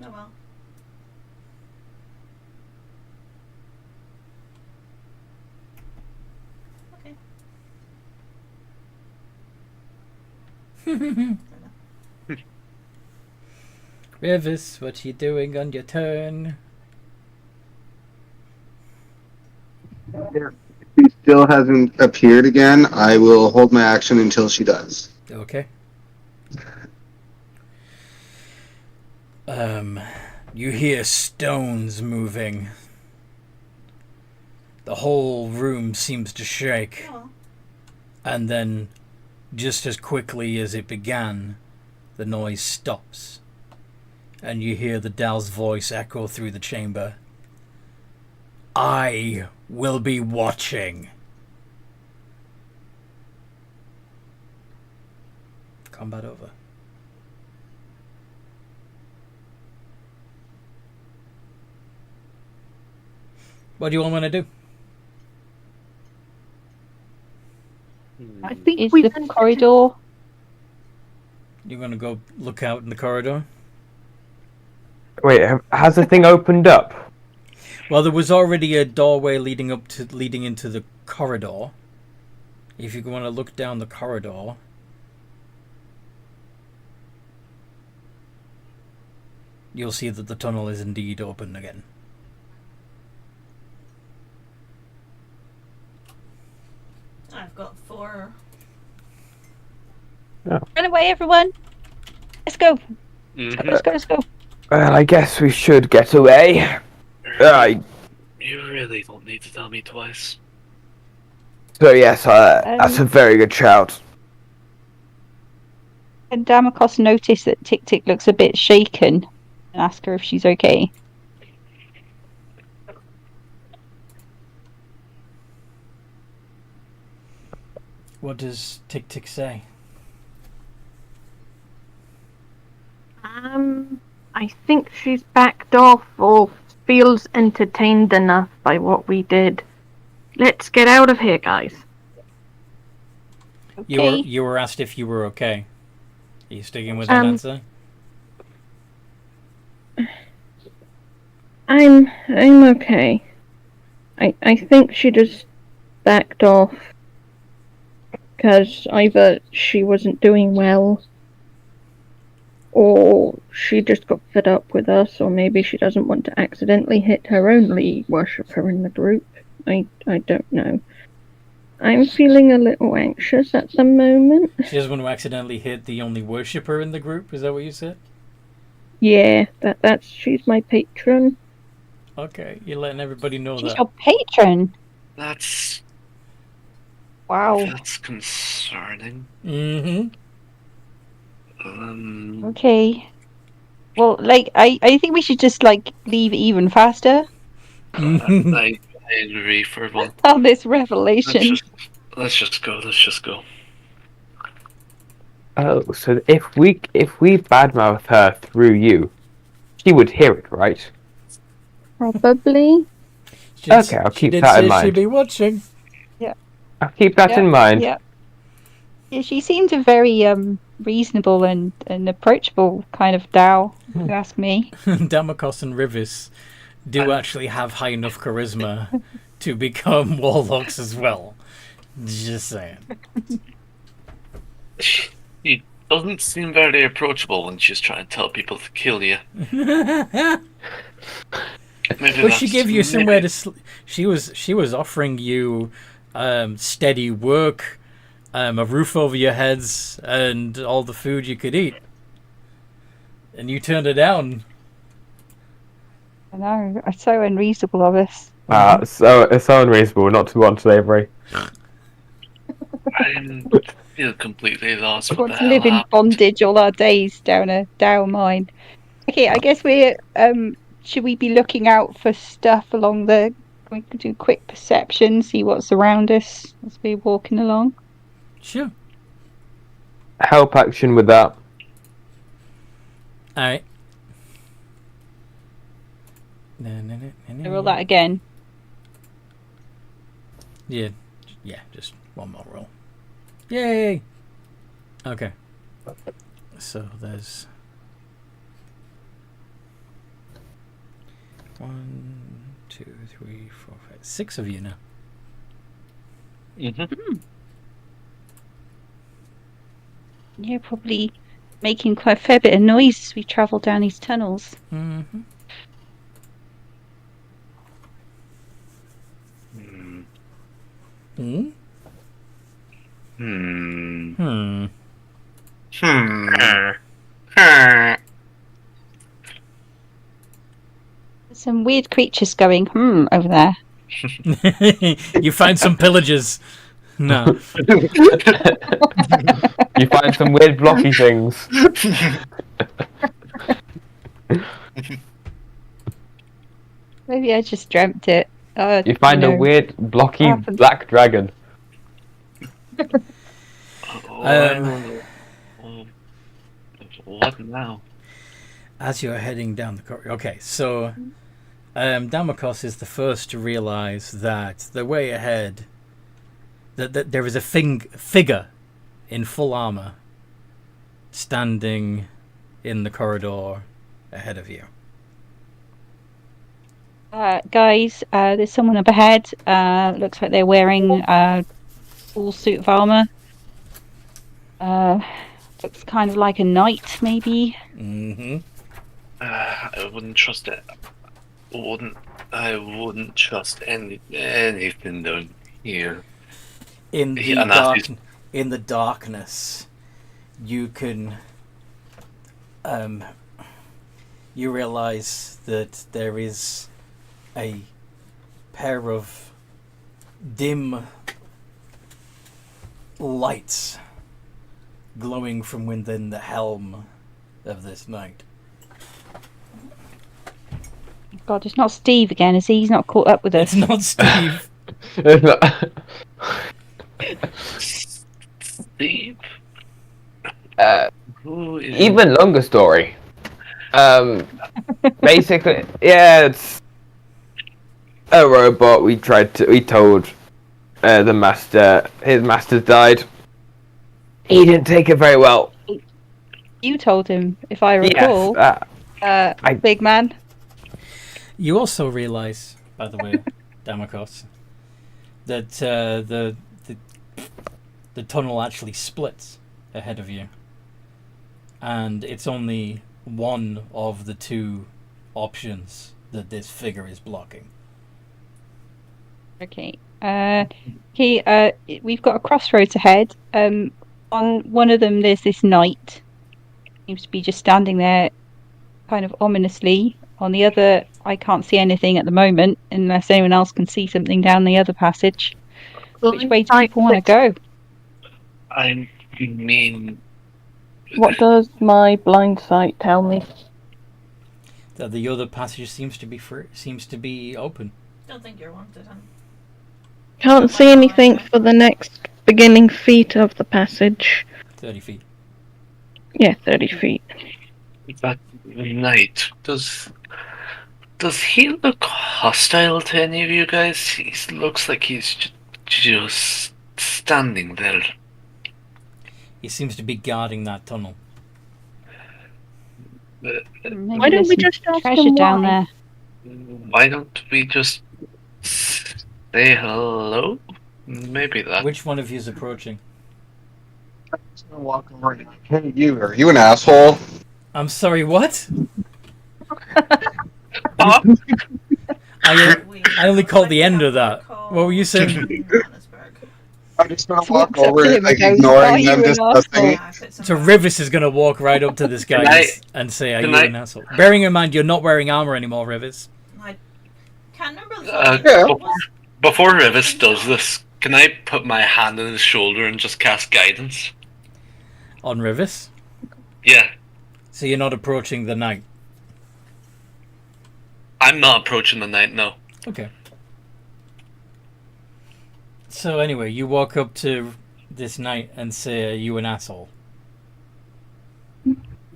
Oh well. Okay. Rivers, what are you doing on your turn? If she still hasn't appeared again, I will hold my action until she does. Okay. You hear stones moving. The whole room seems to shake. Oh well. And then, just as quickly as it began, the noise stops. And you hear the Dal's voice echo through the chamber. I will be watching. Combat over. What do you all want to do? I think Is we the can corridor? You want to go look out in the corridor? Wait, has the thing opened up? Well, there was already a doorway leading into the corridor. If you want to look down the corridor, you'll see that the tunnel is indeed open again. I've got 4. Run away, everyone! Let's go. Mhm. Let's go. Well, I guess we should get away. You really don't need to tell me twice. So yes, that's a very good shout. Can Damakos notice that Tick Tick looks a bit shaken and ask her if she's okay? What does Tick Tick say? I think she's backed off or feels entertained enough by what we did. Let's get out of here, guys. Okay. You were asked if you were okay. Are you sticking with that answer? I'm okay. I think she just backed off because either she wasn't doing well, or she just got fed up with us, or maybe she doesn't want to accidentally hit her only worshipper in the group. I don't know. I'm feeling a little anxious at the moment. She doesn't want to accidentally hit the only worshipper in the group. Is that what you said? Yeah, she's my patron. Okay, you're letting everybody know She's that. your patron. That's Wow. concerning. Mm-hmm. Okay. Well, I think we should just leave even faster I agree for one. on this revelation. Let's just go. Let's just go. Oh, so if we badmouth her through you, she would hear it, right? Probably. Okay, I'll keep that in mind. She'd be watching. I'll keep that in mind. Yeah. Yeah, she seemed a very reasonable and approachable kind of Dao, if you ask me. Damakos and Rivis do actually have high enough charisma to become warlocks as well. Just saying. She doesn't seem very approachable when she's trying to tell people to kill you. Well, she gave you somewhere to sleep. She was offering you steady work, a roof over your heads, and all the food you could eat. And you turned her down. I know, it's so unreasonable of us. So it's so unreasonable not to want slavery. I feel completely lost. We What want the to live hell in happened? bondage all our days down a Dao mine. Okay, I guess we're should we be looking out for stuff along the... We could do quick perception, see what's around us as we're walking along. Sure. Help action with that. Alright. Roll that again. Yeah, just one more roll. Yay! Okay. So there's 1, 2, 3, 4, 5, 6 of you now. You're probably making quite a fair bit of noise as we travel down these tunnels. Mm-hmm. Hmm? Hmm. There's some weird creatures going over there. You find some pillagers. No. You find some weird blocky things. Maybe I just dreamt it. You find a weird blocky black dragon. What now? As you're heading down the corridor. Okay, so Damakos is the first to realize that the way ahead, that there is a figure in full armor standing in the corridor ahead of you. Guys, there's someone up ahead. Looks like they're wearing a full suit of armor. Looks kind of like a knight, maybe. Mm-hmm. I wouldn't trust it. I wouldn't trust anything down here. In the darkness, you can you realize that there is a pair of dim lights glowing from within the helm of this knight. God, it's not Steve again, is he? He's not caught up with us. It's not Steve. Steve? Who is Even longer story. Basically, yeah, it's a robot. We told the master, his master died. He didn't take it very well. You told him, if I recall. Yes, big man. You also realize, by the way, Damakos, that the tunnel actually splits ahead of you, and it's only one of the two options that this figure is blocking. Okay. We've got a crossroads ahead. On one of them, there's this knight. Seems to be just standing there, kind of ominously. On the other, I can't see anything at the moment, unless anyone else can see something down the other passage. Which way do people want to go? I mean... What does my blind sight tell me? That the other passage seems to be open. Don't think you're wanted, huh? Can't see anything for the next beginning feet of the passage. 30 feet. Yeah, 30 feet. That knight, does he look hostile to any of you guys? He looks like he's just standing there. He seems to be guarding that tunnel. Why don't we just ask treasure him down why? there? Why don't we just say hello? Maybe that. Which one of you is approaching? I'm just gonna walk over and like, hey, you, are you an asshole? I'm sorry, what? Ah! I only caught the end of that. What were you saying? I'm just gonna So walk walks up over to him and like and goes, ignoring "Are you them an discussing. So Rivis is going to walk right up to this guy and say, "Are you an asshole?" Bearing in mind, you're not wearing armor anymore, Rivis. I can't remember the Yeah. Before Rivis does this, can I put my hand on his shoulder and just cast guidance? On Rivis? Yeah. So you're not approaching the knight? I'm not approaching the knight, no. Okay. So anyway, you walk up to this knight and say, "Are you an asshole?"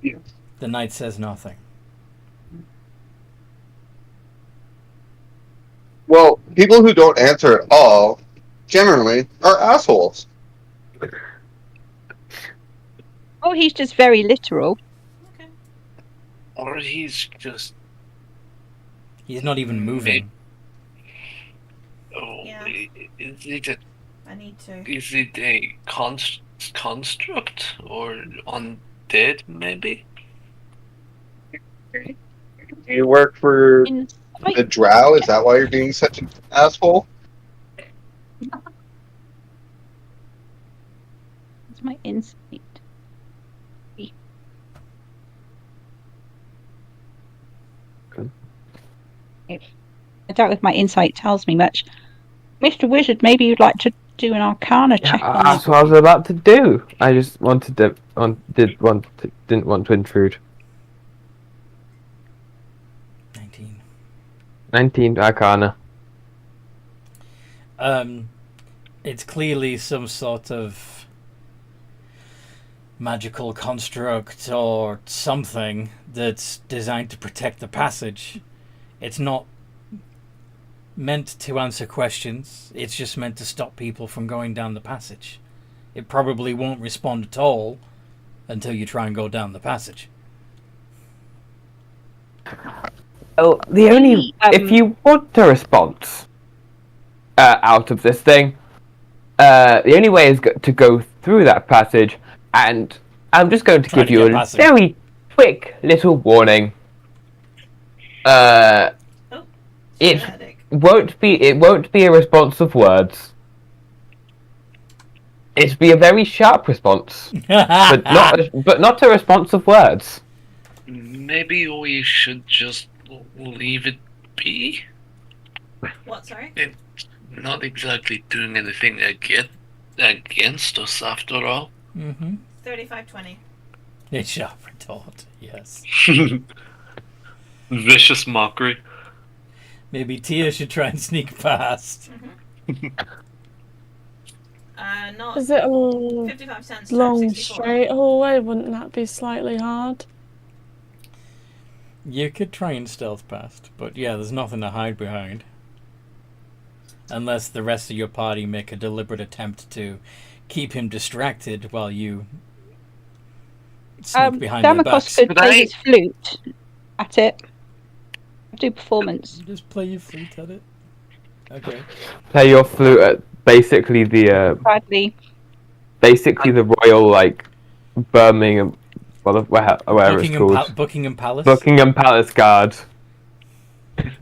Yes. The knight says nothing. Well, people who don't answer at all generally are assholes. Oh, he's just very literal. Okay. Or he's just... He's not even moving. Oh, Yeah. is it I need to. is it a construct? Or undead, maybe? Do you work for the drow? Is that why you're being such an asshole? It's my insight. I doubt if my insight tells me much. Mr. Wizard, maybe you'd like to do an Arcana check on That's what I was about to do. I just didn't want to intrude. 19. 19 Arcana. It's clearly some sort of magical construct or something that's designed to protect the passage. It's not meant to answer questions. It's just meant to stop people from going down the passage. It probably won't respond at all until you try and go down the passage. Well, the only if you want a response out of this thing, the only way is to go through that passage, and I'm just going to give you a very quick little warning. It won't be a response of words. It'll be a very sharp response, but not a response of words. Maybe we should just leave it be. What, sorry? It's not exactly doing anything against us after all. 35-20. It's sharp retort, yes. Vicious mockery. Maybe Tia should try and sneak past. Not Is it a 55 cents. long 64. straight hallway? Wouldn't that be slightly hard? You could try and stealth past, but yeah, there's nothing to hide behind. Unless the rest of your party make a deliberate attempt to keep him distracted while you sneak behind their backs. Damocos could play his flute at it. Do performance. Just play your flute at it. Okay. Play your flute at basically the royal Birmingham, wherever it's called. Buckingham Palace. Buckingham Palace Guard.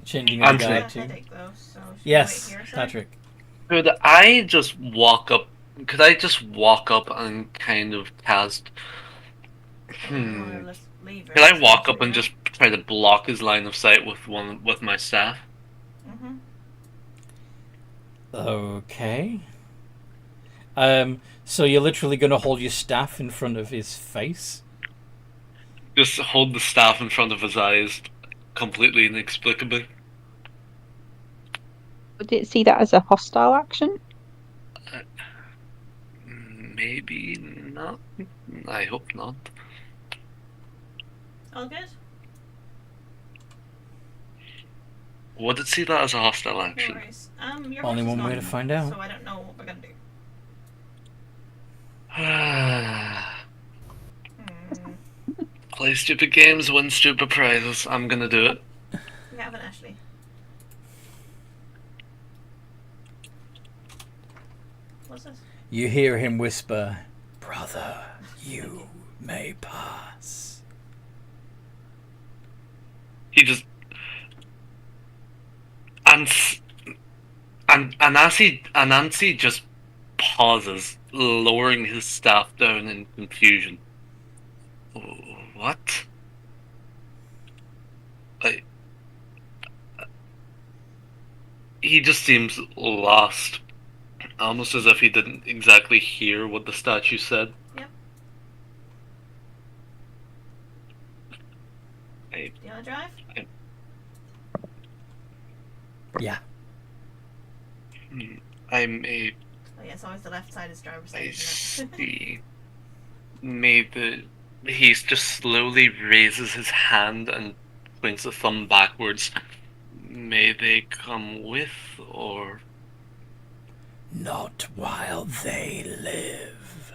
Changing the guard too. Yes, Patrick. Could I just walk up? Could I just walk up and kind of cast? Could I walk up and just try to block his line of sight with my staff? Okay. So you're literally going to hold your staff in front of his face? Just hold the staff in front of his eyes, completely inexplicably. Would it see that as a hostile action? Maybe not. I hope not. All good? Would it see that as a hostile action? No worries. Your Only horse is one way gone, to find out. So I don't know what we're gonna do. Play stupid games, win stupid prizes. I'm gonna do it. We haven't, Ashley. What's this? You hear him whisper, "Brother, you may pass." He just Anansi just pauses, lowering his staff down in confusion. What? He just seems lost, almost as if he didn't exactly hear what the statue said. Yep. Do you wanna drive? Yeah. I'm a. Oh yeah, it's always the left side is driver's side, I isn't it? see. He just slowly raises his hand and points a thumb backwards. May they come with, or not while they live.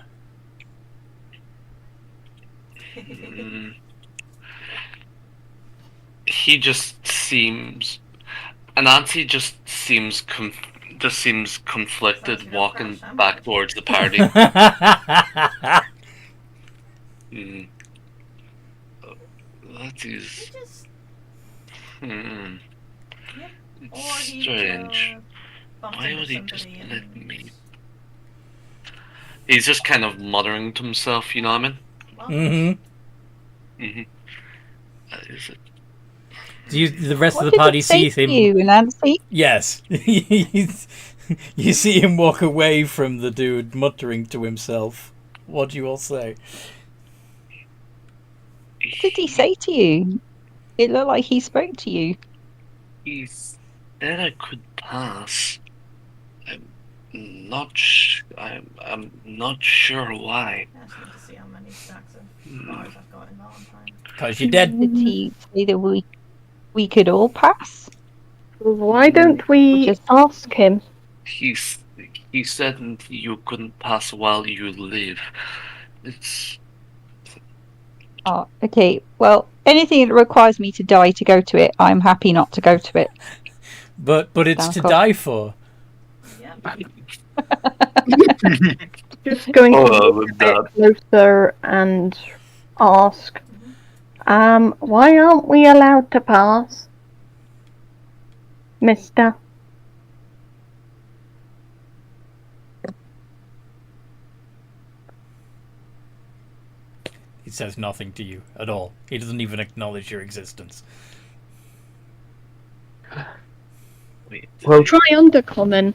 He just seems. Anansi just seems conflicted, walking back towards the party. That is. It's strange. Why would he just let me? He's just kind of muttering to himself, you know what I mean? Is it? Do the rest of the party see him? You, Nancy? Yes. You see him walk away from the dude, muttering to himself. What do you all say? What did he say to you? It looked like he spoke to you. He said I could pass. I'm not sure why. I just need to see how many stacks of bars I've got in Valentine. Because you're dead. Did he say that we could all pass? Why don't we Just- ask him? He said you couldn't pass while you live. It's Oh, okay. Well, anything that requires me to die to go to it, I'm happy not to go to it. But it's to Dark. die for. Yep. Just going to Oh, look a bit closer and ask, why aren't we allowed to pass, mister? He says nothing to you at all. He doesn't even acknowledge your existence. wait. Well, Try undercommon.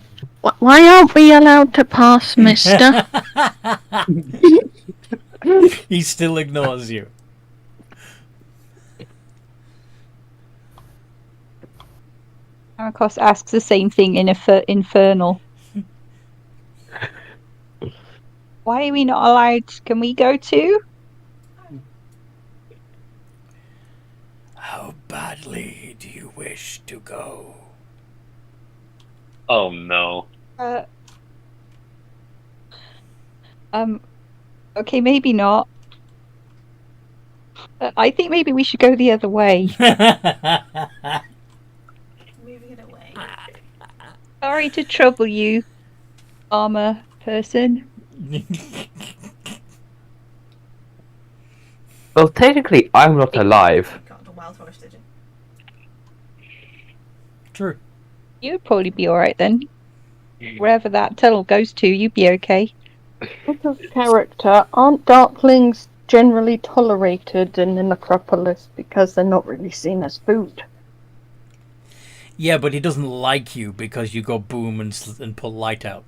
Why aren't we allowed to pass, mister? He still ignores you. And of course, asks the same thing in Infernal. Why are we not allowed? Can we go too? How badly do you wish to go? Oh no. Okay, maybe not. I think maybe we should go the other way. Moving it away. Sorry to trouble you, armor person. well, technically, I'm not alive. You got the wild horse, did you? True. You'd probably be alright then. Wherever that tunnel goes to, you'd be okay. Out of character, aren't darklings generally tolerated in the necropolis because they're not really seen as food? Yeah, but he doesn't like you because you go boom and pull light out.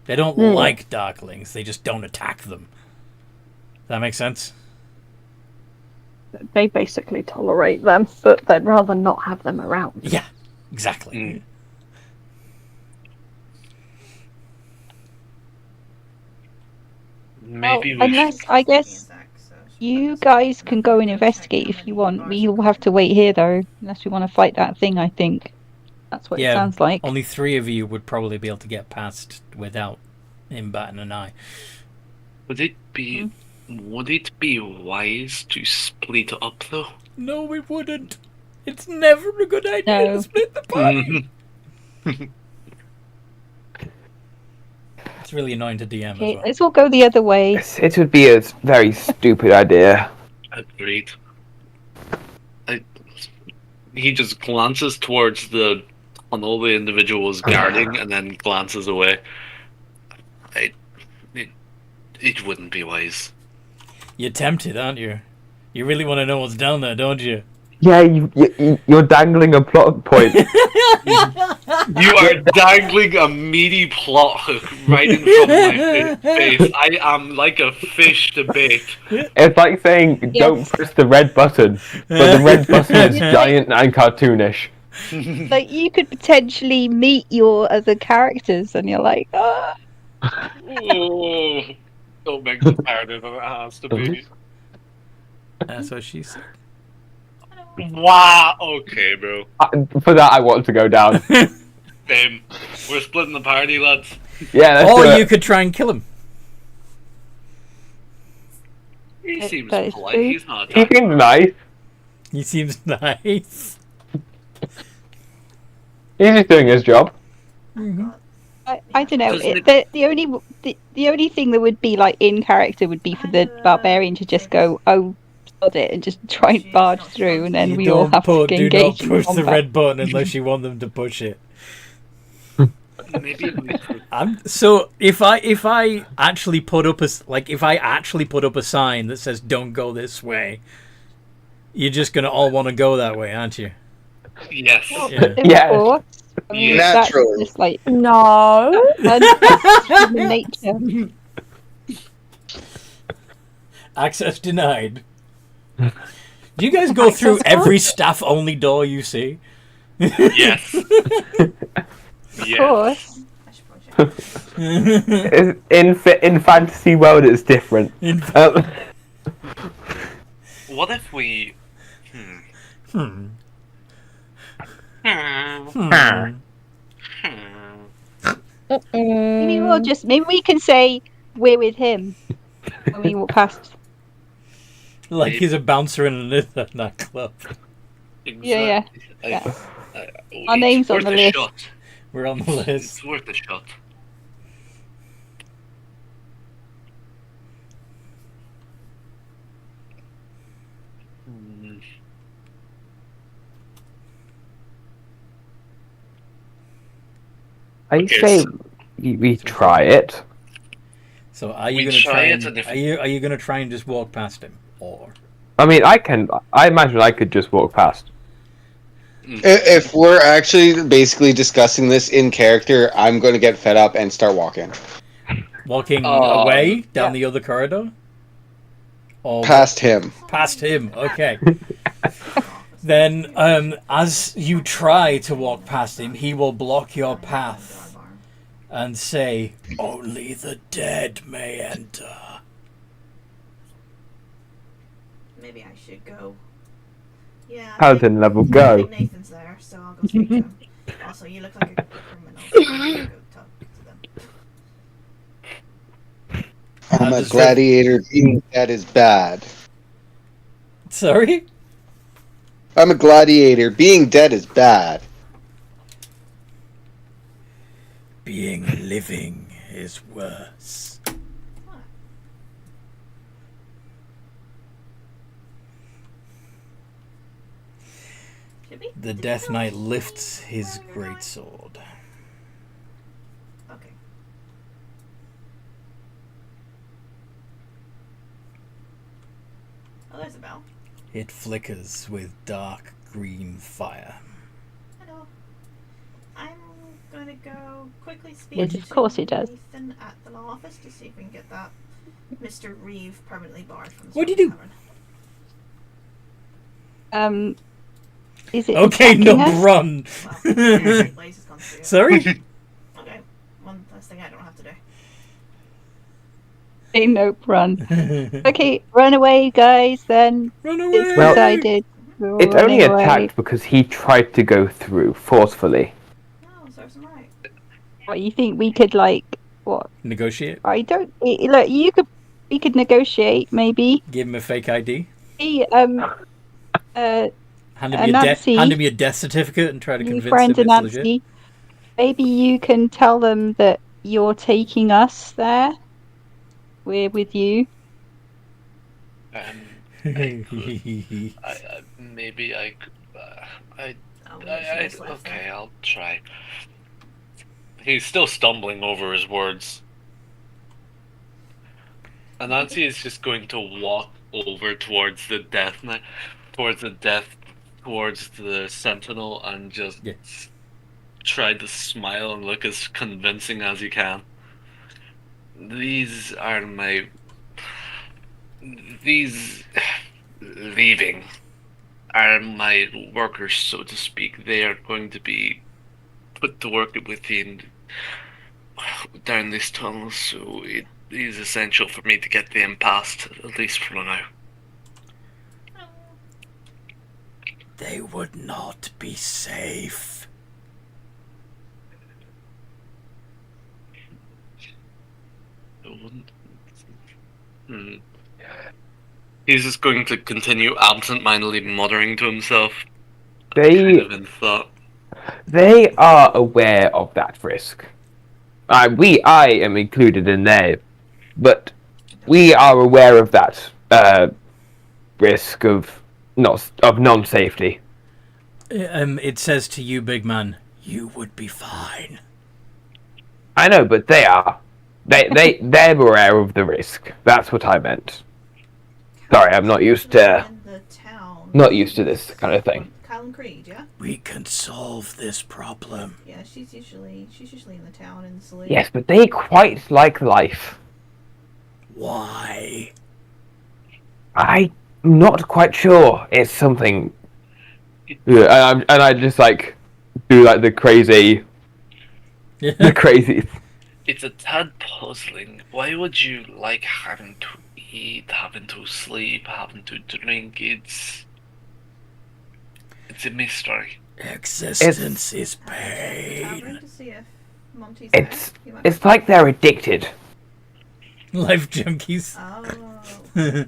They don't like darklings. They just don't attack them. Does that make sense? They basically tolerate them, but they'd rather not have them around. Yeah, exactly. Mm. Maybe we Unless, should. I guess, Zach, so you guys can go and investigate if you want. We'll have to wait here though, unless we want to fight that thing, I think. That's what Yeah, it sounds like. Only 3 of you would probably be able to get past without him batting an eye. Would it be wise to split up though? No, it wouldn't. It's never a good idea No. to split the party. It's really annoying to DM Okay, as well. let's all go the other way. It would be a very stupid idea. Agreed. He just glances towards the tunnel the individual is guarding and then glances away. It wouldn't be wise. You're tempted, aren't you? You really want to know what's down there, don't you? Yeah, you're dangling a plot point. You are dangling a meaty plot hook right in front of my face. I am like a fish to bait. It's like saying, don't press the red button, but the red button is giant and cartoonish. Like, you could potentially meet your other characters, and you're like, ah. Oh, don't make the harder than it has to be. That's what she said. Wow, okay, bro. For that, I want to go down. Same. We're splitting the party, lads. Yeah, let's Or do you it. could try and kill him. He seems that is polite. true. He's not He attacking. seems nice. He seems nice. He's just doing his job. I don't know. Doesn't The only thing that would be like in character would be for the barbarian to just go, oh, sod it, and just try and barge through, and then You we all don't have to do not engage in push the combat. red button unless you want them to push it. Maybe we could. So if I actually put up a sign that says "Don't go this way," you're just gonna all want to go that way, aren't you? Yes. Yeah. Of Yes. course. I mean, Naturally. That's just like No. human nature. Access denied. Do you guys go through every staff-only door you see? Yes. Of Yes. course. In fantasy world, it's different. What if we? Hmm. Maybe we can say we're with him when we walk past. Like he's a bouncer in a nightclub. Yeah. Our It's name's on worth the a list. shot. We're on the list. It's worth a shot. I Okay, say so- we try it. So are you We going to try try it and and if- are you going to try and just walk past him, or I mean, I imagine I could just walk past. If we're actually basically discussing this in character, I'm going to get fed up and start walking walking Oh, away down yeah. the other corridor, or past him. past him? Okay. Then, as you try to walk past him, he will block your path and say, "Only the dead may enter." Maybe I should go. Yeah. Paladin level, I go. think Nathan's there, so I'll go speak to him. Also, you look like a criminal, so I'll go talk to them. I'm a just gladiator. Being dead is bad. Sorry? I'm a gladiator. Being dead is bad. Being living is worse. The Death Knight lifts his greatsword. Okay. Oh, there's a bell. It flickers with dark green fire. Hello. I'm gonna go quickly speak Yes, of course to he does. Nathan at the law office to see if we can get that Mr. Reeve permanently barred from the What do you do? tavern. Is it Okay, attacking no, us? run. Well, Blaze has gone through it. Sorry? Okay, one last thing I don't have to do. Hey, nope, run. Okay, run away, guys. Then Run it's away! Well, decided. We're It's only running away. attacked because he tried to go through forcefully. No, serves him right. What you think we could what? Negotiate. I don't. Look, we could negotiate maybe. Give him a fake ID. Hey, Hand him, Nancy, hand him your death certificate and try to new convince friend him of it's legit. Nancy. Maybe you can tell them that you're taking us there. We're with you. Maybe I could. Oh, there's less left Okay, there. I'll try. He's still stumbling over his words. Anansi is just going to walk over towards the death knight, towards the sentinel, and just try to smile and look as convincing as he can. These leaving are my workers, so to speak. They are going to be put to work within down this tunnel, so it is essential for me to get them past, at least for now. They would not be safe. He's just going to continue absent-mindedly muttering to himself. They Kind of in thought. They are aware of that risk. I am included in there, but we are aware of that risk of non-safety. It says to you, big man, you would be fine. I know, but they are. They're aware of the risk. That's what I meant. Sorry, I'm not used to this kind of thing. Callan Creed, yeah? We can solve this problem. Yeah, she's usually in the town in the saloon. Yes, but they quite like life. Why? I'm not quite sure. It's something. Yeah, and I just do the crazy. The crazy. It's a tad puzzling. Why would you like having to eat, having to sleep, having to drink? It's a mystery. Existence is Tavern pain. to see if Monty's It's there. You might- it's like they're addicted. Life junkies. Oh.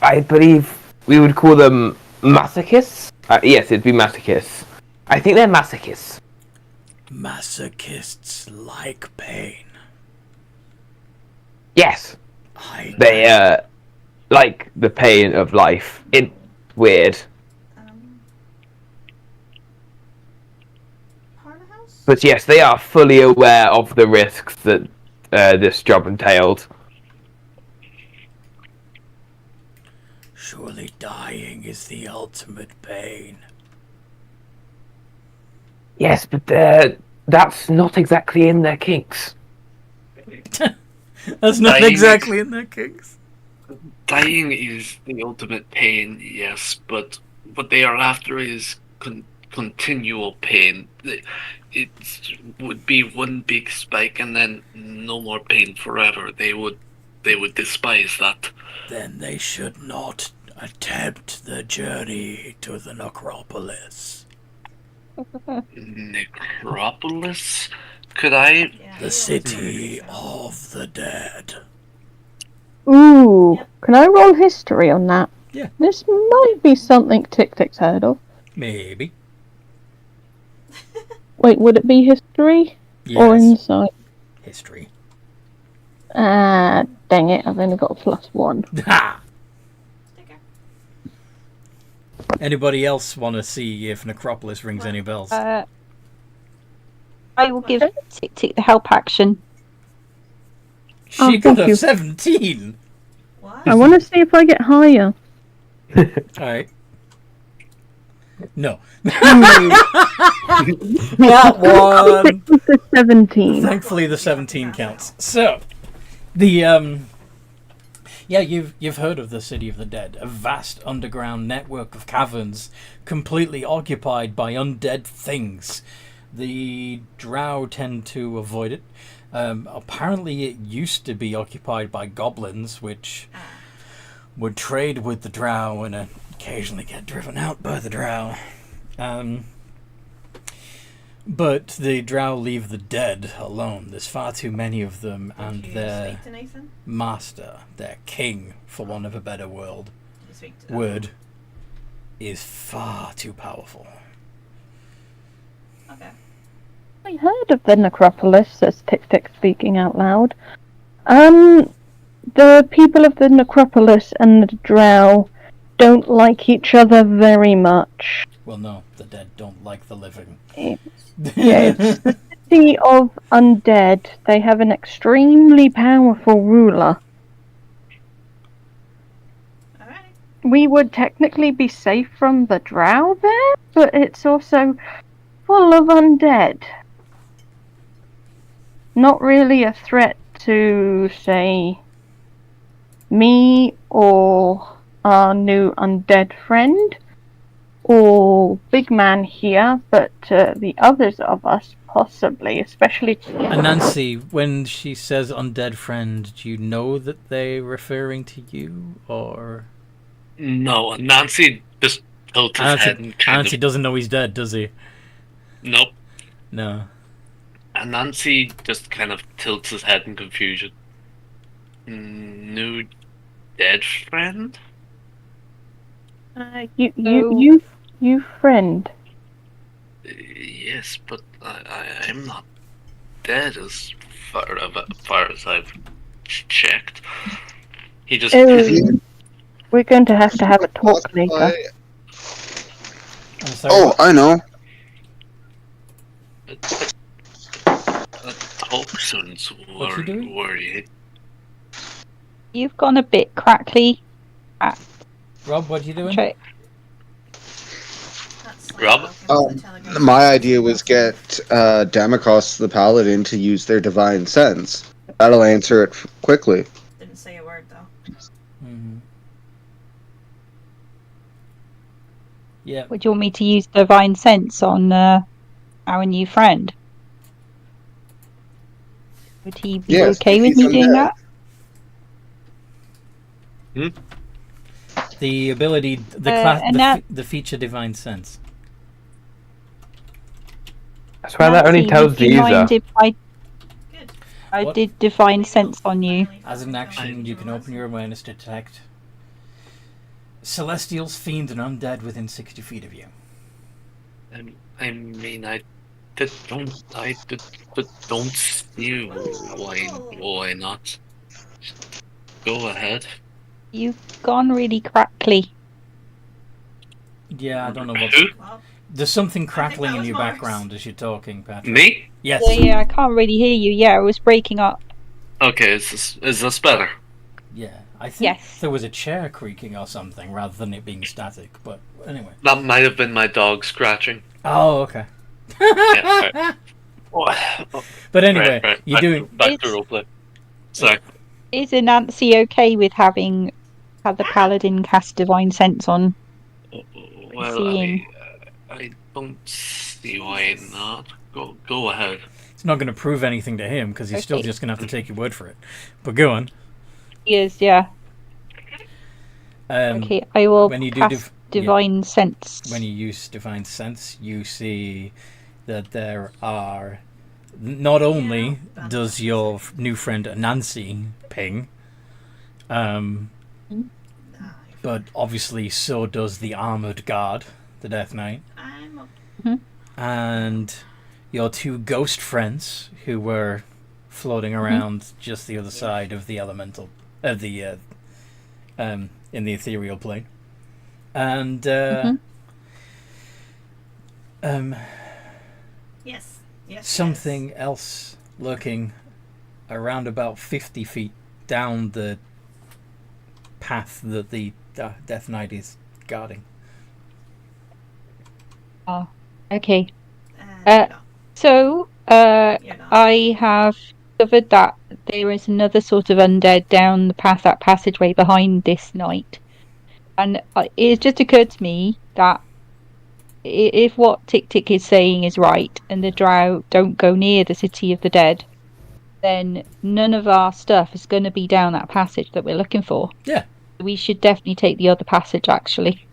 I believe we would call them masochists. Yes, it'd be masochists. I think they're masochists. Masochists like pain. Yes, they like the pain of life. It's weird, Parlor house? but yes, they are fully aware of the risks that this job entailed. Surely dying is the ultimate pain. Yes, but that's not exactly in their kinks. That's not Dying exactly in their kinks. Dying is the ultimate pain, yes, but what they are after is continual pain. It would be one big spike and then no more pain forever. They would despise that. Then they should not attempt the journey to the necropolis. Necropolis? Could I? Yeah, The city of the dead. Ooh, Yep. can I roll history on that? Yeah. This might be something Tic-Tic's heard of. Maybe. Wait, would it be history or Yes. insight? History. Dang it, I've only got a +1. Ha! Sticker. Anybody else want to see if Necropolis rings any bells? I will give Tick Tick the help action. She Oh, got thank a you. 17! What? I want to see if I get higher. Alright. No. Not Not one! the 17. Thankfully the 17 counts. So, the, yeah, you've heard of the City of the Dead, a vast underground network of caverns completely occupied by undead things. The drow tend to avoid it. Apparently it used to be occupied by goblins, which would trade with the drow and occasionally get driven out by the drow. But the drow leave the dead alone. There's far too many of them, and Did you their speak to Nathan? master, their king, for want of a better Did you speak to word, is far too powerful. Okay. I heard of the necropolis, says Tic-Tic speaking out loud. The people of the necropolis and the drow don't like each other very much. Well, no, the dead don't like the living. Yeah, it's the city of undead. They have an extremely powerful ruler. Alrighty. We would technically be safe from the drow there, but it's also full of undead. Not really a threat to, say, me or our new undead friend, or big man here, but the others of us possibly, especially. And Nancy, when she says undead friend, do you know that they're referring to you, or... No, Nancy just tilts his head and kind Nancy doesn't know he's dead, does he? Nope. No. And Nancy just kind of tilts his head in confusion. New dead friend? You friend. Yes, but I'm not dead as far as I've checked. He just... We're going to have a talk later. I'm sorry, Oh, what? I know. Talk sounds What's he doing? worrying. You've gone a bit crackly. Rob, what are you doing? Try- That's like Rob? welcome to the Telegram. My idea was get Damocos the Paladin to use their divine sense. That'll answer it quickly. Didn't say a word though. Mm-hmm. Yeah. Would you want me to use divine sense on our new friend? Would he be Yes, okay with he's me doing undead. that? The ability, the feature divine sense. I swear that only tells the would you mind user. if Good. I What? did divine sense on you? As an action, you can open your awareness to detect celestials, fiends, and undead within 60 feet of you. I mean, I don't see why not. Go ahead. You've gone really crackly. Yeah, I don't know what's... Who? Well, There's something that crackling in was your Mark's. background as you're talking, Patrick. Me? Yes. Yeah, I can't really hear you. Yeah, it was breaking up. Okay, is this better? Yeah, I think Yes. there was a chair creaking or something rather than it being static. But anyway. That might have been my dog scratching. Oh, okay. Yeah, But anyway, right. you're doing... Back to roleplay. Sorry. Is Nancy okay with having had the paladin cast divine sense on? Well, Seeing. I don't see why not. Go ahead. It's not going to prove anything to him because he's still Okay. just going to have to take your word for it. But go on. Yes, yeah. Okay, I will when you do cast divine sense. When you use divine sense, you see that there are... Not only does your new friend Nancy ping, but obviously so does the armored guard, the Death Knight, I'm up. and your two ghost friends who were floating around just the other side of the elemental, in the ethereal plane, and Yes. something else lurking around about 50 feet down the path that the Death Knight is guarding. Oh, okay. You're not. So, You're not. I have discovered that there is another sort of undead down the path, that passageway behind this knight. And it just occurred to me that if what Tick Tick is saying is right, and the drow don't go near the city of the dead, then none of our stuff is going to be down that passage that we're looking for. Yeah. We should definitely take the other passage, actually.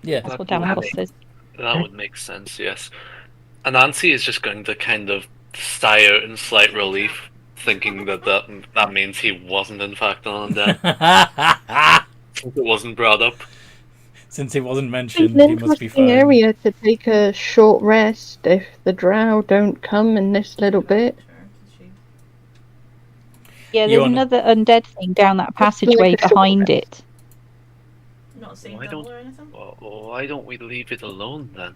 Yeah. That's what Damakos says. That would make sense, yes. And Nancy is just going to kind of sigh out in slight relief, thinking that means he wasn't in fact an undead. Since it wasn't brought up. Since it wasn't It's mentioned, an he must be interesting fine. area to take a short rest if the drow don't come in this little bit. Yeah, You there's wanna- another undead thing down that passageway like a behind it. Not seeing Why double don't- or anything? Why don't we leave it alone then?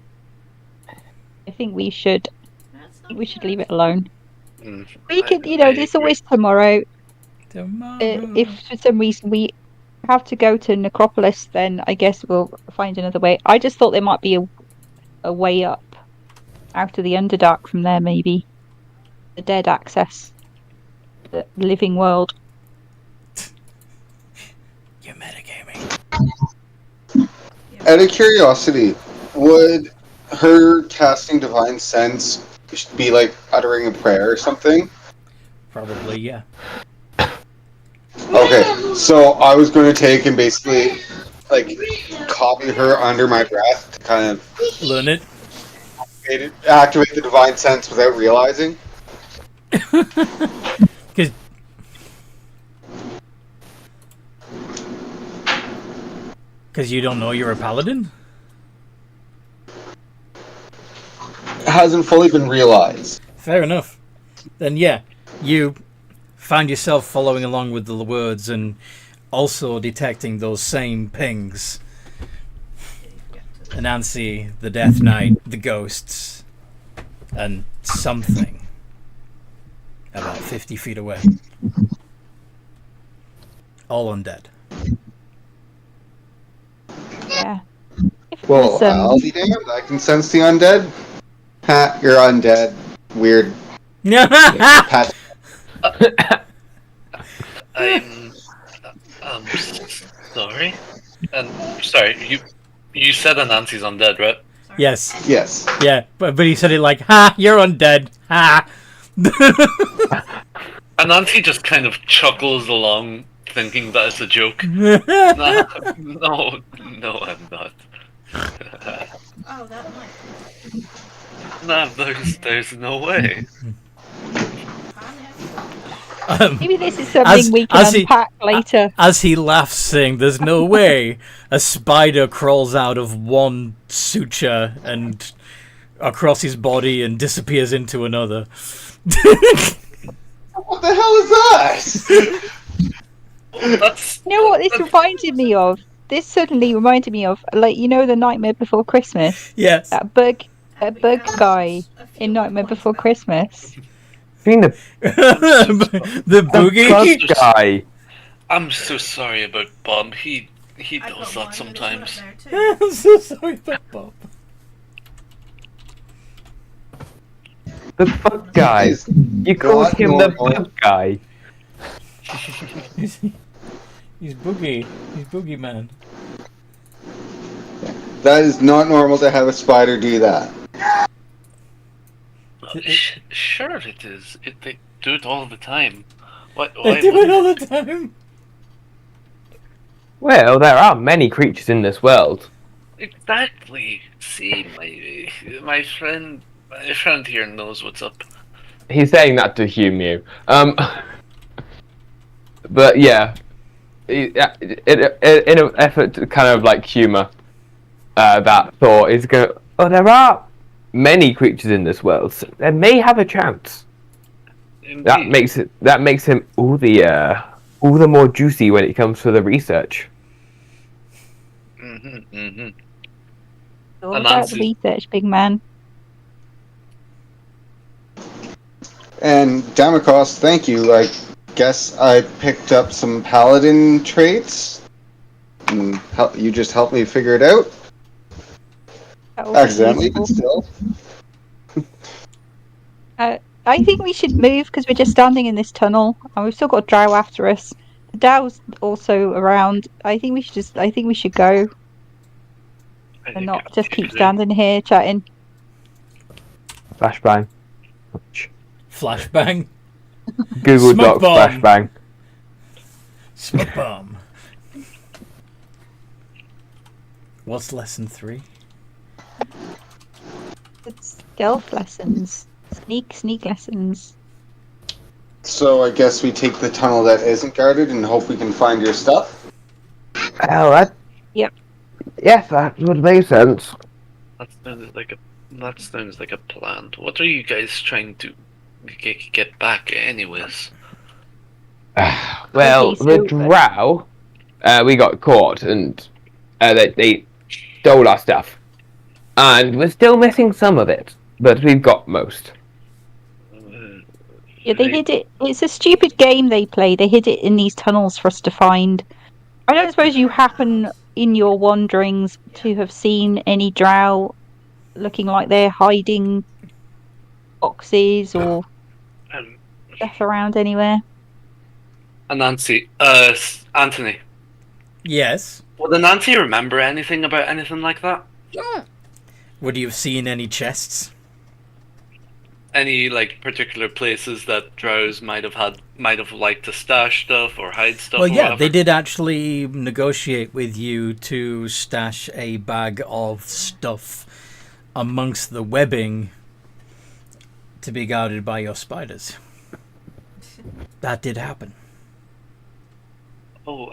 I think we should. That's I not think we should fair. leave it alone. Mm, We I- could, I there's agree. always tomorrow. Tomorrow. If for some reason we have to go to Necropolis, then I guess we'll find another way. I just thought there might be a way up out of the Underdark from there, maybe. The dead access. The living world. You're metagaming. Out of curiosity, would her casting divine sense be like uttering a prayer or something? Probably, yeah. Okay, so I was going to take and basically like copy her under my breath to kind of Learn it. activate the divine sense without realizing. Because you don't know you're a paladin? It hasn't fully been realized. Fair enough. Then yeah, you find yourself following along with the words and also detecting those same pings. Nancy, the Death Knight, the ghosts, and something about 50 feet away. All undead. Yeah. If Well, there's, I'll be damned. I can sense the undead. Ha, you're undead. Weird. Pat. I'm sorry. And sorry, you said Anansi's undead, right? Yes. Yes. Yeah, but he said it like, ha, you're undead. Ha. Anansi just kind of chuckles along thinking that it's a joke. That's No, I'm not. Oh, that might. No, there's no way. Maybe this is something we can unpack later. As he laughs, saying, "There's no way," a spider crawls out of one suture and across his body and disappears into another. What the hell is that? That's You know what this reminded me of? This suddenly reminded me of, like, you know, the Nightmare Before Christmas. Yes. That bug guy in Nightmare Before Christmas. Being the The boogie. bug guy. I'm so sorry about Bob. He I does got that one, but it's sometimes. not there too. I'm so sorry about Bob. The bug guy. You called Not him the normal. bug guy. He's boogie. He's boogeyman. That is not normal to have a spider do that. Sure it is. They do it all the time. Why They do it all the time. Well, there are many creatures in this world. Exactly. See, my friend here knows what's up. He's saying that to humour you. But yeah, in an effort to kind of like humour that thought, is going. Oh, there are many creatures in this world, so they may have a chance. Indeed. That makes him all the more juicy when it comes to the research. All And about the Nancy. research, big man. And Damocos, thank you. I guess I picked up some paladin traits. And you just helped me figure it out. That will be Accidentally, useful. but still. I think we should move because we're just standing in this tunnel and we've still got Drow after us. The Dow's also around. I think we should go and not just keep standing here chatting. Flashbang. Flashbang. Google Smoke Docs bomb. flashbang. Smoke bomb. What's lesson 3? It's stealth lessons. Sneak lessons. So I guess we take the tunnel that isn't guarded and hope we can find your stuff. Oh, that. Yep. Yes, that would make sense. That sounds like a plan. What are you guys trying to get back, anyways? Well, Okay, the so- drow, we got caught and they stole our stuff. And we're still missing some of it, but we've got most. Yeah, they hid it. It's a stupid game they play. They hid it in these tunnels for us to find. I don't suppose you happen in your wanderings to have seen any drow looking like they're hiding boxes or Um, stuff around anywhere. and Nancy, Anthony. Yes. Well, did Nancy remember anything about anything like that? Would you have seen any chests? Any like particular places that drows might have liked to stash stuff or hide stuff? Well, or yeah, whatever? they did actually negotiate with you to stash a bag of stuff amongst the webbing to be guarded by your spiders. That did happen. Oh,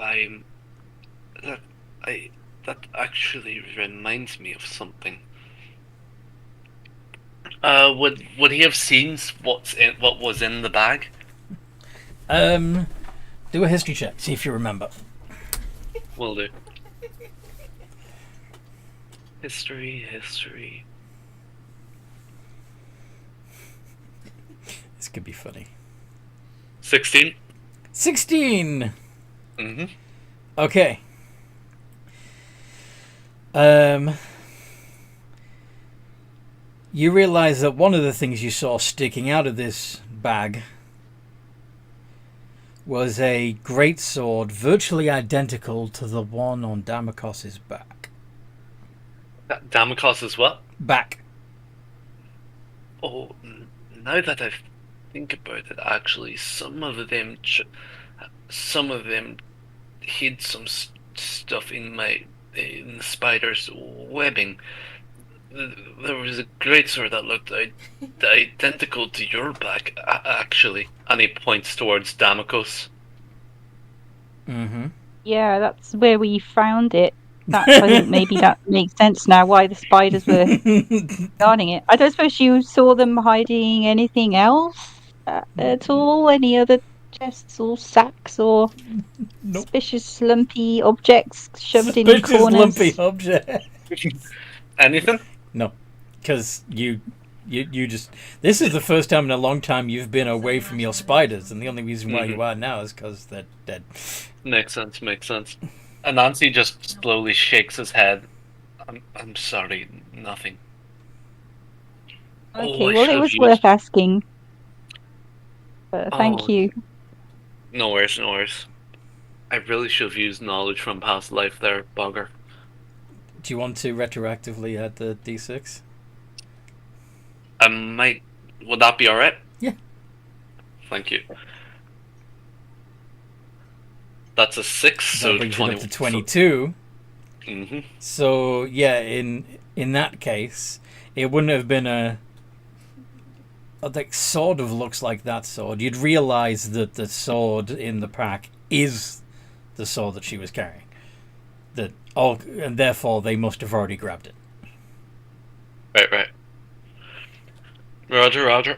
that actually reminds me of something. Would he have seen what was in the bag? Do a history check. See if you remember. Will do. History. This could be funny. 16. 16. Mm-hmm. Okay. You realize that one of the things you saw sticking out of this bag was a greatsword virtually identical to the one on Damocos's back. Damocos as well? Back. Oh, now that I think about it, actually, some of them some of them hid some stuff in the spider's webbing. There was a greatsword that looked identical to your back, actually. And he points towards Damocos. Mm-hmm. Yeah, that's where we found it. I think maybe that makes sense now why the spiders were guarding it. I don't suppose you saw them hiding anything else at all? Any other chests or sacks or Nope. suspicious lumpy objects shoved in Suspicious corners? lumpy object. Anything? No, because you just. This is the first time in a long time you've been away from your spiders, and the only reason why you are now is because they're dead. Makes sense. And Nancy just slowly shakes his head. I'm sorry, nothing. Okay, I well, it should've was used- worth asking. Thank Oh. you. No worries. I really should have used knowledge from past life there, bugger. Do you want to retroactively add the D6? I might. Would that be alright? Yeah. Thank you. That's a 6, so That brings 20. it up to 22. Mm-hmm. So yeah, in that case, it wouldn't have been a like sort of looks like that sword. You'd realise that the sword in the pack is the sword that she was carrying. And therefore they must have already grabbed it. Right. Roger.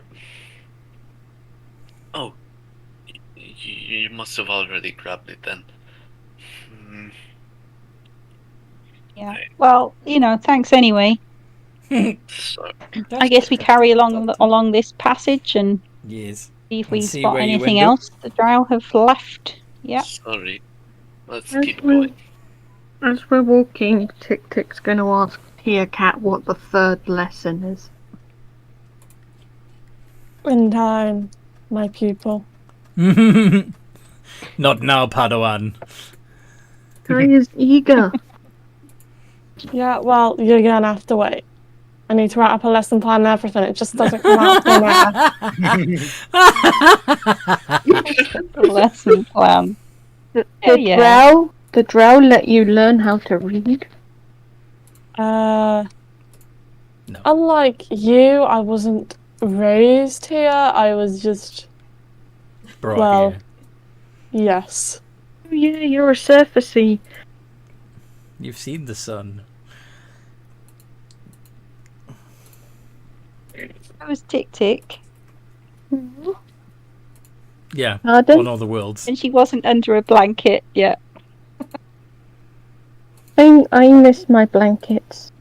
Oh, you must have already grabbed it then. Yeah. Well, thanks anyway. So, I guess we carry along this passage and Yes. see if And we see spot where you anything end up. else the drow have left. Yeah. sorry. Let's As keep going. As we're walking, Tick Tick's going to ask Tia Cat what the third lesson is. In time, my pupil. Not now, Padawan. Guy is eager. Yeah, well, you're gonna have to wait. I need to write up a lesson plan and everything. It just doesn't come out of thin air. Lesson plan. The yeah. drow let you learn how to read. No. Unlike you, I wasn't raised here. I was just Brought Well- here. yes. Oh, yeah, you're a surfacey. You've seen the sun. That was Tick Tick. Yeah. Pardon? On all the worlds. And she wasn't under a blanket yet. I miss my blankets.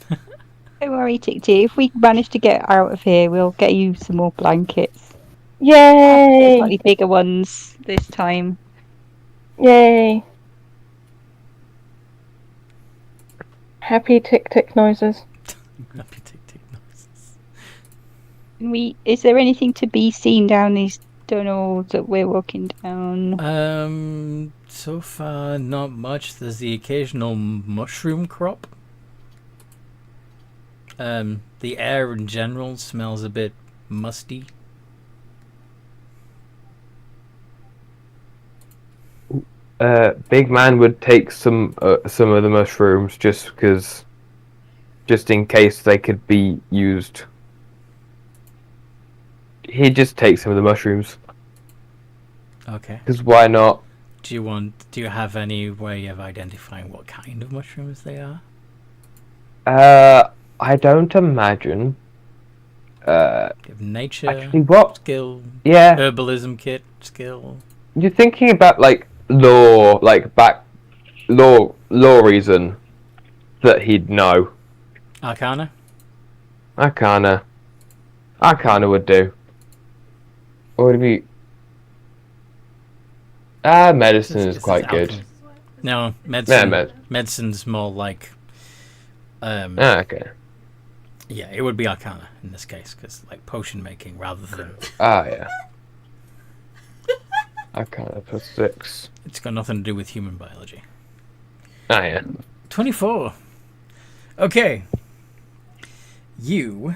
Don't worry, Tick Tick. If we manage to get out of here, we'll get you some more blankets. Yay! Slightly bigger ones this time. Yay! Happy Tick Tick noises. Happy tick noises. Is there anything to be seen down these tunnels that we're walking down? So far not much. There's the occasional mushroom crop. The air in general smells a bit musty. Big Man would take some of the mushrooms just in case they could be used. He'd just take some of the mushrooms, Okay. because why not? Do you have any way of identifying what kind of mushrooms they are? I don't imagine. Do you have nature, Actually, what? skill, Yeah, herbalism kit, skill? you're thinking about like law, like back law reason that he'd know. Arcana? Arcana would do. Or would it be? Medicine is This quite good. alchemy. No, medicine. Yeah, Medicine's more like. Okay. Yeah, it would be Arcana in this case, because like potion making rather than. Yeah. Arcana plus 6. It's got nothing to do with human biology. Yeah. 24. Okay. You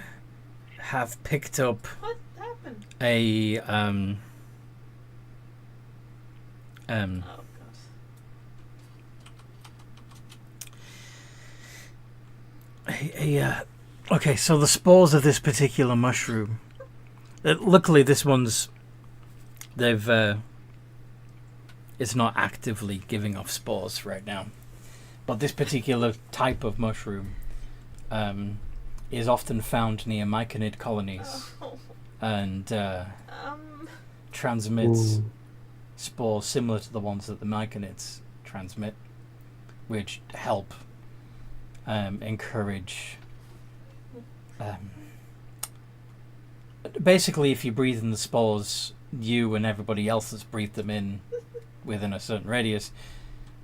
have picked up What happened? a Um, Oh okay, so the spores of this particular mushroom. Luckily, this one's it's not actively giving off spores right now, but this particular type of mushroom is often found near myconid colonies God. and transmits Ooh. spores similar to the ones that the myconids transmit, which help encourage. Basically, if you breathe in the spores, you and everybody else that's breathed them in within a certain radius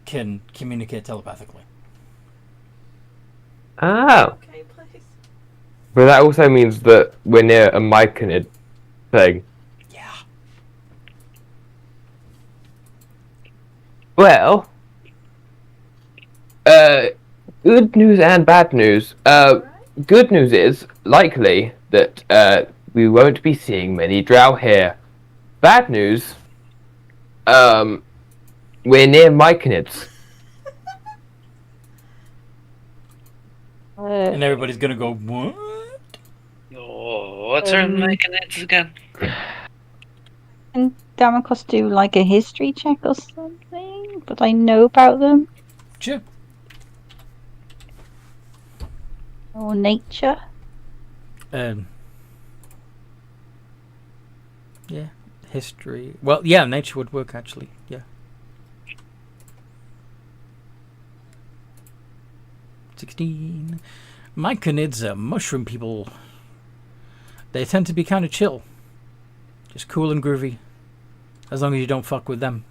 can communicate telepathically. Oh. Okay, please. But that also means that we're near a myconid thing. Yeah. Well, good news and bad news. Good news is likely that we won't be seeing many drow here. Bad news, we're near myconids. And everybody's gonna go, what? Oh, what's her mechanics again? Can Damocos do like a history check or something? But I know about them. Sure. Or nature. Yeah, history. Well, yeah, nature would work actually. Yeah. 16. Myconids are mushroom people. They tend to be kind of chill. Just cool and groovy. As long as you don't fuck with them.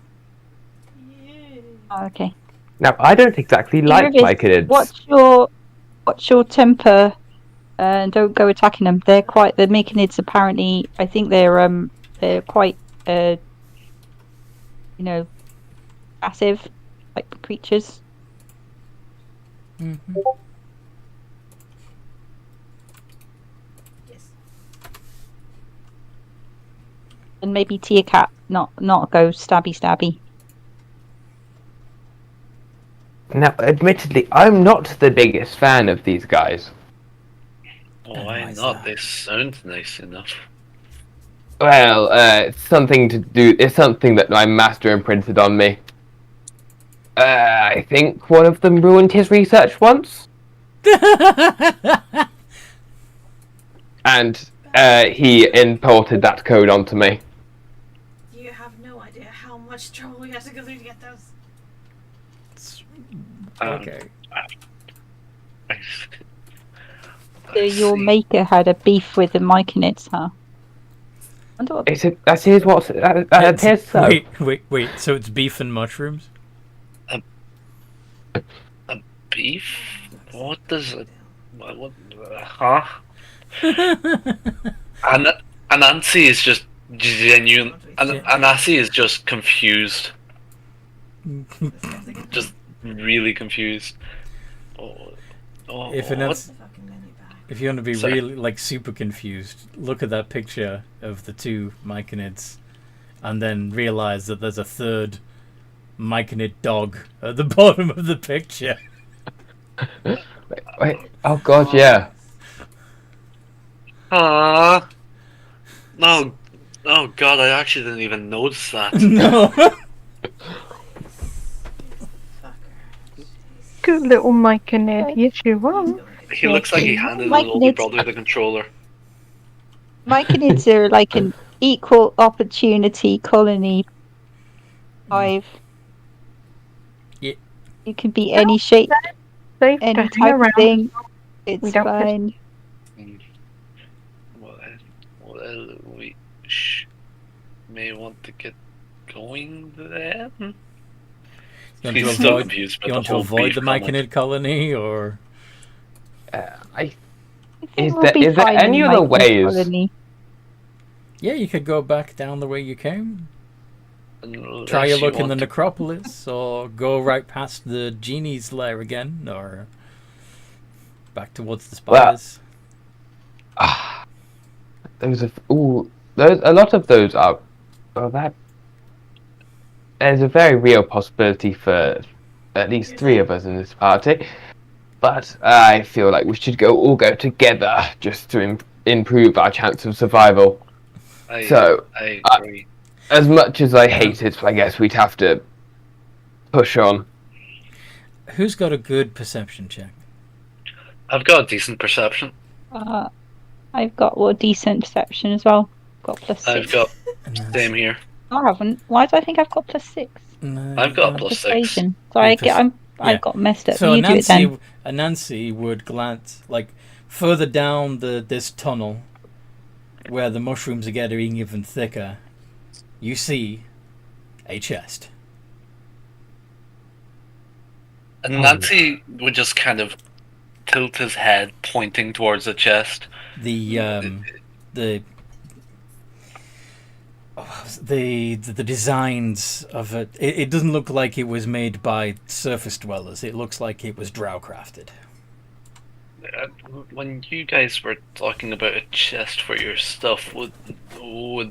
Oh, okay. Now, I don't exactly like Rivis, myconids. Watch your temper, and don't go attacking them. The myconids apparently. I think they're quite passive like creatures. Mm-hmm. Yes. And maybe Tia Cat, not go stabby. Now, admittedly, I'm not the biggest fan of these guys. Oh, And why why is not? that? They sound nice enough. Well, it's something to do. It's something that my master imprinted on me. I think one of them ruined his research once, and he imported that code onto me. You have no idea how much trouble we had to go through to get those. Okay. So your maker had a beef with the myconids, huh? I wonder what That is what that appears so. Wait. So it's beef and mushrooms? Beef? What does it? What? Huh? Anansi is just genuine. Anansi is just confused. Just really confused. If you want to be Sorry. really like super confused, look at that picture of the two myconids, and then realize that there's a third myconid dog at the bottom of the picture. Wait. Oh God, yeah. Ah. No. Oh God, I actually didn't even notice that. No. Good little myconid. Yes, you are. He looks like he handed his older brother the controller. myconids are like an equal opportunity colony hive. Yeah. You can be any shape, Safe to any hang type of around. thing. We It's don't push- fine. Well, we may want to get going then. You want He's to still avoid, confused about you want the to whole avoid beef the comment. myconid colony, or I think Is we'll there- be is there fine any in other myconid ways? colony. yeah, you could go back down the way you came. Unless Try your you luck in the want to- necropolis, or go right past the genie's lair again, or back towards the spiders. Those a lot of those are. Well, that there's a very real possibility for at least 3 of us in this party. But I feel like we should all go together just to improve our chance of survival. I agree. As much as I hate it, I guess we'd have to push on. Who's got a good perception check? I've got a decent perception. I've got decent perception as well. Got +6. I've got same here. I haven't. Why do I think I've got +6? No, I've got you don't. +6. Persuasion. Sorry, I got messed up. So You do it then. Nancy would glance like further down this tunnel, where the mushrooms are getting even thicker. You see a chest. And Nancy would just kind of tilt his head, pointing towards the chest. The designs of it, it doesn't look like it was made by surface dwellers. It looks like it was drow crafted. When you guys were talking about a chest for your stuff, would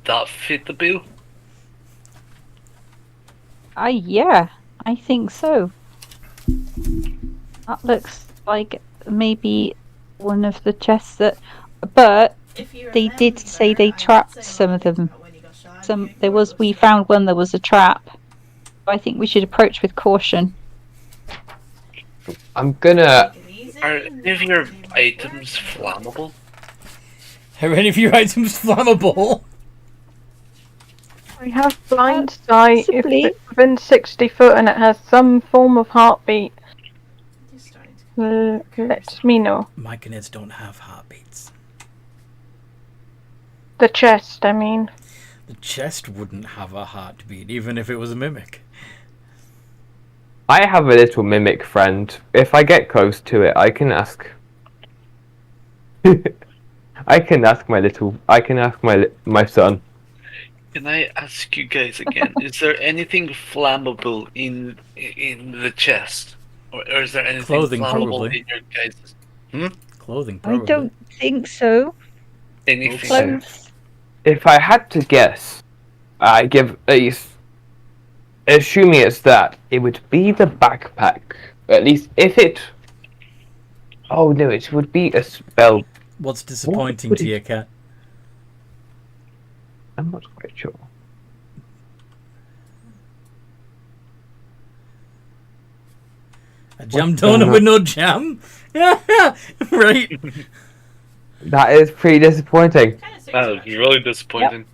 that fit the bill? Yeah, I think so. That looks like maybe one of the chests that, but they did say they trapped some of them. We found one that was a trap. I think we should approach with caution. I'm gonna. Are any of your items flammable? Are any of your items flammable? We have blind sight if Possibly. it's within 60 foot and it has some form of heartbeat. Let me know. Myconids don't have heartbeats. The chest, I mean. The chest wouldn't have a heartbeat, even if it was a mimic. I have a little mimic friend. If I get close to it, I can ask. I can ask my son. Can I ask you guys again? Is there anything flammable in the chest, or is there anything Clothing, flammable probably. in your guys'? Clothing, I probably. don't think so. Anything? Clothes. If I had to guess, I give assuming it's that, it would be the backpack. At least if it. Oh no, it would be a spell. What's disappointing What to would you, Cat? I'm not quite sure. A jam donut with no jam? Right. That is pretty disappointing. That was really disappointing.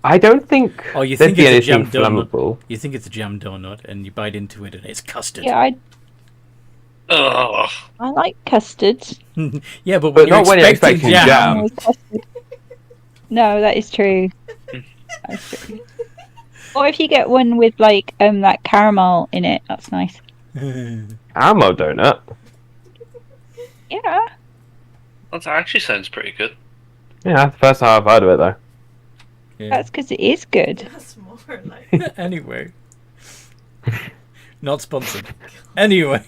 I don't think Oh, you there'd think be it's a anything jam donut? flammable. You think it's a jam donut, and you bite into it, and it's custard. Yeah, Ugh. I like custard. Yeah, but But when you're not when you're expecting expecting jam. jam. No, custard. No, that is true. That's true. Or if you get one with like that caramel in it, that's nice. Ammo donut. Yeah. That actually sounds pretty good. Yeah, that's the first time I've heard of it though. Yeah. That's because it is good. That's more like. Anyway. Not sponsored. Anyway.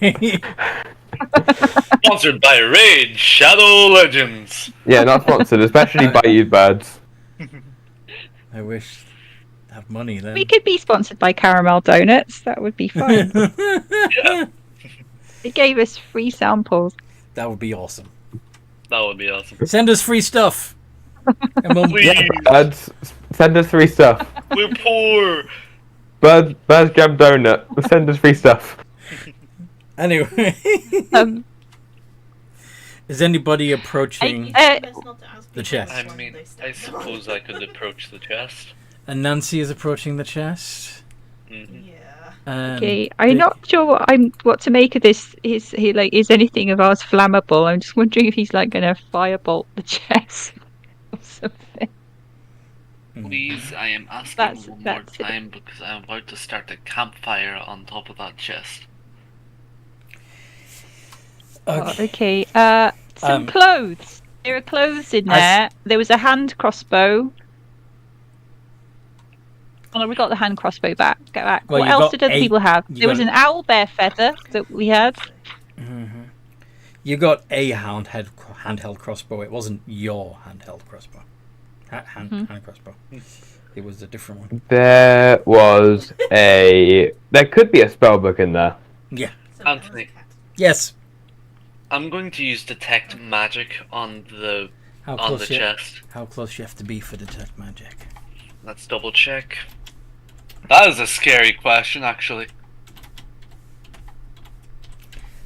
Sponsored by Raid Shadow Legends. Yeah, not sponsored, especially by you birds. I wish to have money then. We could be sponsored by Caramel Donuts. That would be fun. Yeah, They gave us free samples. That would be awesome. that would be awesome. Send us free stuff. And we'll- Please, Birds, send us free stuff. we're poor. Birds jam donut. Send us free stuff. Anyway. Um, Is anybody approaching the chest? I mean, I suppose I could approach the chest. And Nancy is approaching the chest. Mhm. Yeah. okay, I'm not sure what to make of this. Is anything of ours flammable? I'm just wondering if he's like going to firebolt the chest or something. Please, I am asking That's- one more that's it. time because I'm about to start a campfire on top of that chest. Okay. Okay. Some Um, clothes. There are clothes in there. There was a hand crossbow. Oh no, we got the hand crossbow back. Go back. Well, What you else got did other a- people have? you There was got- an owl bear feather that we had. You got a handheld crossbow. It wasn't your handheld crossbow. Hand crossbow. it was a different one. There could be a spell book in there. Yeah. Anthony, Yes. I'm going to use detect magic on the chest. How close you have to be for detect magic? Let's double check. That is a scary question, actually.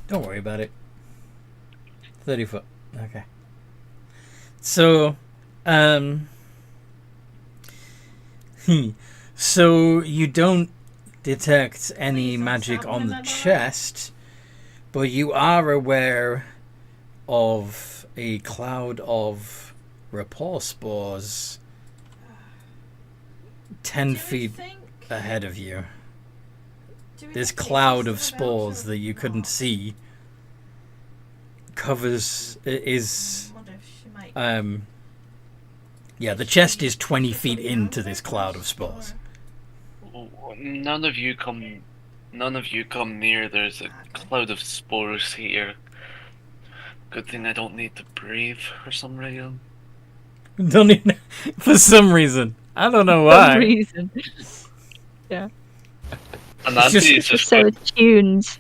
Don't worry about it. 30 foot. Okay. So, so you don't detect any magic on the chest, but you are aware of a cloud of rapport spores 10 feet ahead of you. This cloud of spores that you couldn't see the chest is 20 feet into this cloud of spores. None of you come near. There's a cloud of spores here. Good thing I don't need to breathe for some reason. For some reason. I don't know For why. some reason. Yeah. And It's Nancy just- is just So attuned.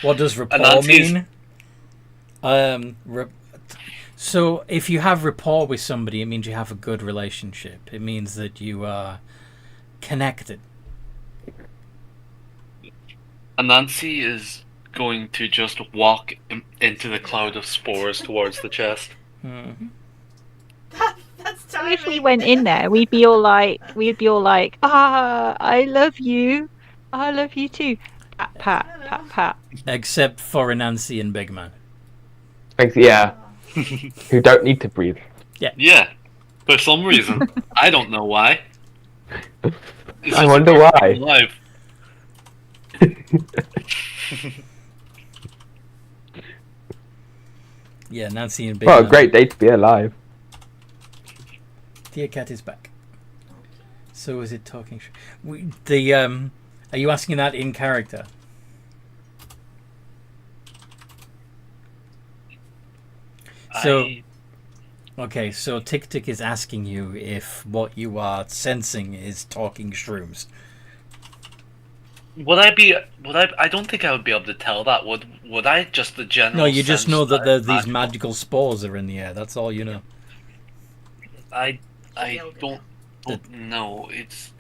What does rapport Nancy's- mean? So if you have rapport with somebody, it means you have a good relationship. It means that you are connected. Nancy is going to just walk into the cloud of spores towards the chest. That's So timing. if we went in there, we'd be all like, I love you. I love you too. Pat, pat, pat, pat. Except for Nancy and Big Man. Thanks, yeah. Who don't need to breathe. Yeah, for some reason. I don't know why. It's I just wonder a why. Alive. Yeah, Nancy and Big What a Man. great day to be alive. Dear Cat is back. So is it talking? Are you asking that in character? So, okay, so Tick Tick is asking you if what you are sensing is talking shrooms. I don't think I would be able to tell that. Would I? Just the general. No, you just sense know that these magical. magical spores are in the air. That's all you know. I don't know. It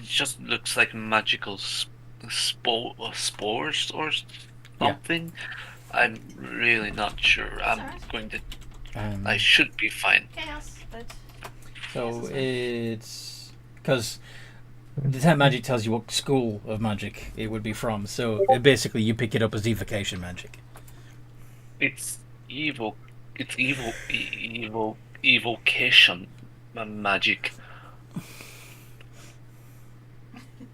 just looks like magical spores or something. I'm really not sure. I'm going to. I should be fine. Chaos, but So it's because detect magic tells you what school of magic it would be from. So basically, you pick it up as evocation magic. It's evil. It's evocation magic.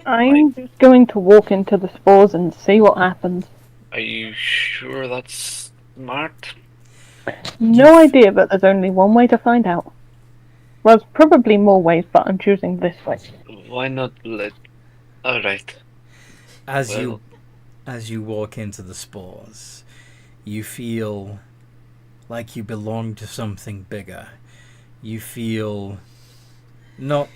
I'm going to walk into the spores and see what happens. Are you sure that's smart? No idea, but there's only one way to find out. Well, there's probably more ways, but I'm choosing this way. Why not let? All right. As you walk into the spores, you feel like you belong to something bigger. You feel not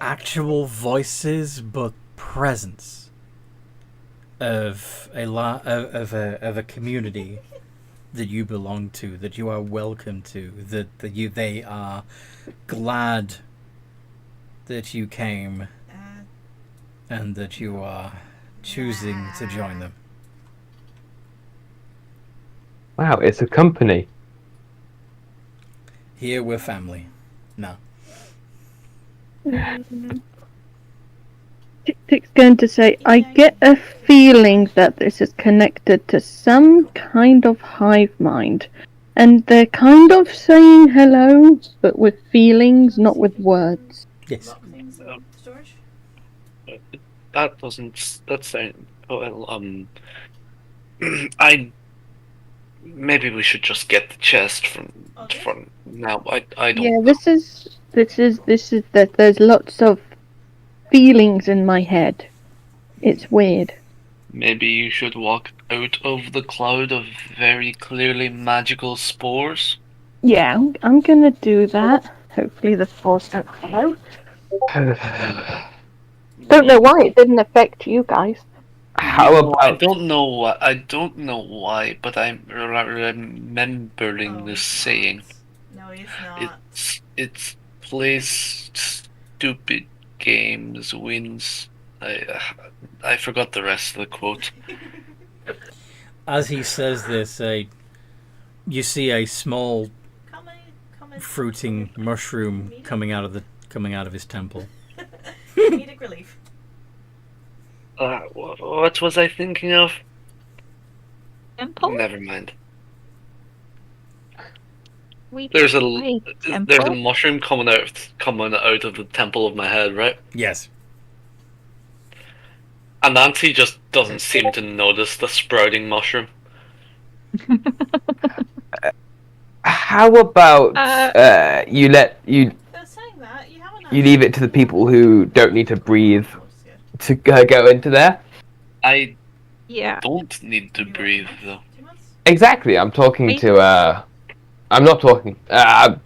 actual voices, but presence of a community that you belong to, that you are welcome to, that they are glad that you came, and that you are choosing to join them. Wow, it's a company. Here we're family. No. Tick Tick's going to say, I get a feeling that this is connected to some kind of hive mind. And they're kind of saying hello, but with feelings, not with words. Yes. lock things in storage. That doesn't. That sound. Well, I. Maybe we should just get the chest from now. I don't. Yeah, this is that there's lots of feelings in my head. It's weird. Maybe you should walk out of the cloud of very clearly magical spores. Yeah, I'm gonna do that. Hopefully the spores don't follow. Don't know why it didn't affect you guys. How I about don't know why. I don't know why, but I'm remembering this saying. No, he's not. It's plays stupid games, wins. I forgot the rest of the quote. As he says this, you see a small fruiting mushroom coming out of his temple. Comedic relief. What was I thinking of? Temple? Never mind. We There's a temple? mushroom coming out of the temple of my head, right? Yes. And Nancy just doesn't seem to notice the sprouting mushroom. how about you They're saying that you haven't. you leave it to the people who don't need to breathe to go into there? I Yeah. don't need to breathe though. Exactly. I'm talking to I'm not talking. I'm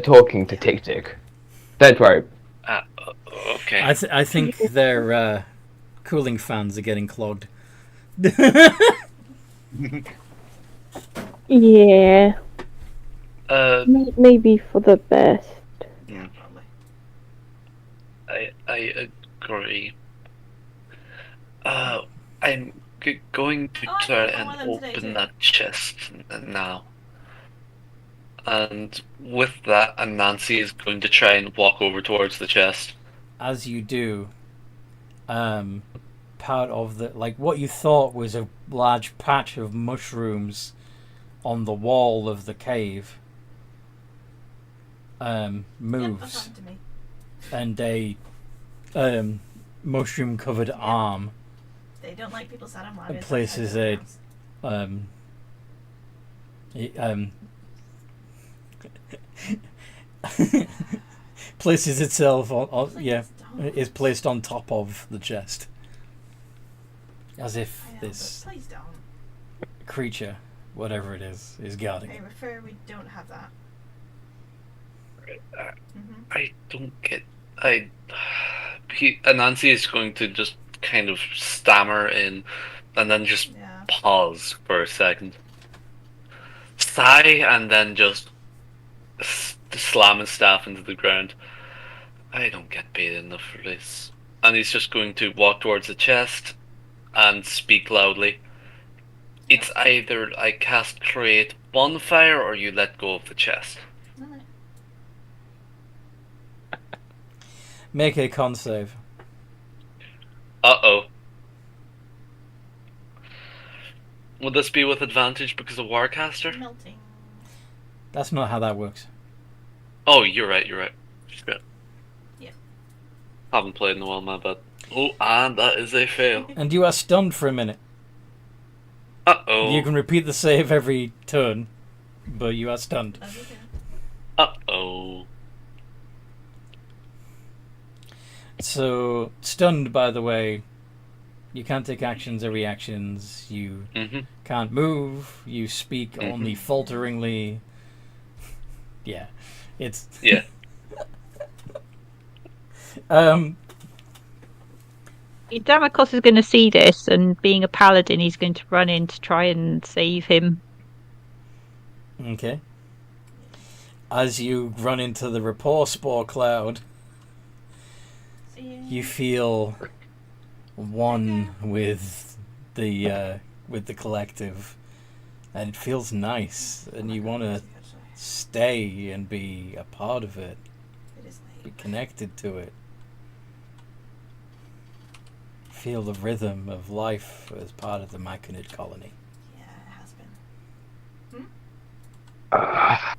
talking to Tick Tick. Don't worry. Okay. I think their cooling fans are getting clogged. Yeah. Maybe for the best. Yeah, probably. I agree. I'm going to try and open that chest now. And with that, Nancy is going to try and walk over towards the chest. As you do, part of what you thought was a large patch of mushrooms on the wall of the cave moves, and a mushroom covered arm They don't like people sat on ladders. places places itself is placed on top of the chest, as if this Please don't. creature, whatever it is guarding I it. prefer we don't have that. I don't get. Nancy is going to just kind of stammer in, and then just pause for a second, sigh, and then just slam his staff into the ground. I don't get paid enough for this. And he's just going to walk towards the chest and speak loudly. It's either I cast Create Bonfire or you let go of the chest. Make a con save. Uh-oh. Would this be with advantage because of Warcaster? Melting. That's not how that works. Oh, you're right. Shit. Yeah. Haven't played in a while, my bad. Oh, and that is a fail. And you are stunned for a minute. Uh-oh. You can repeat the save every turn, but you are stunned. Uh-oh. So, stunned, by the way, you can't take actions or reactions, you can't move, you speak only falteringly. Yeah. It's... Yeah. Damocos is going to see this, and being a paladin, he's going to run in to try and save him. Okay. As you run into the rapport spore cloud, you feel one with the collective, and it feels nice, and you want to stay and be a part of it, be connected to it. Feel the rhythm of life as part of the Myconid colony. Yeah, it has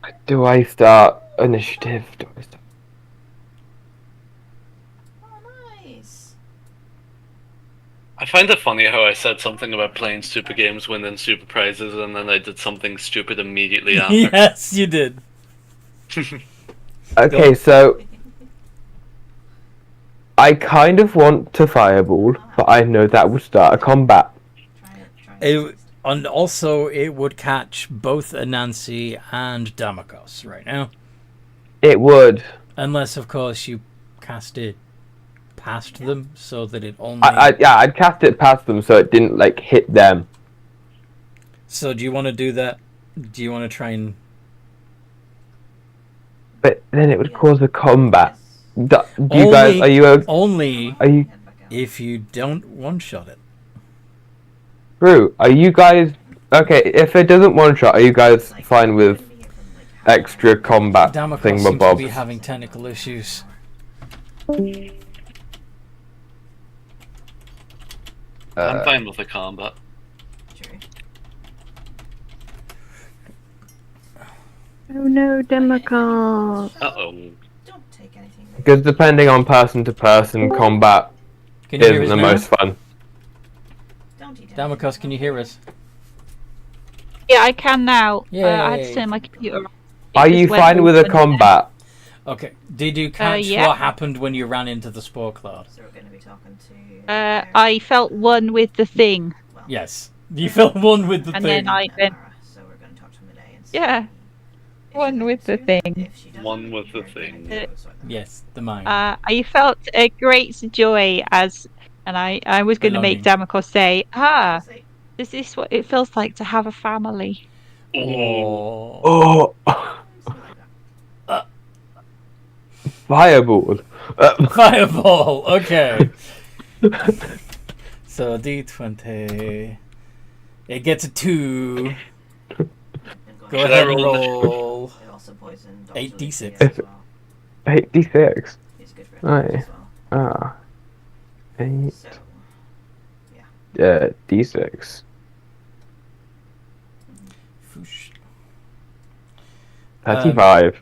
been. Do I start initiative? Oh, nice. I find it funny how I said something about playing stupid games, winning super prizes, and then I did something stupid immediately after. Yes, you did. Okay, so I kind of want to fireball, but I know that would start a combat. And also, it would catch both Anansi and Damakos right now. It would. Unless, of course, you cast it past them so that it only... I'd cast it past them so it didn't, like, hit them. So do you want to do that? Do you want to try and... But then it would cause a combat. Do you Only- guys... Are you... Only Are you... if you don't one-shot it. True. Are you guys... Okay, if it doesn't one-shot, are you guys fine with extra combat Damakos seems to be thingamabobs? having technical issues. I'm fine with the combat. True. Oh no, Democrat. Uh-oh. Don't take anything. Because depending on person-to-person, combat Can you hear isn't us the now? most fun. Don't eat Damakos, can you hear us? Yeah, I can now. I had Yay. to turn my computer off. Are It you just went fine with a open. combat? Okay. Did you catch yeah. what happened when you ran into the spore cloud? So we're going to be talking to. I felt one with the thing. Well, Yes. You felt one with the And thing. then I went, Nara, so we're going to talk to him today and see yeah, if one she with the wants to. thing. If she doesn't, One with the we're gonna thing. go sort them out. Yes, the mind. I felt a great joy and I was going to make Damakos say, Honestly, is this what it feels like to have a family? Oh. Oh, something like that. fireball. Fireball. Okay. So D20. It gets a 2. And Go Should I ahead and roll the- roll. It also poisoned 8d6. as well. 86. He's good for Right. as well. Ah. 8. So, D6. Foosh. 35.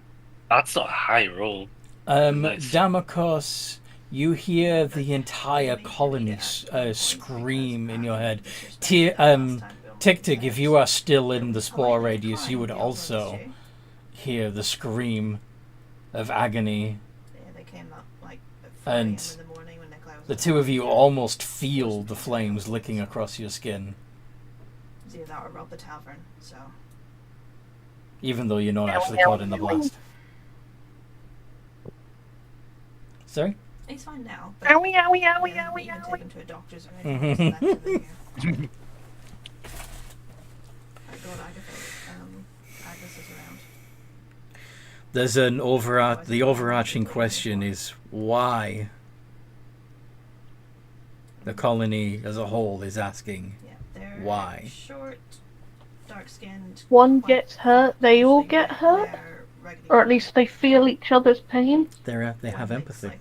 That's a high roll. Nice. Damakos, you hear the entire colony scream in your head. Tic-Tic, if you are still in the spore radius, you would also hear the scream of agony. yeah, they came up like at 4 And a.m. in the morning when Nikolai was the at two work. of you almost feel the flames licking across your skin, It was either that or rob the tavern. So even though you're not actually caught in the blast. Sorry? he's fine now. But Owie, owie, yeah, owie, we owie, even owie. take him to a doctor's or anything. Just left him in here. I got Agnes is around. There's the overarching question is why the colony as a whole is asking. Yeah, they're Why? short, dark-skinned. One quite gets hurt, they all usually get hurt? wear regularly Or at least they feel each other's pain? They have one makes, empathy. like,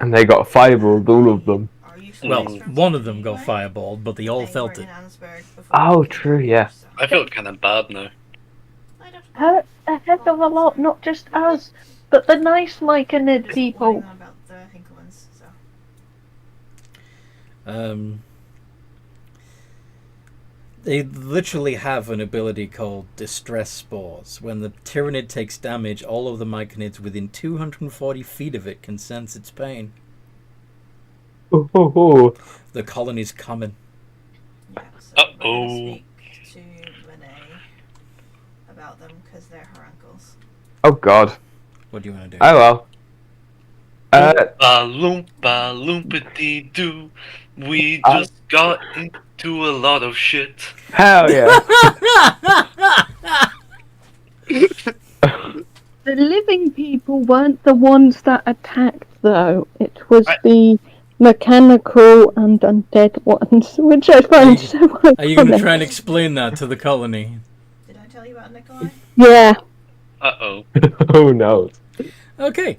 And they got fireballed, all of them. are useful Well, instruments one of them got anyway. fireballed, but they all They felt were it. in Annesburg before Oh, we came true, here, yeah. so- I feel kind of bad now. I don't Hurt a heck of a lot, not just us, but the nice myconid Just people. whining on about the Hinkelmans, so. They literally have an ability called Distress Spores. When the Tyrannid takes damage, all of the myconids within 240 feet of it can sense its pain. Oh. The colony's coming. Yeah, so we're Uh-oh. gonna speak to Renee about them because they're her uncles. Oh god. What do you want to do? Oh well. Ba-loom-ba-loom-pa-dee-doo. We just got into a lot of shit. Hell yeah. The living people weren't the ones that attacked, though. It was I- the mechanical and undead ones, which I find so iconic. Are you going to try and explain that to the colony? Did I tell you about Nikolai? Yeah. Uh-oh. Oh no. Okay.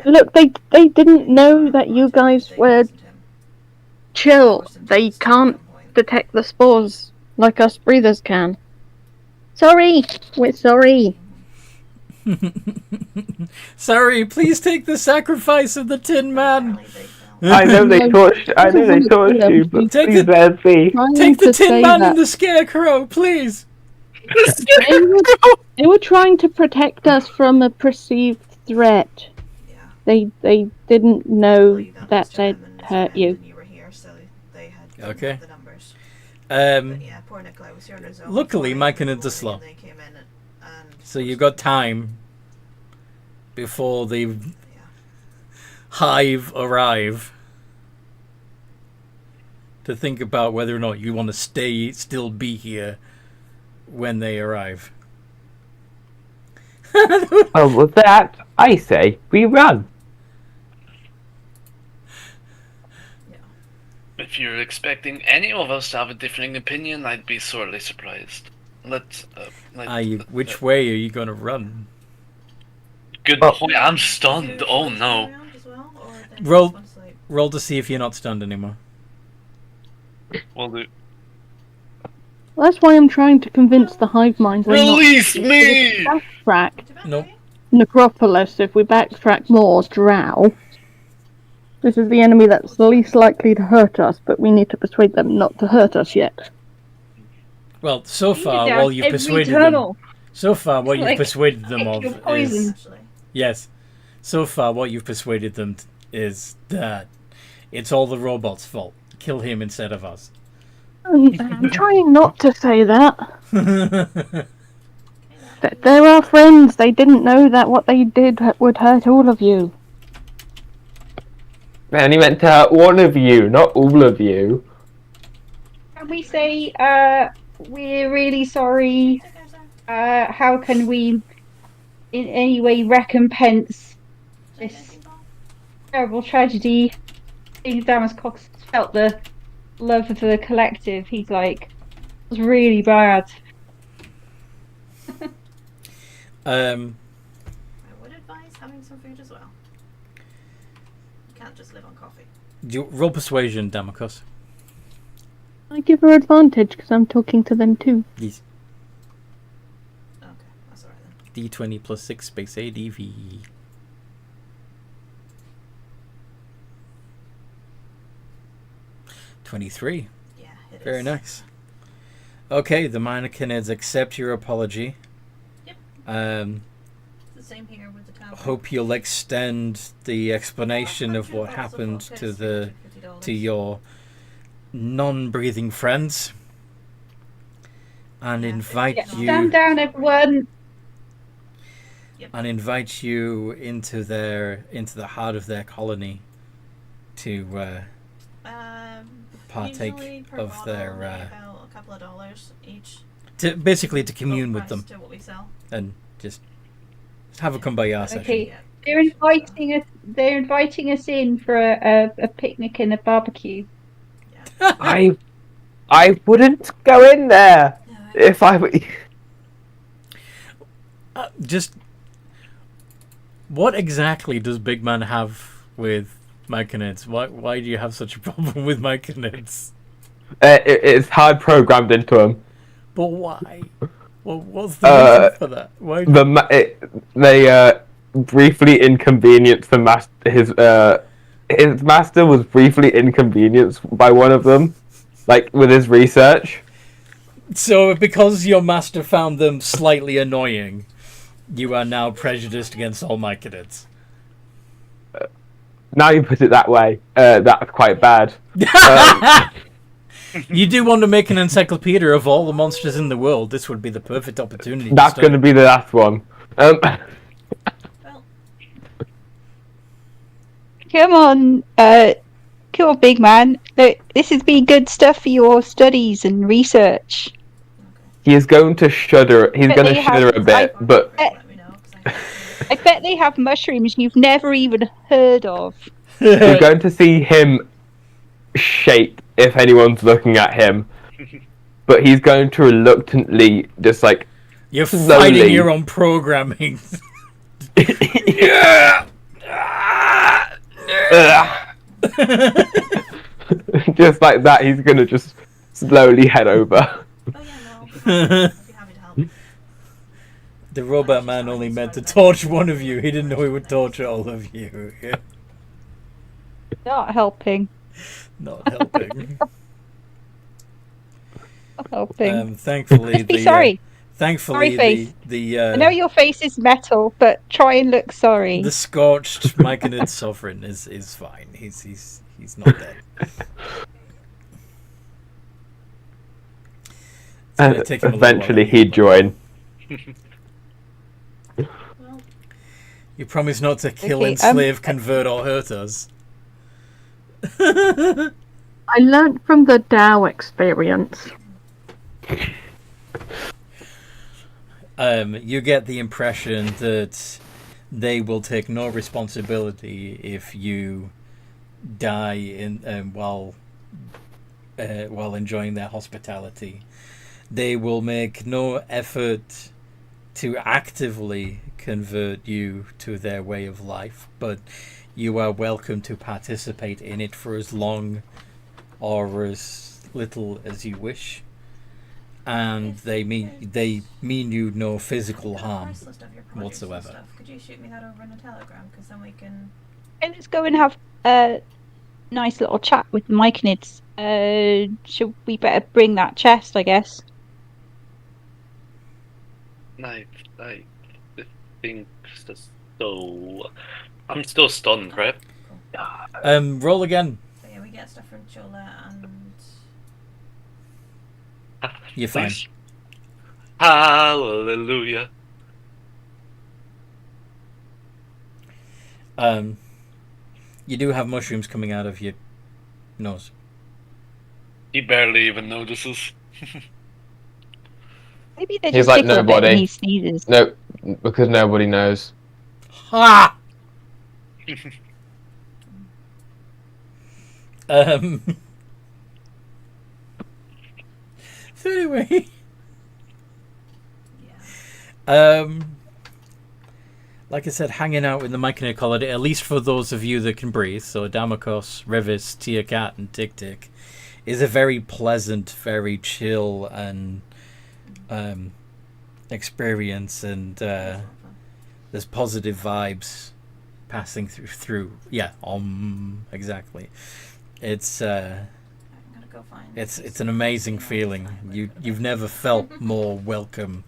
Look, they didn't know that you guys They were poisoned him. chill. Forced him to They stop at can't some point. detect the spores like us breathers can. Sorry, we're sorry. Sorry, please take the sacrifice of the Tin Man. Apparently they fell. I know they torched you, but Take please the- let us be. Take the Tin Man and the Scarecrow, please. They were trying to protect us from a perceived threat. Yeah. They didn't know Believe that Mr. they'd Lemon hurt and you. you were here, so they had Okay. the numbers. But yeah, poor Nikolai was here on his own. Luckily, before Mike and they- it's a before slot. they came in and So you've got time before the hive arrive to think about whether or not you want to still be here when they arrive. Well, with that, I say we run. If you're expecting any of us to have a differing opinion, I'd be sorely surprised. Which way are you going to run? Good Oh. point. I'm stunned. Oh no. around as well, or they Roll- just want to, like, Roll to see if you're not stunned anymore. Will do. That's why I'm trying to convince the hive mind. we're not- Release me! Backtrack Nope. Necropolis. If we backtrack more, Drow. This is the enemy that's least likely to hurt us, but we need to persuade them not to hurt us yet. Well, so far, down while you've every persuaded them... tunnel. So far, what you've Like, persuaded them pick of your poison. is... actually. Yes. So far, what you've persuaded them is that it's all the robot's fault. Kill him instead of us. I'm trying not to say that. Well, They're our friends. They didn't know that what they did would hurt all of you. Man, he meant to hurt one of you, not all of you. Can we say, we're really sorry? How can we in any way recompense this terrible tragedy? Seeing Damas Cox felt the love of the collective, he's like, it was really bad. I would advise having some food as well. You can't just live on coffee. do you roll persuasion, Damocos. I give her advantage because I'm talking to them too. Yes. Okay, that's alright then. D20 plus 6 space ADV. $23. Yeah, it is. Very nice. Okay, the Minor accept your apology. Yep. Um, It's the same here with the tavern. hope you'll extend the explanation of what happened to your non-breathing friends, and invite Yeah, you stand down, everyone. and invite you into the heart of their colony to partake Usually per of bottle, their maybe about a couple of dollars each. to commune with them Price to what we sell. and just have a kumbaya session. Okay. Yeah. They're inviting us in for a picnic and a barbecue. I wouldn't go in there No, if I were. Just what exactly does Big Man have with Myconids? Why do you have such a problem with Myconids? It's hard programmed into him. But why? Well, what's the reason for that? Why? They briefly inconvenienced his master was briefly inconvenienced by one of them, like with his research. So because your master found them slightly annoying, you are now prejudiced against all Myconids. Now you put it that way, that's quite bad. You do want to make an encyclopedia of all the monsters in the world. This would be the perfect opportunity. That's going to be the last one. Well, Come on, big man. Look, this has been good stuff for your studies and research. He is going to shudder. He's But going to they shudder have- a bit, but let me know. 'Cause I bet they have mushrooms you've never even heard of. you're going to see him shape if anyone's looking at him. But he's going to reluctantly just like You're slowly- fighting your own programming. just like that, he's gonna just slowly head over. oh yeah, no. I'd be happy to help. The robot man only meant to torch one of you. He didn't know he would torture all of you. Yeah. Not helping. Not helping. Not helping. Thankfully, Just be sorry. Thankfully, Sorry face. the I know your face is metal, but try and look sorry. the scorched Myconid sovereign is fine. He's not dead. gonna And take him a little eventually while. he'd join. Well, You promise not to kill, Okay, enslave, convert, or hurt us. I learnt from the Dow experience. You get the impression that they will take no responsibility if you die in while enjoying their hospitality. They will make no effort to actively convert you to their way of life, but you are welcome to participate in it for as long or as little as you wish. And they mean you no physical harm whatsoever. Stuff. Could you shoot me that over in a telegram? Because then we can. Okay, let's go and have a nice little chat with the Myconids. Should we better bring that chest, I guess? I think so. I'm still stunned, right? Roll again. So yeah, we get stuff from Chola and. You're fine. Please. Hallelujah. You do have mushrooms coming out of your nose. He barely even notices. Maybe they He's just like, tickle a bit nobody. when he sneezes. No, because nobody knows. Ha! So anyway, like I said, hanging out with the Myconid colony, at least for those of you that can breathe, so Damakos, Rivis, Tia Cat, and Tick Tick, is a very pleasant, very chill and experience, and there's positive vibes passing through. Yeah, exactly. It's I'm gonna go find. it's an amazing feeling. You've never felt more welcome.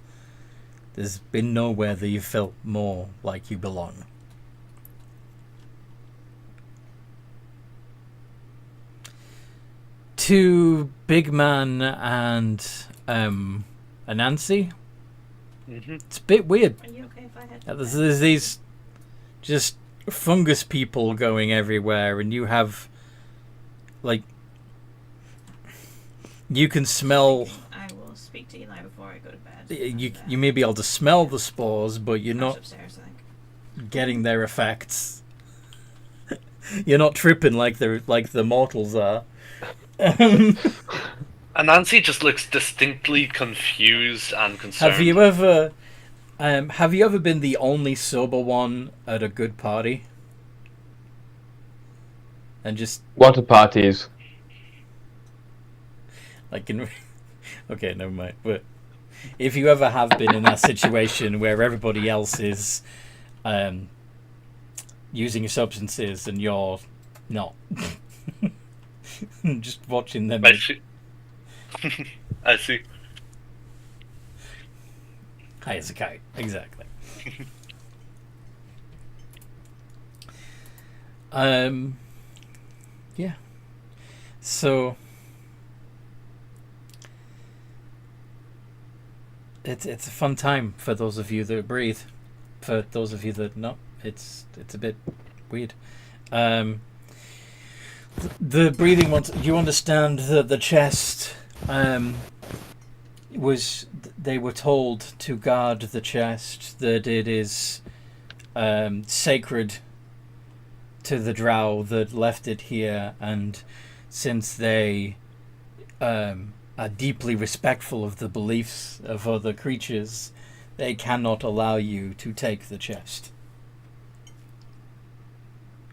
There's been nowhere that you felt more like you belong. To Big Man and Anansi, it's a bit weird. Are you okay if I head? There's these just fungus people going everywhere, and you have like you can smell. I will speak to Eli before I go to bed. You may be able to smell the spores, but you're not Upstairs, I think. getting their effects. You're not tripping like the mortals are. And Nancy just looks distinctly confused and concerned. Have you ever been the only sober one at a good party? And just Water parties. like in okay, never mind. But if you ever have been in that situation where everybody else is using substances and you're not, just watching them. I see. I see. High as a kite, exactly. Yeah. So it's a fun time for those of you that breathe. For those of you that not, it's a bit weird. The breathing ones, you understand that the chest they were told to guard the chest, that it is sacred to the drow that left it here, and since they are deeply respectful of the beliefs of other creatures, they cannot allow you to take the chest.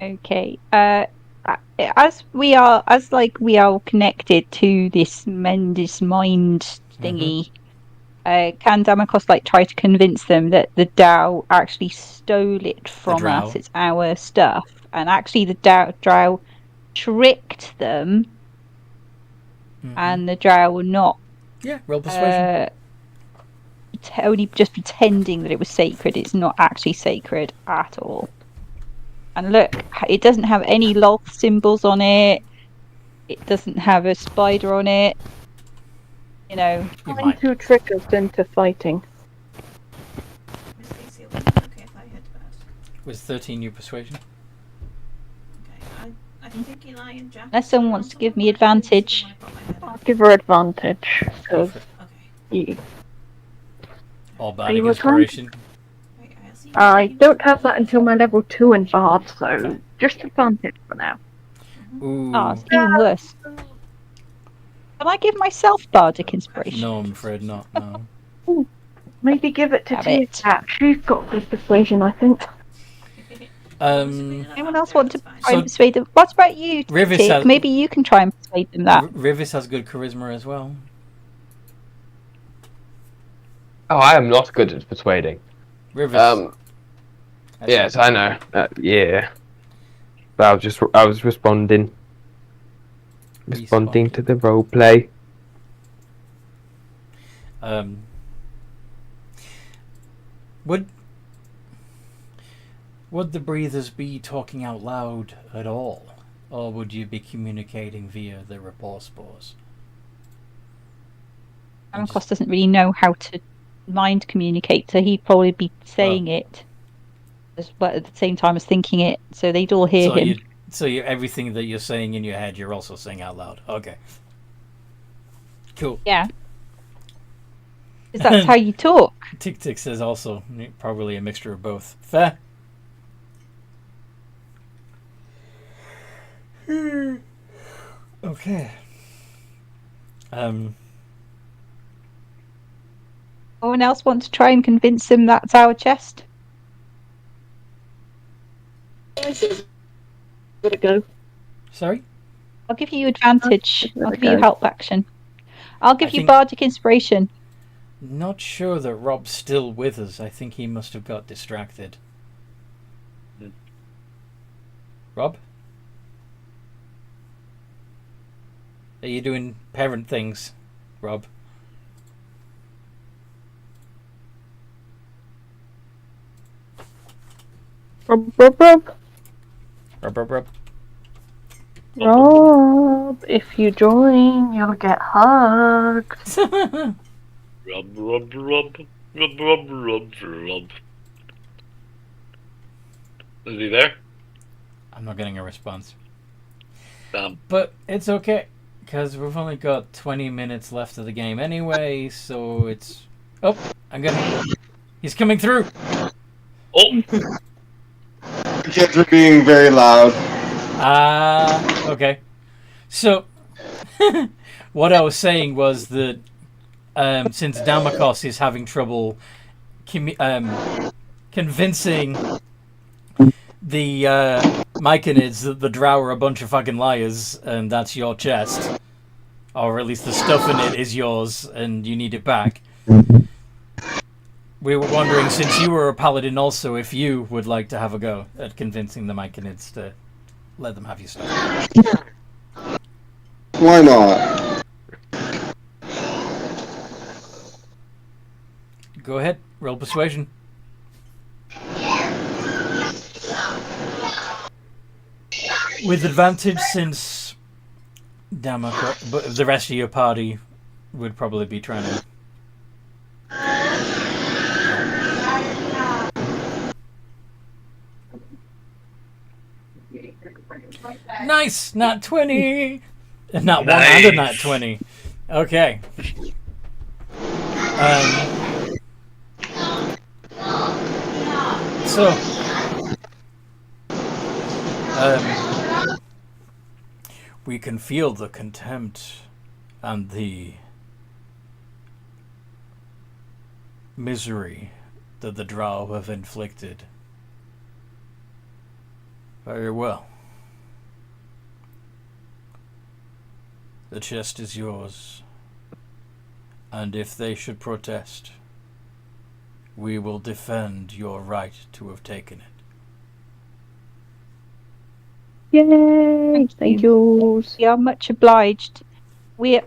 Okay. As we are connected to this Mendes mind thingy, can Damakos try to convince them that the Drow actually stole it from us? It's our stuff, and actually the Drow tricked them, and the Drow were not. Yeah, roll persuasion. Only just pretending that it was sacred. It's not actually sacred at all. And look, it doesn't have any Loth symbols on it. It doesn't have a spider on it. You know, You I'm might. too triggered into fighting. Miss Casey, will it be okay if I head to bed? Was 13 your persuasion? Okay, I think Eli and Jack. unless someone wants to give me advantage. I'll give her advantage. Go Because for it. you... All Are bardic you inspiration. I don't have that until my level 2 in Bard, so just advantage for now. Ooh. Oh, it's even worse. Can I give myself bardic inspiration? No, I'm afraid not. No. Ooh, maybe give it to Damn Tia it. Cat. She's got good persuasion, I think. Anyone else want to try So- and persuade them? What about you, Rivis Tick? has- Maybe you can try and persuade them that. Rivis has good charisma as well. Oh, I am not good at persuading. Rivis. Yes, I know. Yeah. But I was responding to the role play. Would the breathers be talking out loud at all, or would you be communicating via the rapport spores? Amicos doesn't really know how to mind communicate, so he'd probably be saying it, but at the same time as thinking it, so they'd all hear him. Everything that you're saying in your head, you're also saying out loud. Okay. Cool. Yeah. Because that's how you talk. Tick Tick says also probably a mixture of both. Fair. Okay. Anyone else want to try and convince him that's our chest? Gotta go. Sorry? I'll give you advantage. I'll give you go. help action. I'll give I you think- bardic inspiration. Not sure that Rob's still with us. I think he must have got distracted. Rob? Are you doing parent things, Rob? Rob. Rob. Rob, if you join, you'll get hugged. Rub. Is he there? I'm not getting a response. Damn. But it's okay, because we've only got 20 minutes left of the game anyway, so it's... Oh, he's coming through! Oh! The kids are being very loud. Okay. So, what I was saying was that since Damakos is having trouble convincing the Myconids that the Drow are a bunch of fucking liars and that's your chest, or at least the stuff in it is yours and you need it back. We were wondering, since you were a paladin also, if you would like to have a go at convincing the Myconids to let them have your stuff. Why not? Go ahead, roll persuasion. With advantage, since Damakos, but the rest of your party would probably be trying to. Nice! Nat 20! Not one and a nat 20. Okay. We can feel the contempt and the misery that the Drow have inflicted. Very well. The chest is yours, and if they should protest, we will defend your right to have taken it. Yay! Thank you. We are much obliged. We're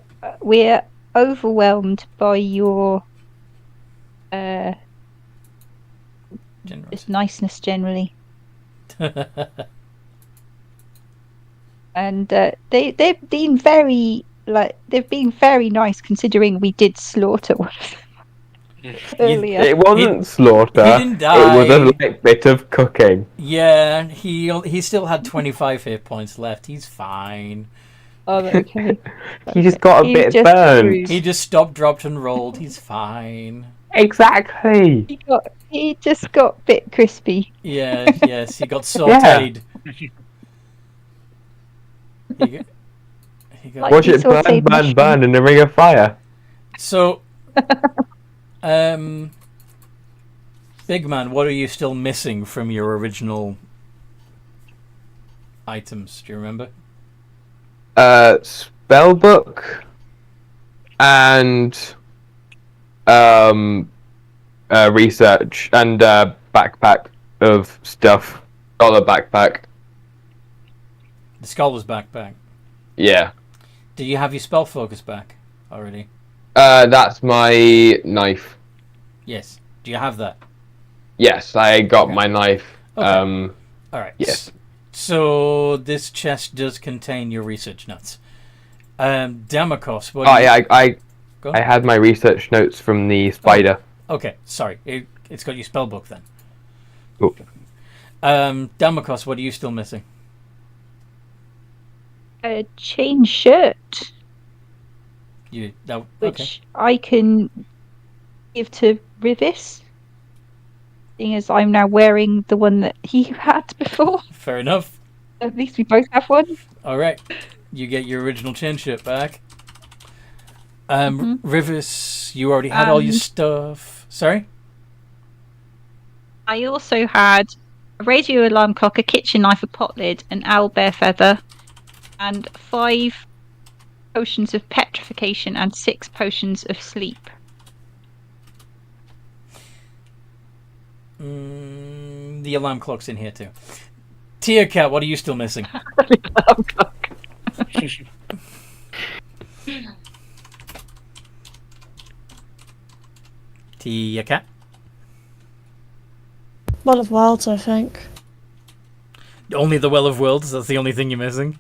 overwhelmed by your just niceness generally. And they've been very like they've been very nice considering we did slaughter one of them earlier. It wasn't slaughter. he didn't It was a die. light bit of cooking. Yeah, he still had 25 hit points left. He's fine. Oh, okay. He just got a He's bit just burned. screwed. He just stopped, dropped, and rolled. He's fine. Exactly. He just got a bit crispy. Yeah, yes, he got sauteed. He got Watch He it burn, sauteed burn, mushroom. burn in a ring of fire. So, Big Man, what are you still missing from your original items? Do you remember? Spellbook and research and backpack of stuff. Dollar backpack. The Scholar's backpack. Yeah. Did you have your spell focus back already? That's my knife. Yes. Do you have that? Yes, I got Okay. my knife. Okay. All right. Yes. So this chest does contain your research notes. Damakos, what? Oh do you... yeah, Go on. I had my research notes from the spider. Okay, sorry. It's got your spell book then. Cool. Damakos, what are you still missing? A chain shirt, Okay. which I can give to Rivis, seeing as I'm now wearing the one that he had before. Fair enough. At least we both have one. All right. You get your original chain shirt back. Mhm. Rivis, you already had all your stuff. Sorry? I also had a radio alarm clock, a kitchen knife, a pot lid, an owl bear feather, and 5 potions of petrification and 6 potions of sleep. The alarm clock's in here too. Tia Cat, what are you still missing? Alarm clock. Tia Cat? Well of Wilds, I think. Only the Well of Worlds, that's the only thing you're missing?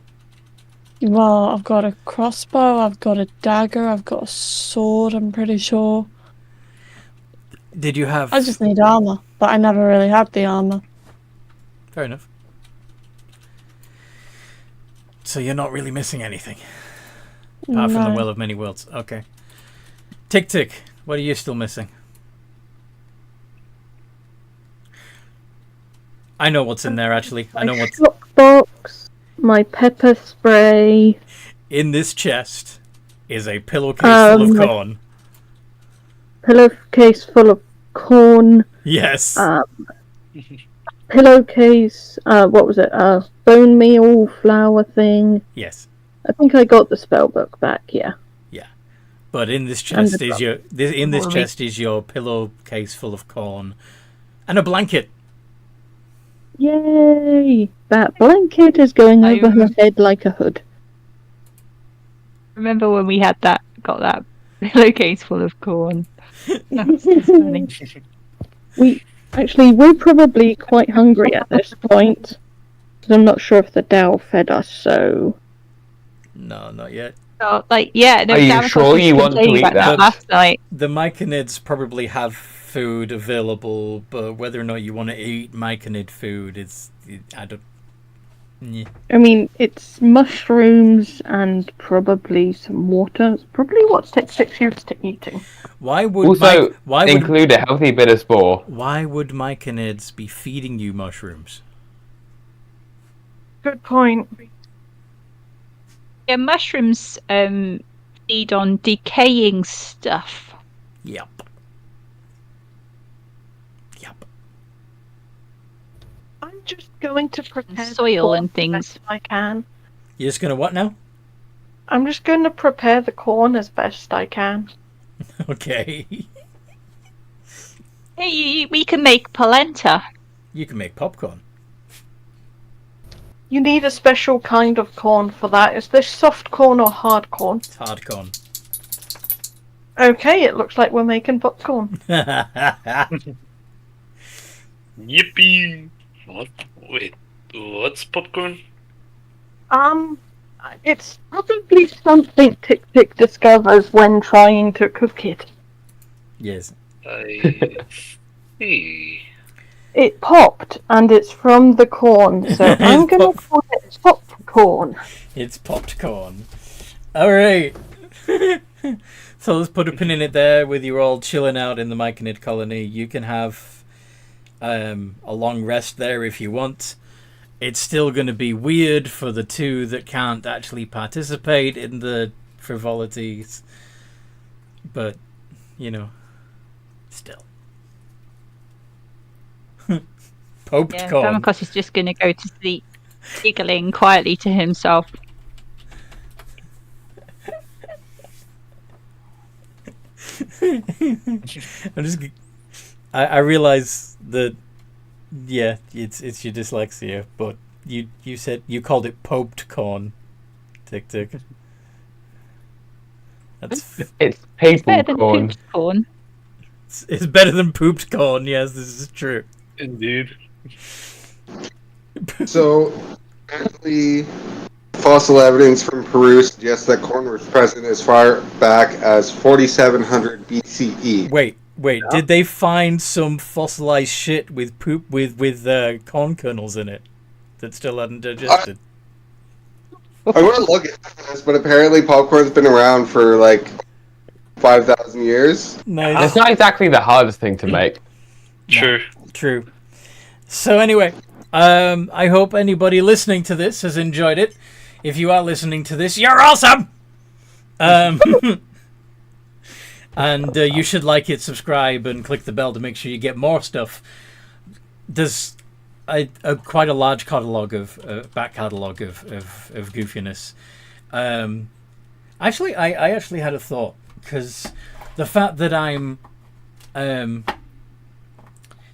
Well, I've got a crossbow, I've got a dagger, I've got a sword, I'm pretty sure. Did you have... I just need armor, but I never really had the armor. Fair enough. So you're not really missing anything? Apart from the No. Well of Many Worlds. Okay. Tick Tick, what are you still missing? I know what's in there, actually. I know My what's shock box, my pepper spray, in this chest is a pillowcase full of my- corn. pillowcase full of corn, Yes. pillowcase, what was it? Bone meal flour thing. Yes. I think I got the spellbook back. Yeah. But in this And chest the is your Worry. chest is your pillowcase full of corn and a blanket. Yay! That blanket is going I over her head like a hood. Remember when we had got that pillowcase full of corn? That's funny. We're probably quite hungry at this point. 'Cause I'm not sure if the Dow fed us, so No, not yet. So, like, yeah, no, Are you Damakos sure was you want to complaining eat about that? last night. The Myconids probably have food available, but whether or not you want to eat Myconid food is I don't. Yeah. I mean it's mushrooms and probably some water. It's probably what Tick used to eating. Why would Also, why would include a healthy bit of spore. why would Myconids be feeding you mushrooms? Good point. Yeah, mushrooms feed on decaying stuff. Yep. Yep. I'm just going to prepare the Soil corn and things. as best I can. You're just gonna what now? I'm just going to prepare the corn as best I can. Okay. Hey, we can make polenta. You can make popcorn. You need a special kind of corn for that. Is this soft corn or hard corn? It's hard corn. Okay, it looks like we're making popcorn. Yippee! What? Wait, what's popcorn? It's probably something Tick Tick discovers when trying to cook it. Yes. I see. It popped, and it's from the corn, so I'm It's gonna pop- call it popcorn. It's popped corn. Alright. So let's put a pin in it there with you all chilling out in the Myconid colony. You can have a long rest there if you want. It's still going to be weird for the two that can't actually participate in the frivolities. But, you know, still. Poped Yeah, corn. Damocos is just going to go to sleep, giggling quietly to himself. I realize that, yeah, it's your dyslexia, but you said you called it poped corn. Tick Tick. That's It's It's people better than corn. pooped corn. it's better than pooped corn. Yes, this is true. Indeed. So, apparently, fossil evidence from Peru suggests that corn was present as far back as 4700 BCE. Wait. Did they find some fossilized shit with poop with corn kernels in it that still hadn't digested? I want to look at this, but apparently popcorn's been around for like 5,000 years. Nice. It's not exactly the hardest thing to make. True. True. So anyway, I hope anybody listening to this has enjoyed it. If you are listening to this, you're awesome! And you should like it, subscribe, and click the bell to make sure you get more stuff. There's quite a large catalogue of back catalogue of goofiness. Actually, I actually had a thought, because the fact that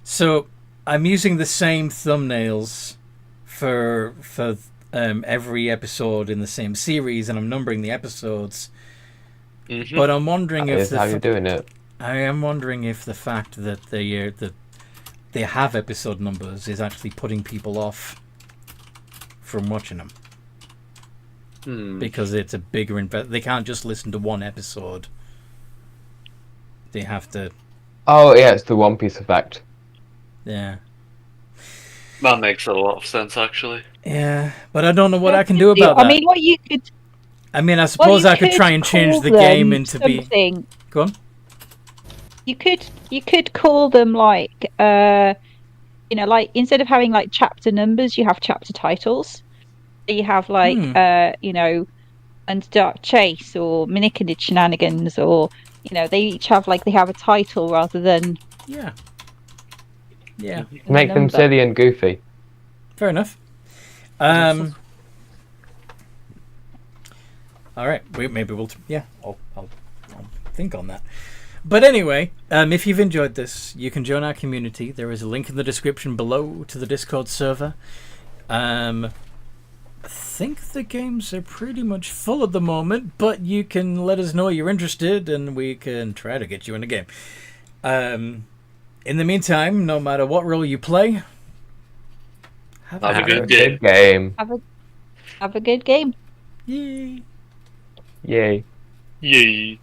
so I'm using the same thumbnails for every episode in the same series, and I'm numbering the episodes. Mm-hmm. But I'm wondering That if is how you're doing it. I am wondering if the fact that they have episode numbers is actually putting people off from watching them, because it's a bigger They can't just listen to one episode. They have to. Oh yeah, it's the One Piece effect. Yeah. That makes a lot of sense, actually. Yeah, but I don't know what I can do about that. I mean, what you could. I mean, I suppose you I could try and change call the them game into be. something. Go on. You could call them like like instead of having like chapter numbers, you have chapter titles. You have like Underdark Chase or Miniconid Shenanigans, or they each have they have a title rather than Yeah. Make them silly and goofy. Fair enough. All right. Maybe we'll. I'll think on that. But anyway, if you've enjoyed this, you can join our community. There is a link in the description below to the Discord server. I think the games are pretty much full at the moment, but you can let us know you're interested, and we can try to get you in a game. In the meantime, no matter what role you play, have Have a a good game. have a good game. Yay! Yay. Yay.